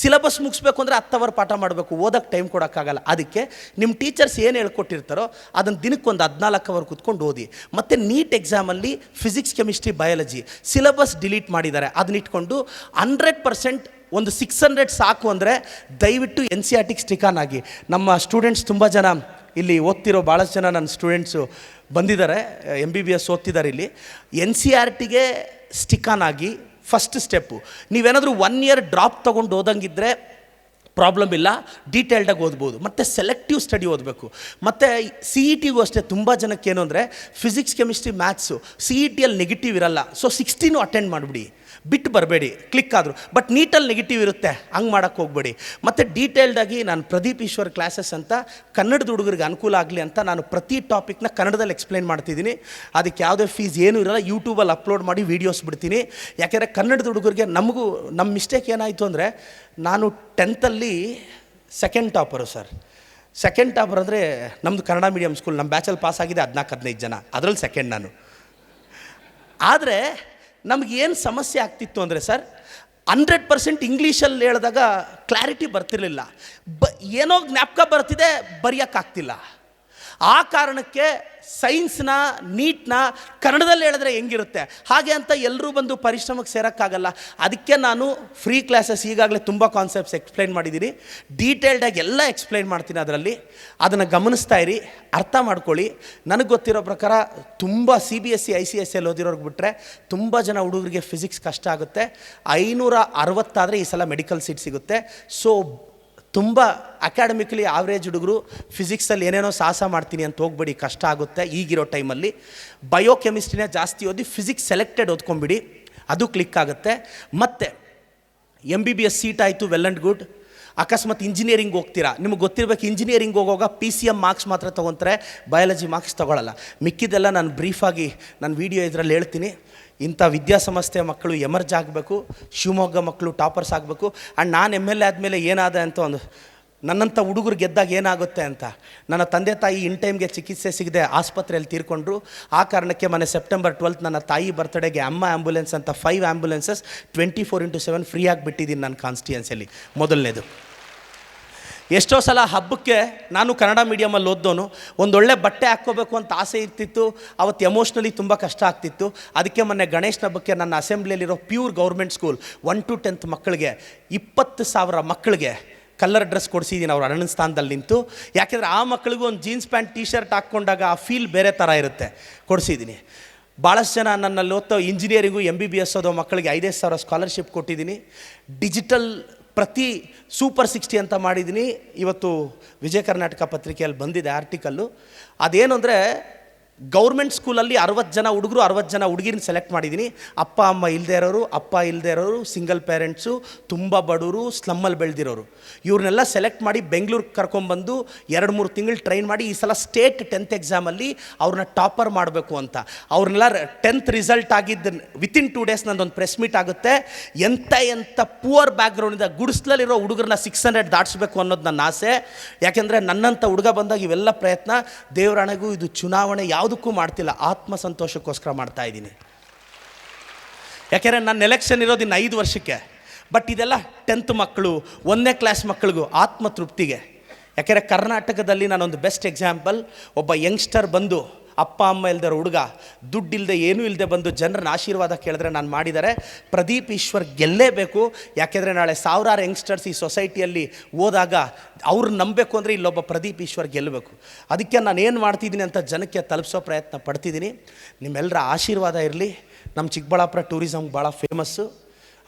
ಸಿಲೆಬಸ್ ಮುಗಿಸ್ಬೇಕು ಅಂದರೆ 10 ಅವರ್ ಪಾಠ ಮಾಡಬೇಕು, ಓದೋಕ್ಕೆ ಟೈಮ್ ಕೊಡೋಕ್ಕಾಗಲ್ಲ. ಅದಕ್ಕೆ ನಿಮ್ಮ ಟೀಚರ್ಸ್ ಏನು ಹೇಳ್ಕೊಟ್ಟಿರ್ತಾರೋ ಅದನ್ನು ದಿನಕ್ಕೊಂದು 14 ಅವರ್ ಕೂತ್ಕೊಂಡು ಓದಿ. ಮತ್ತು ನೀಟ್ ಎಕ್ಸಾಮಲ್ಲಿ physics, chemistry, biology syllabus delete ಮಾಡಿದ್ದಾರೆ. ಅದನ್ನ ಇಟ್ಕೊಂಡು 100% ಒಂದು 600 ಸಾಕು ಅಂದರೆ ದಯವಿಟ್ಟು NCERT ಸ್ಟಿಕ್ ಆನ್ ಆಗಿ. ನಮ್ಮ ಸ್ಟೂಡೆಂಟ್ಸ್ ತುಂಬ ಜನ ಇಲ್ಲಿ ಓದ್ತಿರೋ ಭಾಳಷ್ಟು ಜನ ನನ್ನ ಸ್ಟೂಡೆಂಟ್ಸು ಬಂದಿದ್ದಾರೆ, MBBS ಓದ್ತಿದ್ದಾರೆ ಇಲ್ಲಿ. NCERTಗೆ ಸ್ಟಿಕ್ ಆನ್ ಆಗಿ. ಫಸ್ಟ್ ಸ್ಟೆಪ್ಪು, ನೀವೇನಾದರೂ 1 ಇಯರ್ ಡ್ರಾಪ್ ತೊಗೊಂಡು ಓದಂಗಿದ್ರೆ ಪ್ರಾಬ್ಲಮ್ ಇಲ್ಲ, ಡೀಟೇಲ್ಡಾಗಿ ಓದ್ಬೋದು. ಮತ್ತು ಸೆಲೆಕ್ಟಿವ್ ಸ್ಟಡಿ ಓದಬೇಕು. ಮತ್ತು CETಗೂ ಅಷ್ಟೇ ತುಂಬ ಜನಕ್ಕೆ ಏನು ಅಂದರೆ ಫಿಸಿಕ್ಸ್, ಕೆಮಿಸ್ಟ್ರಿ, ಮ್ಯಾಥ್ಸು CETಯಲ್ಲಿ ನೆಗೆಟಿವ್ ಇರಲ್ಲ. ಸೊ 16 ಅಟೆಂಡ್ ಮಾಡಿಬಿಡಿ, ಬಿಟ್ಟು ಬರಬೇಡಿ ಕ್ಲಿಕ್ ಆದರೂ. ಬಟ್ ನೀಟಲ್ಲಿ ನೆಗೆಟಿವ್ ಇರುತ್ತೆ, ಹಂಗೆ ಮಾಡೋಕ್ಕೆ ಹೋಗಬೇಡಿ. ಮತ್ತು ಡೀಟೇಲ್ಡಾಗಿ ನಾನು ಪ್ರದೀಪ್ ಈಶ್ವರ್ ಕ್ಲಾಸಸ್ ಅಂತ ಕನ್ನಡದ ಹುಡುಗರಿಗೆ ಅನುಕೂಲ ಆಗಲಿ ಅಂತ ನಾನು ಪ್ರತಿ ಟಾಪಿಕ್ನ ಕನ್ನಡದಲ್ಲಿ ಎಕ್ಸ್ಪ್ಲೈನ್ ಮಾಡ್ತಿದ್ದೀನಿ. ಅದಕ್ಕೆ ಯಾವುದೇ ಫೀಸ್ ಏನೂ ಇರಲ್ಲ, ಯೂಟ್ಯೂಬಲ್ಲಿ ಅಪ್ಲೋಡ್ ಮಾಡಿ ವೀಡಿಯೋಸ್ ಬಿಡ್ತೀನಿ. ಯಾಕೆಂದರೆ ಕನ್ನಡದ ಹುಡುಗರಿಗೆ ನಮ್ಮ ಮಿಸ್ಟೇಕ್ ಏನಾಯಿತು ಅಂದರೆ, ನಾನು 10th second topper sir. Second topper ಅಂದರೆ ನಮ್ಮದು ಕನ್ನಡ ಮೀಡಿಯಮ್ ಸ್ಕೂಲ್, ನಮ್ಮ ಬ್ಯಾಚಲ್ಲಿ ಪಾಸ್ ಆಗಿದೆ 14-15 ಜನ, ಅದರಲ್ಲಿ ಸೆಕೆಂಡ್ ನಾನು. ಆದರೆ ನಮಗೇನು ಸಮಸ್ಯೆ ಆಗ್ತಿತ್ತು ಅಂದರೆ ಸರ್, 100% ಇಂಗ್ಲೀಷಲ್ಲಿ ಹೇಳಿದಾಗ ಕ್ಲಾರಿಟಿ ಬರ್ತಿರಲಿಲ್ಲ. ಏನೋ ಜ್ಞಾಪಕ ಬರ್ತಿದೆ, ಬರೆಯೋಕ್ಕಾಗ್ತಿಲ್ಲ. ಆ ಕಾರಣಕ್ಕೆ ಸೈನ್ಸ್ನ, ನೀಟ್ನ ಕನ್ನಡದಲ್ಲಿ ಹೇಳಿದ್ರೆ ಹೆಂಗಿರುತ್ತೆ ಹಾಗೆ ಅಂತ ಎಲ್ಲರೂ ಬಂದು ಪರಿಶ್ರಮಕ್ಕೆ ಸೇರೋಕ್ಕಾಗಲ್ಲ. ಅದಕ್ಕೆ ನಾನು ಫ್ರೀ ಕ್ಲಾಸಸ್ ಈಗಾಗಲೇ ತುಂಬ ಕಾನ್ಸೆಪ್ಟ್ಸ್ ಎಕ್ಸ್ಪ್ಲೈನ್ ಮಾಡಿದ್ದೀನಿ. ಡೀಟೇಲ್ಡಾಗಿ ಎಲ್ಲ ಎಕ್ಸ್ಪ್ಲೈನ್ ಮಾಡ್ತೀನಿ ಅದರಲ್ಲಿ. ಅದನ್ನು ಗಮನಿಸ್ತಾ ಇರಿ, ಅರ್ಥ ಮಾಡ್ಕೊಳ್ಳಿ. ನನಗೆ ಗೊತ್ತಿರೋ ಪ್ರಕಾರ ತುಂಬ CBSE ICSE ಓದಿರೋರ್ಗೆ ಬಿಟ್ಟರೆ ತುಂಬ ಜನ ಹುಡುಗರಿಗೆ ಫಿಸಿಕ್ಸ್ ಕಷ್ಟ ಆಗುತ್ತೆ. 560 ಈ ಸಲ ಮೆಡಿಕಲ್ ಸೀಟ್ ಸಿಗುತ್ತೆ. ಸೊ ತುಂಬ ಅಕಾಡೆಮಿಕಲಿ ಆವ್ರೇಜ್ ಹುಡುಗರು ಫಿಸಿಕ್ಸಲ್ಲಿ ಏನೇನೋ ಸಾಹಸ ಮಾಡ್ತೀನಿ ಅಂತ ಹೋಗ್ಬೇಡಿ, ಕಷ್ಟ ಆಗುತ್ತೆ ಈಗಿರೋ ಟೈಮಲ್ಲಿ. ಬಯೋಕೆಮಿಸ್ಟ್ರಿನೇ ಜಾಸ್ತಿ ಓದಿ ಫಿಸಿಕ್ಸ್ ಸೆಲೆಕ್ಟೆಡ್ ಓದ್ಕೊಂಬಿಡಿ, ಅದು ಕ್ಲಿಕ್ ಆಗುತ್ತೆ. ಮತ್ತು MBBS ಸೀಟ್ ಆಯಿತು, ವೆಲ್ ಆ್ಯಂಡ್ ಗುಡ್. ಅಕಸ್ಮಾತ್ ಇಂಜಿನಿಯರಿಂಗ್ ಹೋಗ್ತೀರಾ, ನಿಮಗೆ ಗೊತ್ತಿರಬೇಕು, ಇಂಜಿನಿಯರಿಂಗ್ ಹೋಗುವಾಗ PCM ಮಾರ್ಕ್ಸ್ ಮಾತ್ರ ತೊಗೊತಾರೆ, ಬಯಾಲಜಿ ಮಾರ್ಕ್ಸ್ ತೊಗೊಳ್ಳಲ್ಲ. ಮಿಕ್ಕಿದೆಲ್ಲ ನಾನು ಬ್ರೀಫಾಗಿ ನನ್ನ ವೀಡಿಯೋ ಇದರಲ್ಲಿ ಹೇಳ್ತೀನಿ. ಇಂಥ ವಿದ್ಯಾಸಂಸ್ಥೆ ಮಕ್ಕಳು ಎಮರ್ಜ್ ಆಗಬೇಕು, ಶಿವಮೊಗ್ಗ ಮಕ್ಕಳು ಟಾಪರ್ಸ್ ಆಗಬೇಕು. ಆ್ಯಂಡ್ ನಾನು MLA ಆದಮೇಲೆ ಏನಾದೆ ಅಂತ ಒಂದು ನನ್ನಂಥ ಹುಡುಗರು ಗೆದ್ದಾಗ ಏನಾಗುತ್ತೆ ಅಂತ, ನನ್ನ ತಂದೆ ತಾಯಿ ಇನ್ ಟೈಮ್ಗೆ ಚಿಕಿತ್ಸೆ ಸಿಗದೆ ಆಸ್ಪತ್ರೆಯಲ್ಲಿ ತೀರ್ಕೊಂಡ್ರು. ಆ ಕಾರಣಕ್ಕೆ ಮೊನ್ನೆ September 12 ನನ್ನ ತಾಯಿ ಬರ್ತಡೆಗೆ ಅಮ್ಮ ಆ್ಯಂಬುಲೆನ್ಸ್ ಅಂತ 5 ಆ್ಯಂಬುಲೆನ್ಸಸ್ 24/7 ಫ್ರೀಯಾಗಿ ಬಿಟ್ಟಿದ್ದೀನಿ ನನ್ನ ಕಾನ್ಸ್ಟಿಟ್ಯೂನ್ಸಿಯಲ್ಲಿ. ಮೊದಲನೇದು. ಎಷ್ಟೋ ಸಲ ಹಬ್ಬಕ್ಕೆ ನಾನು ಕನ್ನಡ ಮೀಡಿಯಮಲ್ಲಿ ಓದ್ದೋನು, ಒಂದೊಳ್ಳೆ ಬಟ್ಟೆ ಹಾಕ್ಕೋಬೇಕು ಅಂತ ಆಸೆ ಇರ್ತಿತ್ತು. ಅವತ್ತು ಎಮೋಷ್ನಲಿ ತುಂಬ ಕಷ್ಟ ಆಗ್ತಿತ್ತು. ಅದಕ್ಕೆ ಮೊನ್ನೆ ಗಣೇಶನ ಹಬ್ಬಕ್ಕೆ ನನ್ನ ಅಸೆಂಬ್ಲಿಯಲ್ಲಿರೋ pure government school 1 to 10th ಮಕ್ಕಳಿಗೆ 20,000 ಮಕ್ಕಳಿಗೆ ಕಲರ್ ಡ್ರೆಸ್ ಕೊಡಿಸಿದ್ದೀನಿ, ಅವ್ರ ಅಣ್ಣನ ಸ್ಥಾನದಲ್ಲಿ ನಿಂತು. ಯಾಕೆಂದರೆ ಆ ಮಕ್ಕಳಿಗೂ ಒಂದು ಜೀನ್ಸ್ ಪ್ಯಾಂಟ್, T-shirt ಹಾಕ್ಕೊಂಡಾಗ ಆ ಫೀಲ್ ಬೇರೆ ಥರ ಇರುತ್ತೆ, ಕೊಡಿಸಿದ್ದೀನಿ. ಭಾಳಷ್ಟು ಜನ ನನ್ನಲ್ಲಿ ಓದ್ತೋ ಇಂಜಿನಿಯರಿಂಗು MBBS ಓದೋ ಮಕ್ಕಳಿಗೆ 5,000 ಸ್ಕಾಲರ್ಶಿಪ್ ಕೊಟ್ಟಿದ್ದೀನಿ. ಡಿಜಿಟಲ್ ಪ್ರತಿ ಸೂಪರ್ 60 ಅಂತ ಮಾಡಿದ್ದೀನಿ. ಇವತ್ತು ವಿಜಯ ಕರ್ನಾಟಕ ಪತ್ರಿಕೆಯಲ್ಲಿ ಬಂದಿದೆ ಆರ್ಟಿಕಲ್ಲು. ಅದೇನು ಅಂದರೆ, ಗೌರ್ಮೆಂಟ್ ಸ್ಕೂಲಲ್ಲಿ 60 ಜನ ಹುಡುಗರು 60 ಜನ ಹುಡುಗಿರನ್ನ ಸೆಲೆಕ್ಟ್ ಮಾಡಿದ್ದೀನಿ. ಅಪ್ಪ ಅಮ್ಮ ಇಲ್ಲದೆ ಇರೋರು, ಅಪ್ಪ ಇಲ್ಲದೆ ಇರೋರು, ಸಿಂಗಲ್ ಪೇರೆಂಟ್ಸು, ತುಂಬ ಬಡವರು, ಸ್ಲಮ್ಮಲ್ಲಿ ಬೆಳೆದಿರೋರು, ಇವ್ರನ್ನೆಲ್ಲ ಸೆಲೆಕ್ಟ್ ಮಾಡಿ ಬೆಂಗಳೂರಿಗೆ ಕರ್ಕೊಂಬಂದು 2-3 ತಿಂಗಳು ಟ್ರೈನ್ ಮಾಡಿ ಈ ಸಲ ಸ್ಟೇಟ್ 10th ಎಕ್ಸಾಮಲ್ಲಿ ಅವ್ರನ್ನ ಟಾಪರ್ ಮಾಡಬೇಕು ಅಂತ. ಅವ್ರನ್ನೆಲ್ಲ 10th ರಿಸಲ್ಟ್ ಆಗಿದ್ದು ವಿತಿನ್ 2 days ನಂದೊಂದು ಪ್ರೆಸ್ ಮೀಟ್ ಆಗುತ್ತೆ. ಎಂಥ ಪೂವರ್ ಬ್ಯಾಕ್ಗ್ರೌಂಡಿಂದ ಗುಡಿಸ್ಲಲ್ಲಿರೋ ಹುಡುಗರನ್ನ 600 ದಾಟಿಸ್ಬೇಕು ಅನ್ನೋದು ನನ್ನ ಆಸೆ. ಯಾಕೆಂದರೆ ನನ್ನಂಥ ಹುಡುಗ ಬಂದಾಗ ಇವೆಲ್ಲ ಪ್ರಯತ್ನ ದೇವರಾಣೆಗೂ ಇದು ಚುನಾವಣೆ ಯಾವುದಕ್ಕೂ ಮಾಡ್ತಿಲ್ಲ, ಆತ್ಮಸಂತೋಷಕ್ಕೋಸ್ಕರ ಮಾಡ್ತಾ ಇದ್ದೀನಿ. ಯಾಕೆಂದರೆ ನನ್ನ ಎಲೆಕ್ಷನ್ ಇರೋದು ಇನ್ನು 5 ವರ್ಷಕ್ಕೆ. ಬಟ್ ಇದೆಲ್ಲ 10th ಮಕ್ಕಳು, 1ನೇ ಕ್ಲಾಸ್ ಮಕ್ಕಳಿಗೂ ಆತ್ಮತೃಪ್ತಿಗೆ. ಯಾಕೆಂದರೆ ಕರ್ನಾಟಕದಲ್ಲಿ ನಾನೊಂದು ಬೆಸ್ಟ್ ಎಕ್ಸಾಂಪಲ್. ಒಬ್ಬ ಯಂಗ್ಸ್ಟರ್ ಬಂದು ಅಪ್ಪ ಅಮ್ಮ ಇಲ್ದಿರೋ ಹುಡುಗ, ದುಡ್ಡಿಲ್ಲದೆ ಏನೂ ಇಲ್ಲದೆ ಬಂದು ಜನರನ್ನ ಆಶೀರ್ವಾದ ಕೇಳಿದ್ರೆ ನಾನು ಮಾಡಿದ್ದಾರೆ. ಪ್ರದೀಪ್ ಈಶ್ವರ್ ಗೆಲ್ಲೇಬೇಕು. ಯಾಕೆಂದರೆ ನಾಳೆ 1000 ಯಂಗ್ಸ್ಟರ್ಸ್ ಈ ಸೊಸೈಟಿಯಲ್ಲಿ ಹೋದಾಗ ಅವ್ರನ್ನ ನಂಬಬೇಕು ಅಂದರೆ ಇಲ್ಲೊಬ್ಬ ಪ್ರದೀಪ್ ಈಶ್ವರ್ ಗೆಲ್ಲಬೇಕು. ಅದಕ್ಕೆ ನಾನು ಏನು ಮಾಡ್ತಿದ್ದೀನಿ ಅಂತ ಜನಕ್ಕೆ ತಲುಪಿಸೋ ಪ್ರಯತ್ನ ಪಡ್ತಿದ್ದೀನಿ. ನಿಮ್ಮೆಲ್ಲರ ಆಶೀರ್ವಾದ ಇರಲಿ. ನಮ್ಮ ಚಿಕ್ಕಬಳ್ಳಾಪುರ ಟೂರಿಸಮ್ಗೆ ಭಾಳ ಫೇಮಸ್ಸು.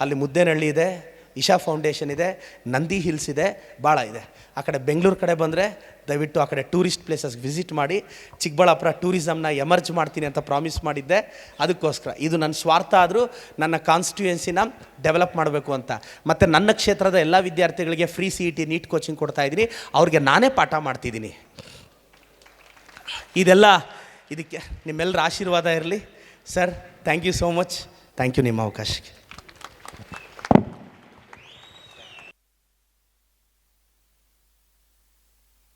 ಅಲ್ಲಿ ಮುದ್ದೇನಹಳ್ಳಿ ಇದೆ, ಇಶಾ ಫೌಂಡೇಶನ್ ಇದೆ, ನಂದಿ ಹಿಲ್ಸ್ ಇದೆ, ಭಾಳ ಇದೆ. ಆ ಕಡೆ ಬೆಂಗಳೂರು ಕಡೆ ಬಂದರೆ ದಯವಿಟ್ಟು ಆ ಕಡೆ ಟೂರಿಸ್ಟ್ ಪ್ಲೇಸಸ್ಗೆ ವಿಸಿಟ್ ಮಾಡಿ. ಚಿಕ್ಕಬಳ್ಳಾಪುರ ಟೂರಿಸಮ್ನ ಎಮರ್ಜ್ ಮಾಡ್ತೀನಿ ಅಂತ ಪ್ರಾಮಿಸ್ ಮಾಡಿದ್ದೆ. ಅದಕ್ಕೋಸ್ಕರ ಇದು ನನ್ನ ಸ್ವಾರ್ಥ ಆದರೂ ನನ್ನ ಕಾನ್ಸ್ಟಿಟ್ಯೂಯೆನ್ಸಿನ ಡೆವಲಪ್ ಮಾಡಬೇಕು ಅಂತ. ಮತ್ತು ನನ್ನ ಕ್ಷೇತ್ರದ ಎಲ್ಲ ವಿದ್ಯಾರ್ಥಿಗಳಿಗೆ ಫ್ರೀ CET ನೀಟ್ ಕೋಚಿಂಗ್ ಕೊಡ್ತಾಯಿದ್ದೀನಿ. ಅವ್ರಿಗೆ ನಾನೇ ಪಾಠ ಮಾಡ್ತಿದ್ದೀನಿ. ಇದಕ್ಕೆ ನಿಮ್ಮೆಲ್ಲರ ಆಶೀರ್ವಾದ ಇರಲಿ. Sir, thank you so much. Thank you ನಿಮ್ಮ ಅವಕಾಶಕ್ಕೆ.